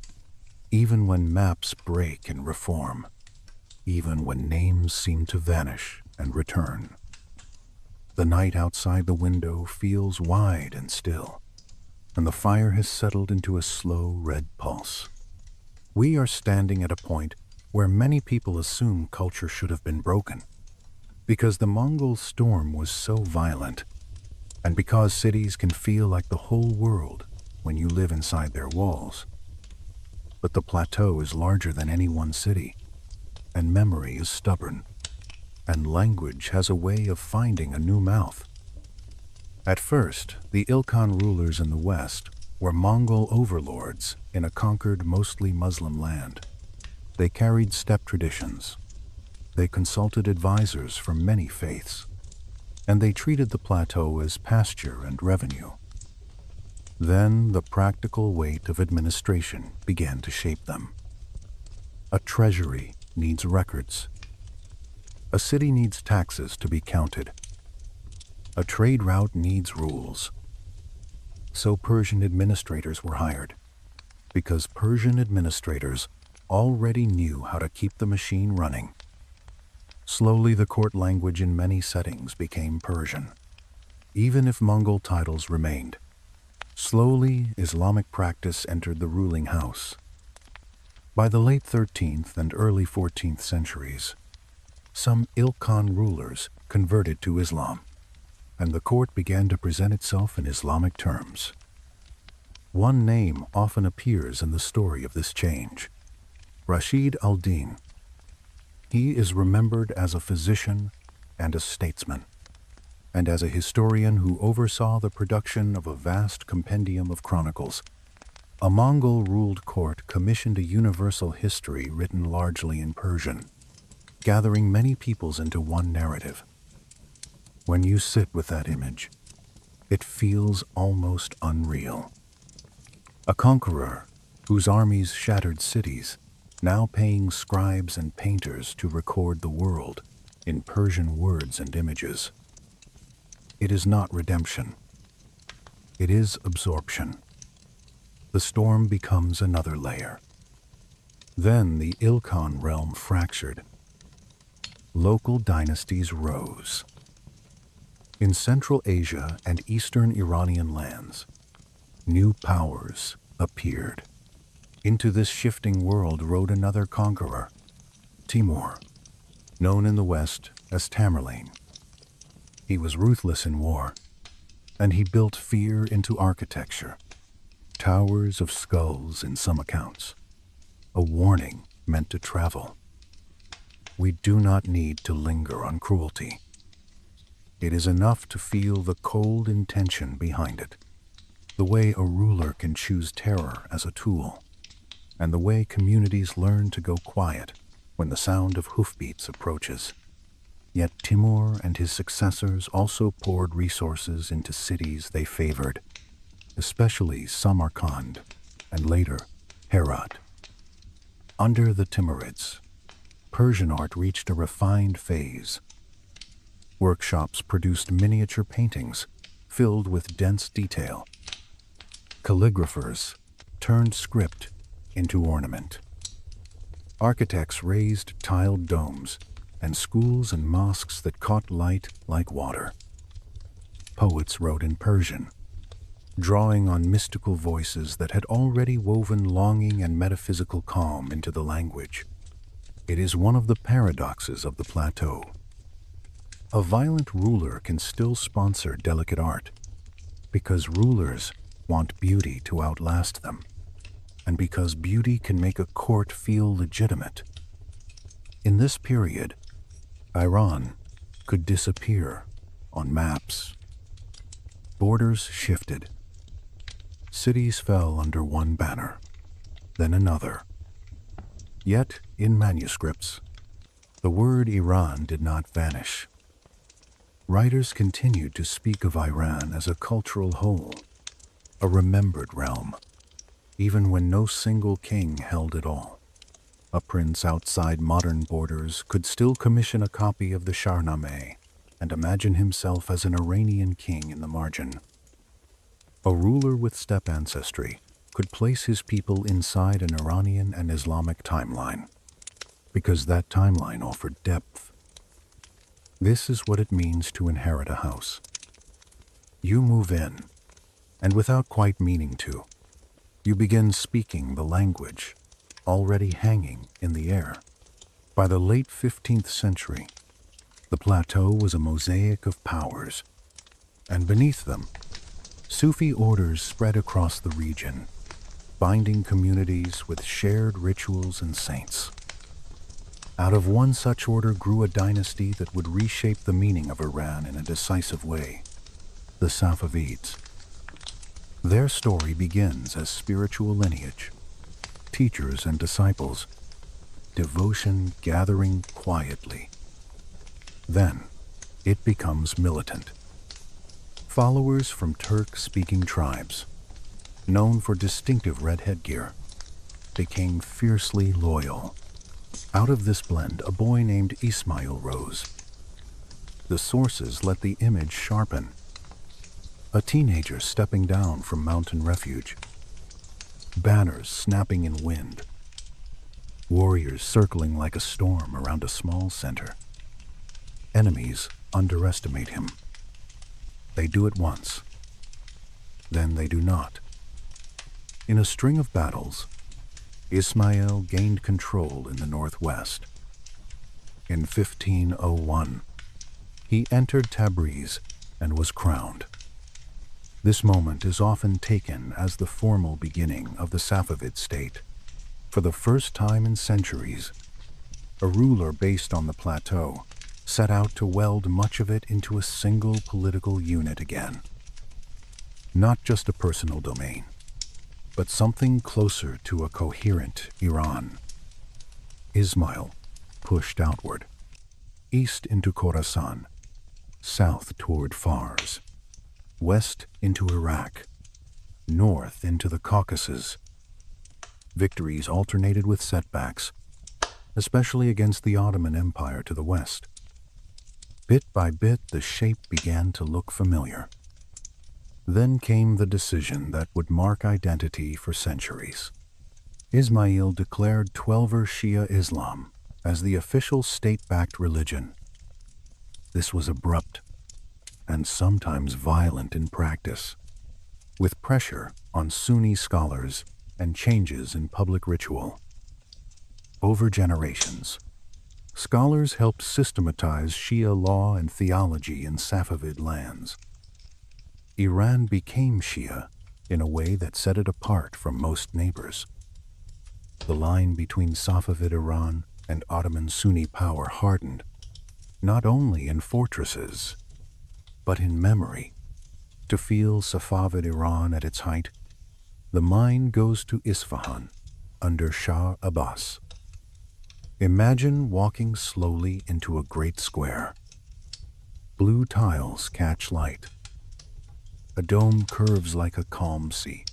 S1: even when maps break and reform, even when names seem to vanish and return. The night outside the window feels wide and still, and the fire has settled into a slow red pulse. We are standing at a point where many people assume culture should have been broken, because the Mongol storm was so violent, and because cities can feel like the whole world when you live inside their walls. But the plateau is larger than any one city, and memory is stubborn, and language has a way of finding a new mouth. At first, the Ilkhan rulers in the west were Mongol overlords in a conquered, mostly Muslim land. They carried steppe traditions. They consulted advisors from many faiths, and they treated the plateau as pasture and revenue. Then the practical weight of administration began to shape them. A treasury needs records. A city needs taxes to be counted. A trade route needs rules. So Persian administrators were hired, because Persian administrators already knew how to keep the machine running. Slowly, the court language in many settings became Persian, even if Mongol titles remained. Slowly, Islamic practice entered the ruling house. By the late 13th and early 14th centuries, some Ilkhan rulers converted to Islam, and the court began to present itself in Islamic terms. One name often appears in the story of this change: Rashid al-Din. He is remembered as a physician and a statesman, and as a historian who oversaw the production of a vast compendium of chronicles. A Mongol-ruled court commissioned a universal history written largely in Persian, gathering many peoples into one narrative. When you sit with that image, it feels almost unreal. A conqueror whose armies shattered cities, now paying scribes and painters to record the world in Persian words and images. It is not redemption. It is absorption. The storm becomes another layer. Then the Ilkhan realm fractured. Local dynasties rose. In Central Asia and Eastern Iranian lands, new powers appeared. Into this shifting world rode another conqueror, Timur, known in the West as Tamerlane. He was ruthless in war, and he built fear into architecture. Towers of skulls in some accounts, a warning meant to travel. We do not need to linger on cruelty. It is enough to feel the cold intention behind it, the way a ruler can choose terror as a tool, and the way communities learn to go quiet when the sound of hoofbeats approaches. Yet Timur and his successors also poured resources into cities they favored, especially Samarkand and later Herat. Under the Timurids, Persian art reached a refined phase. Workshops produced miniature paintings filled with dense detail. Calligraphers turned script into ornament. Architects raised tiled domes and schools and mosques that caught light like water. Poets wrote in Persian, drawing on mystical voices that had already woven longing and metaphysical calm into the language. It is one of the paradoxes of the plateau. A violent ruler can still sponsor delicate art, because rulers want beauty to outlast them, and because beauty can make a court feel legitimate. In this period, Iran could disappear on maps. Borders shifted. Cities fell under one banner, then another. Yet, in manuscripts, the word Iran did not vanish. Writers continued to speak of Iran as a cultural whole, a remembered realm, even when no single king held it all. A prince outside modern borders could still commission a copy of the Shahnameh and imagine himself as an Iranian king in the margin. A ruler with steppe ancestry could place his people inside an Iranian and Islamic timeline, because that timeline offered depth. This is what it means to inherit a house. You move in, and without quite meaning to, you begin speaking the language already hanging in the air. By the late 15th century, the plateau was a mosaic of powers, and beneath them, Sufi orders spread across the region, binding communities with shared rituals and saints. Out of one such order grew a dynasty that would reshape the meaning of Iran in a decisive way: the Safavids. Their story begins as spiritual lineage, teachers and disciples, devotion gathering quietly. Then, it becomes militant. Followers from Turk-speaking tribes, known for distinctive red headgear, became fiercely loyal. Out of this blend, a boy named Ismail rose. The sources let the image sharpen. A teenager stepping down from mountain refuge. Banners snapping in wind. Warriors circling like a storm around a small center. Enemies underestimate him. They do it once. Then they do not. In a string of battles, Ismail gained control in the northwest. In 1501, he entered Tabriz and was crowned. This moment is often taken as the formal beginning of the Safavid state. For the first time in centuries, a ruler based on the plateau set out to weld much of it into a single political unit again. Not just a personal domain, but something closer to a coherent Iran. Ismail pushed outward, east into Khorasan, south toward Fars, west into Iraq, north into the Caucasus. Victories alternated with setbacks, especially against the Ottoman Empire to the west. Bit by bit, the shape began to look familiar. Then came the decision that would mark identity for centuries. Ismail declared Twelver Shia Islam as the official state-backed religion. This was abrupt and sometimes violent in practice, with pressure on Sunni scholars and changes in public ritual. Over generations, scholars helped systematize Shia law and theology in Safavid lands. Iran became Shia in a way that set it apart from most neighbors. The line between Safavid Iran and Ottoman Sunni power hardened, not only in fortresses, but in memory. To feel Safavid Iran at its height, the mind goes to Isfahan under Shah Abbas. Imagine walking slowly into a great square. Blue tiles catch light. A dome curves like a calm sea.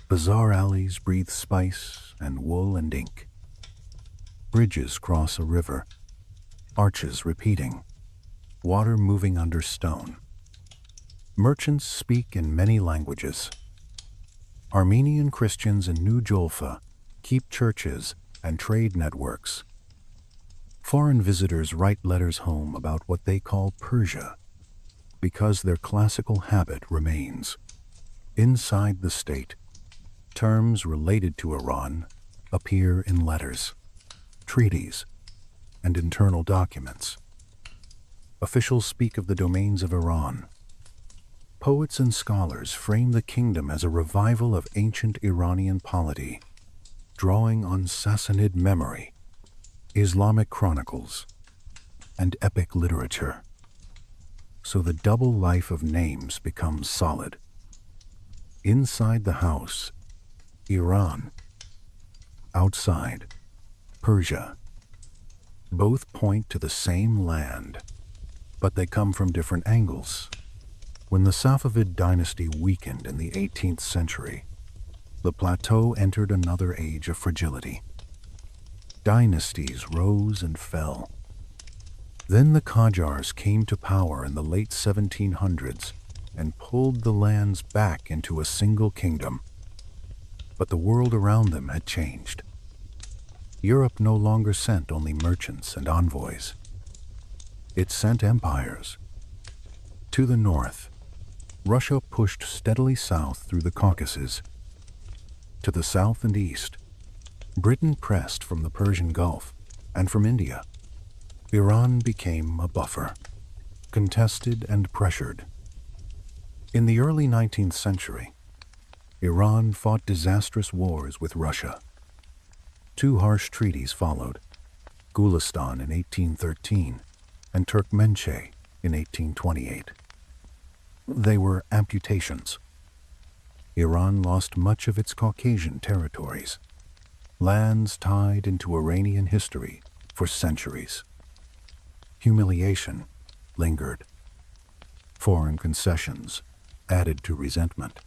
S1: Bazaar alleys breathe spice and wool and ink. Bridges cross a river, arches repeating, water moving under stone. Merchants speak in many languages. Armenian Christians in New Jolfa keep churches and trade networks. Foreign visitors write letters home about what they call Persia, because their classical habit remains. Inside the state, terms related to Iran appear in letters, treaties, and internal documents. Officials speak of the domains of Iran. Poets and scholars frame the kingdom as a revival of ancient Iranian polity, drawing on Sassanid memory, Islamic chronicles, and epic literature. So the double life of names becomes solid. Inside the house, Iran. Outside, Persia. Both point to the same land, but they come from different angles. When the Safavid dynasty weakened in the 18th century, the plateau entered another age of fragility. Dynasties rose and fell. Then the Qajars came to power in the late 1700s and pulled the lands back into a single kingdom. But the world around them had changed. Europe no longer sent only merchants and envoys. It sent empires. To the north, Russia pushed steadily south through the Caucasus. To the south and east, Britain pressed from the Persian Gulf and from India. Iran became a buffer, contested and pressured. In the early 19th century, Iran fought disastrous wars with Russia. 2 harsh treaties followed, Gulistan in 1813 and Turkmenchay in 1828. They were amputations. Iran lost much of its Caucasian territories, lands tied into Iranian history for centuries. Humiliation lingered. Foreign concessions added to resentment.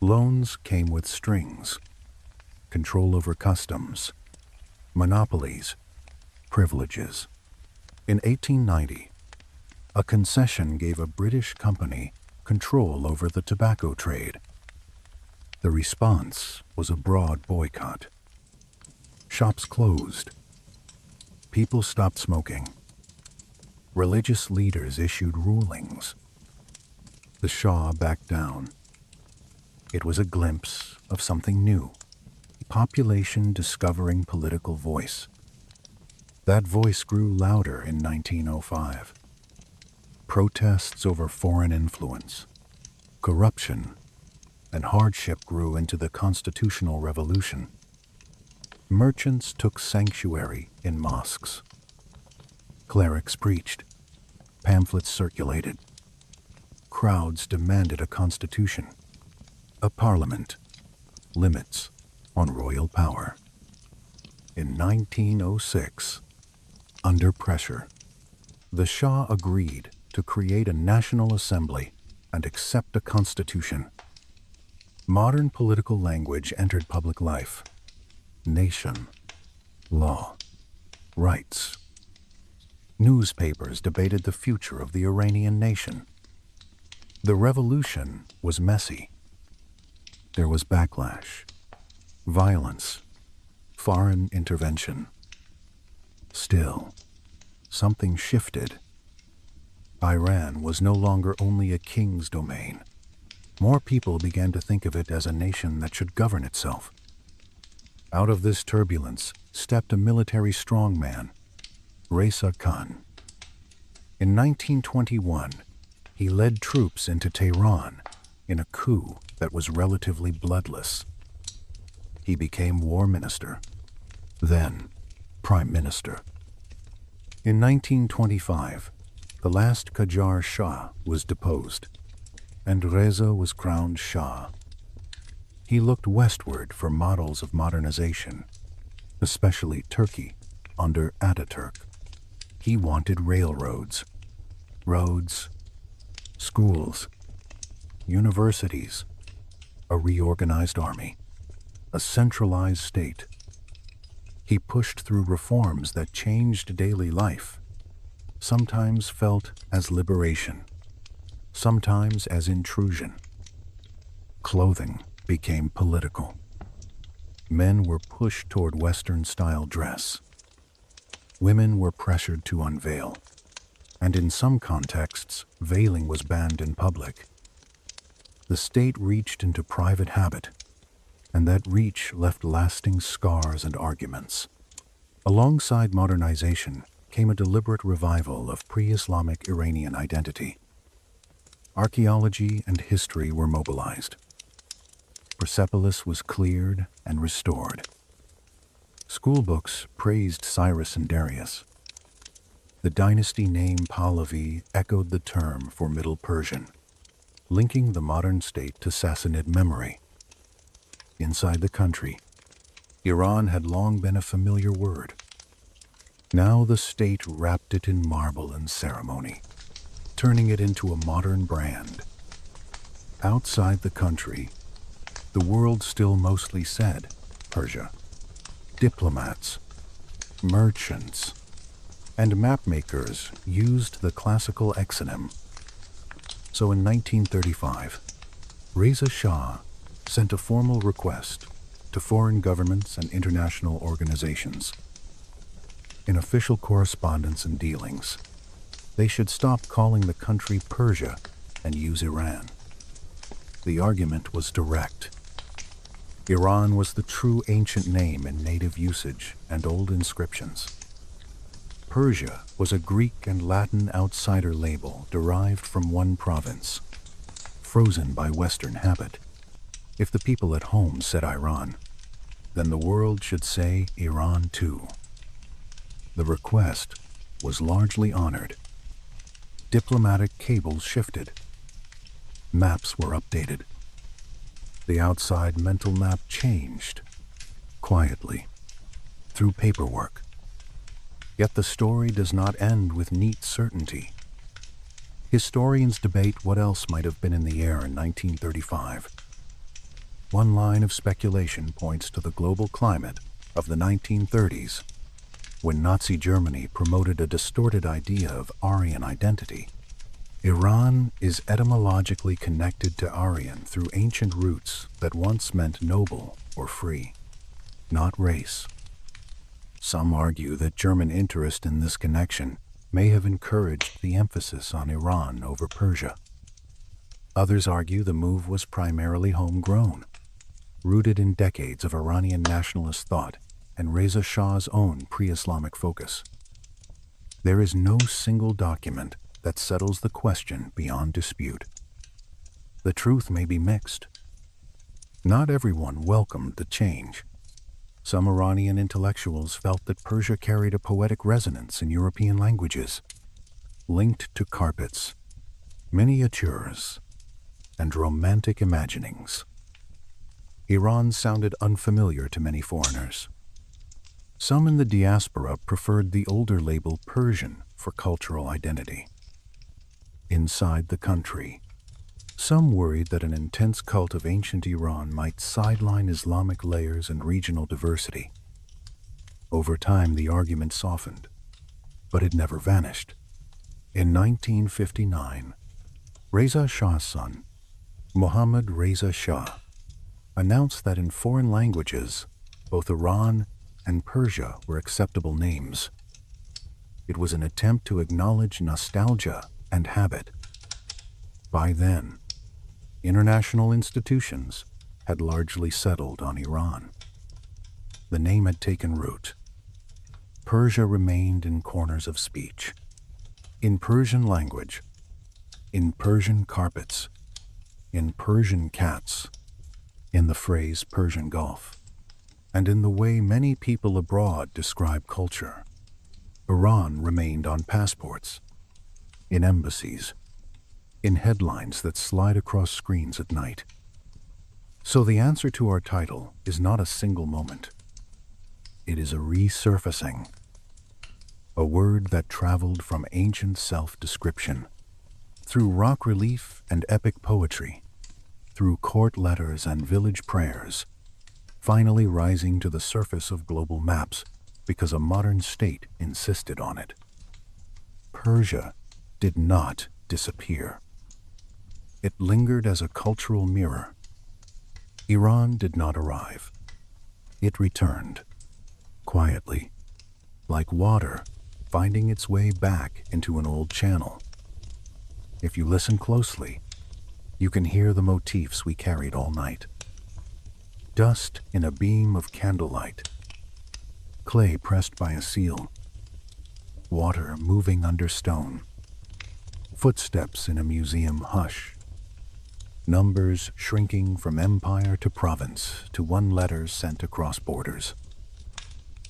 S1: Loans came with strings, control over customs, monopolies, privileges. In 1890, a concession gave a British company control over the tobacco trade. The response was a broad boycott. Shops closed. People stopped smoking. Religious leaders issued rulings. The Shah backed down. It was a glimpse of something new, population discovering political voice. That voice grew louder in 1905. Protests over foreign influence, corruption, and hardship grew into the constitutional revolution. Merchants took sanctuary in mosques. Clerics preached. Pamphlets circulated. Crowds demanded a constitution, a parliament, limits on royal power. In 1906, under pressure, the Shah agreed to create a national assembly and accept a constitution. Modern political language entered public life. Nation, law, rights. Newspapers debated the future of the Iranian nation. The revolution was messy. There was backlash, violence, foreign intervention. Still, something shifted. Iran was no longer only a king's domain. More people began to think of it as a nation that should govern itself. Out of this turbulence stepped a military strongman, Reza Khan. In 1921, he led troops into Tehran in a coup that was relatively bloodless. He became war minister, then prime minister. In 1925, the last Qajar Shah was deposed, and Reza was crowned Shah. He looked westward for models of modernization, especially Turkey under Ataturk. He wanted railroads, roads, schools, universities, a reorganized army, a centralized state. He pushed through reforms that changed daily life, sometimes felt as liberation, sometimes as intrusion. Clothing became political. Men were pushed toward Western-style dress. Women were pressured to unveil, and in some contexts, veiling was banned in public. The state reached into private habit, and that reach left lasting scars and arguments. Alongside modernization came a deliberate revival of pre-Islamic Iranian identity. Archaeology and history were mobilized. Persepolis was cleared and restored. Schoolbooks praised Cyrus and Darius. The dynasty name Pahlavi echoed the term for Middle Persian, linking the modern state to Sassanid memory. Inside the country, Iran had long been a familiar word. Now the state wrapped it in marble and ceremony, turning it into a modern brand. Outside the country, the world still mostly said Persia. Diplomats, merchants, and mapmakers used the classical exonym. So in 1935, Reza Shah sent a formal request to foreign governments and international organizations. In official correspondence and dealings, they should stop calling the country Persia and use Iran. The argument was direct. Iran was the true ancient name in native usage and old inscriptions. Persia was a Greek and Latin outsider label derived from one province, frozen by Western habit. If the people at home said Iran, then the world should say Iran too. The request was largely honored. Diplomatic cables shifted. Maps were updated. The outside mental map changed, quietly, through paperwork. Yet the story does not end with neat certainty. Historians debate what else might have been in the air in 1935. One line of speculation points to the global climate of the 1930s, when Nazi Germany promoted a distorted idea of Aryan identity. Iran is etymologically connected to Aryan through ancient roots that once meant noble or free, not race. Some argue that German interest in this connection may have encouraged the emphasis on Iran over Persia. Others argue the move was primarily homegrown, rooted in decades of Iranian nationalist thought and Reza Shah's own pre-Islamic focus. There is no single document that settles the question beyond dispute. The truth may be mixed. Not everyone welcomed the change. Some Iranian intellectuals felt that Persia carried a poetic resonance in European languages, linked to carpets, miniatures, and romantic imaginings. Iran sounded unfamiliar to many foreigners. Some in the diaspora preferred the older label Persian for cultural identity. Inside the country, some worried that an intense cult of ancient Iran might sideline Islamic layers and regional diversity. Over time, the argument softened, but it never vanished. In 1959, Reza Shah's son, Mohammad Reza Shah, announced that in foreign languages, both Iran and Persia were acceptable names. It was an attempt to acknowledge nostalgia and habit. By then, international institutions had largely settled on Iran. The name had taken root. Persia remained in corners of speech, in Persian language, in Persian carpets, in Persian cats, in the phrase Persian Gulf, and in the way many people abroad describe culture. Iran remained on passports, in embassies, in headlines that slide across screens at night. So the answer to our title is not a single moment. It is a resurfacing, a word that traveled from ancient self-description, through rock relief and epic poetry, through court letters and village prayers, finally rising to the surface of global maps because a modern state insisted on it. Persia did not disappear. It lingered as a cultural mirror. Iran did not arrive. It returned, quietly, like water finding its way back into an old channel. If you listen closely, you can hear the motifs we carried all night. Dust in a beam of candlelight, clay pressed by a seal, water moving under stone, footsteps in a museum hush, numbers shrinking from empire to province to one letter sent across borders.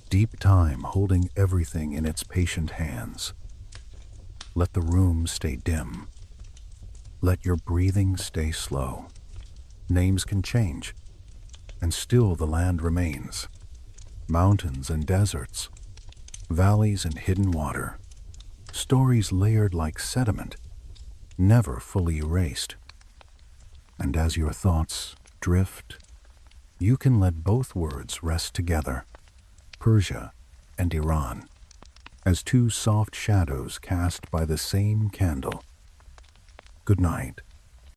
S1: Deep time holding everything in its patient hands. Let the room stay dim. Let your breathing stay slow. Names can change, and still the land remains. Mountains and deserts, valleys and hidden water, stories layered like sediment, never fully erased. And as your thoughts drift, you can let both words rest together, Persia and Iran, as two soft shadows cast by the same candle. Good night.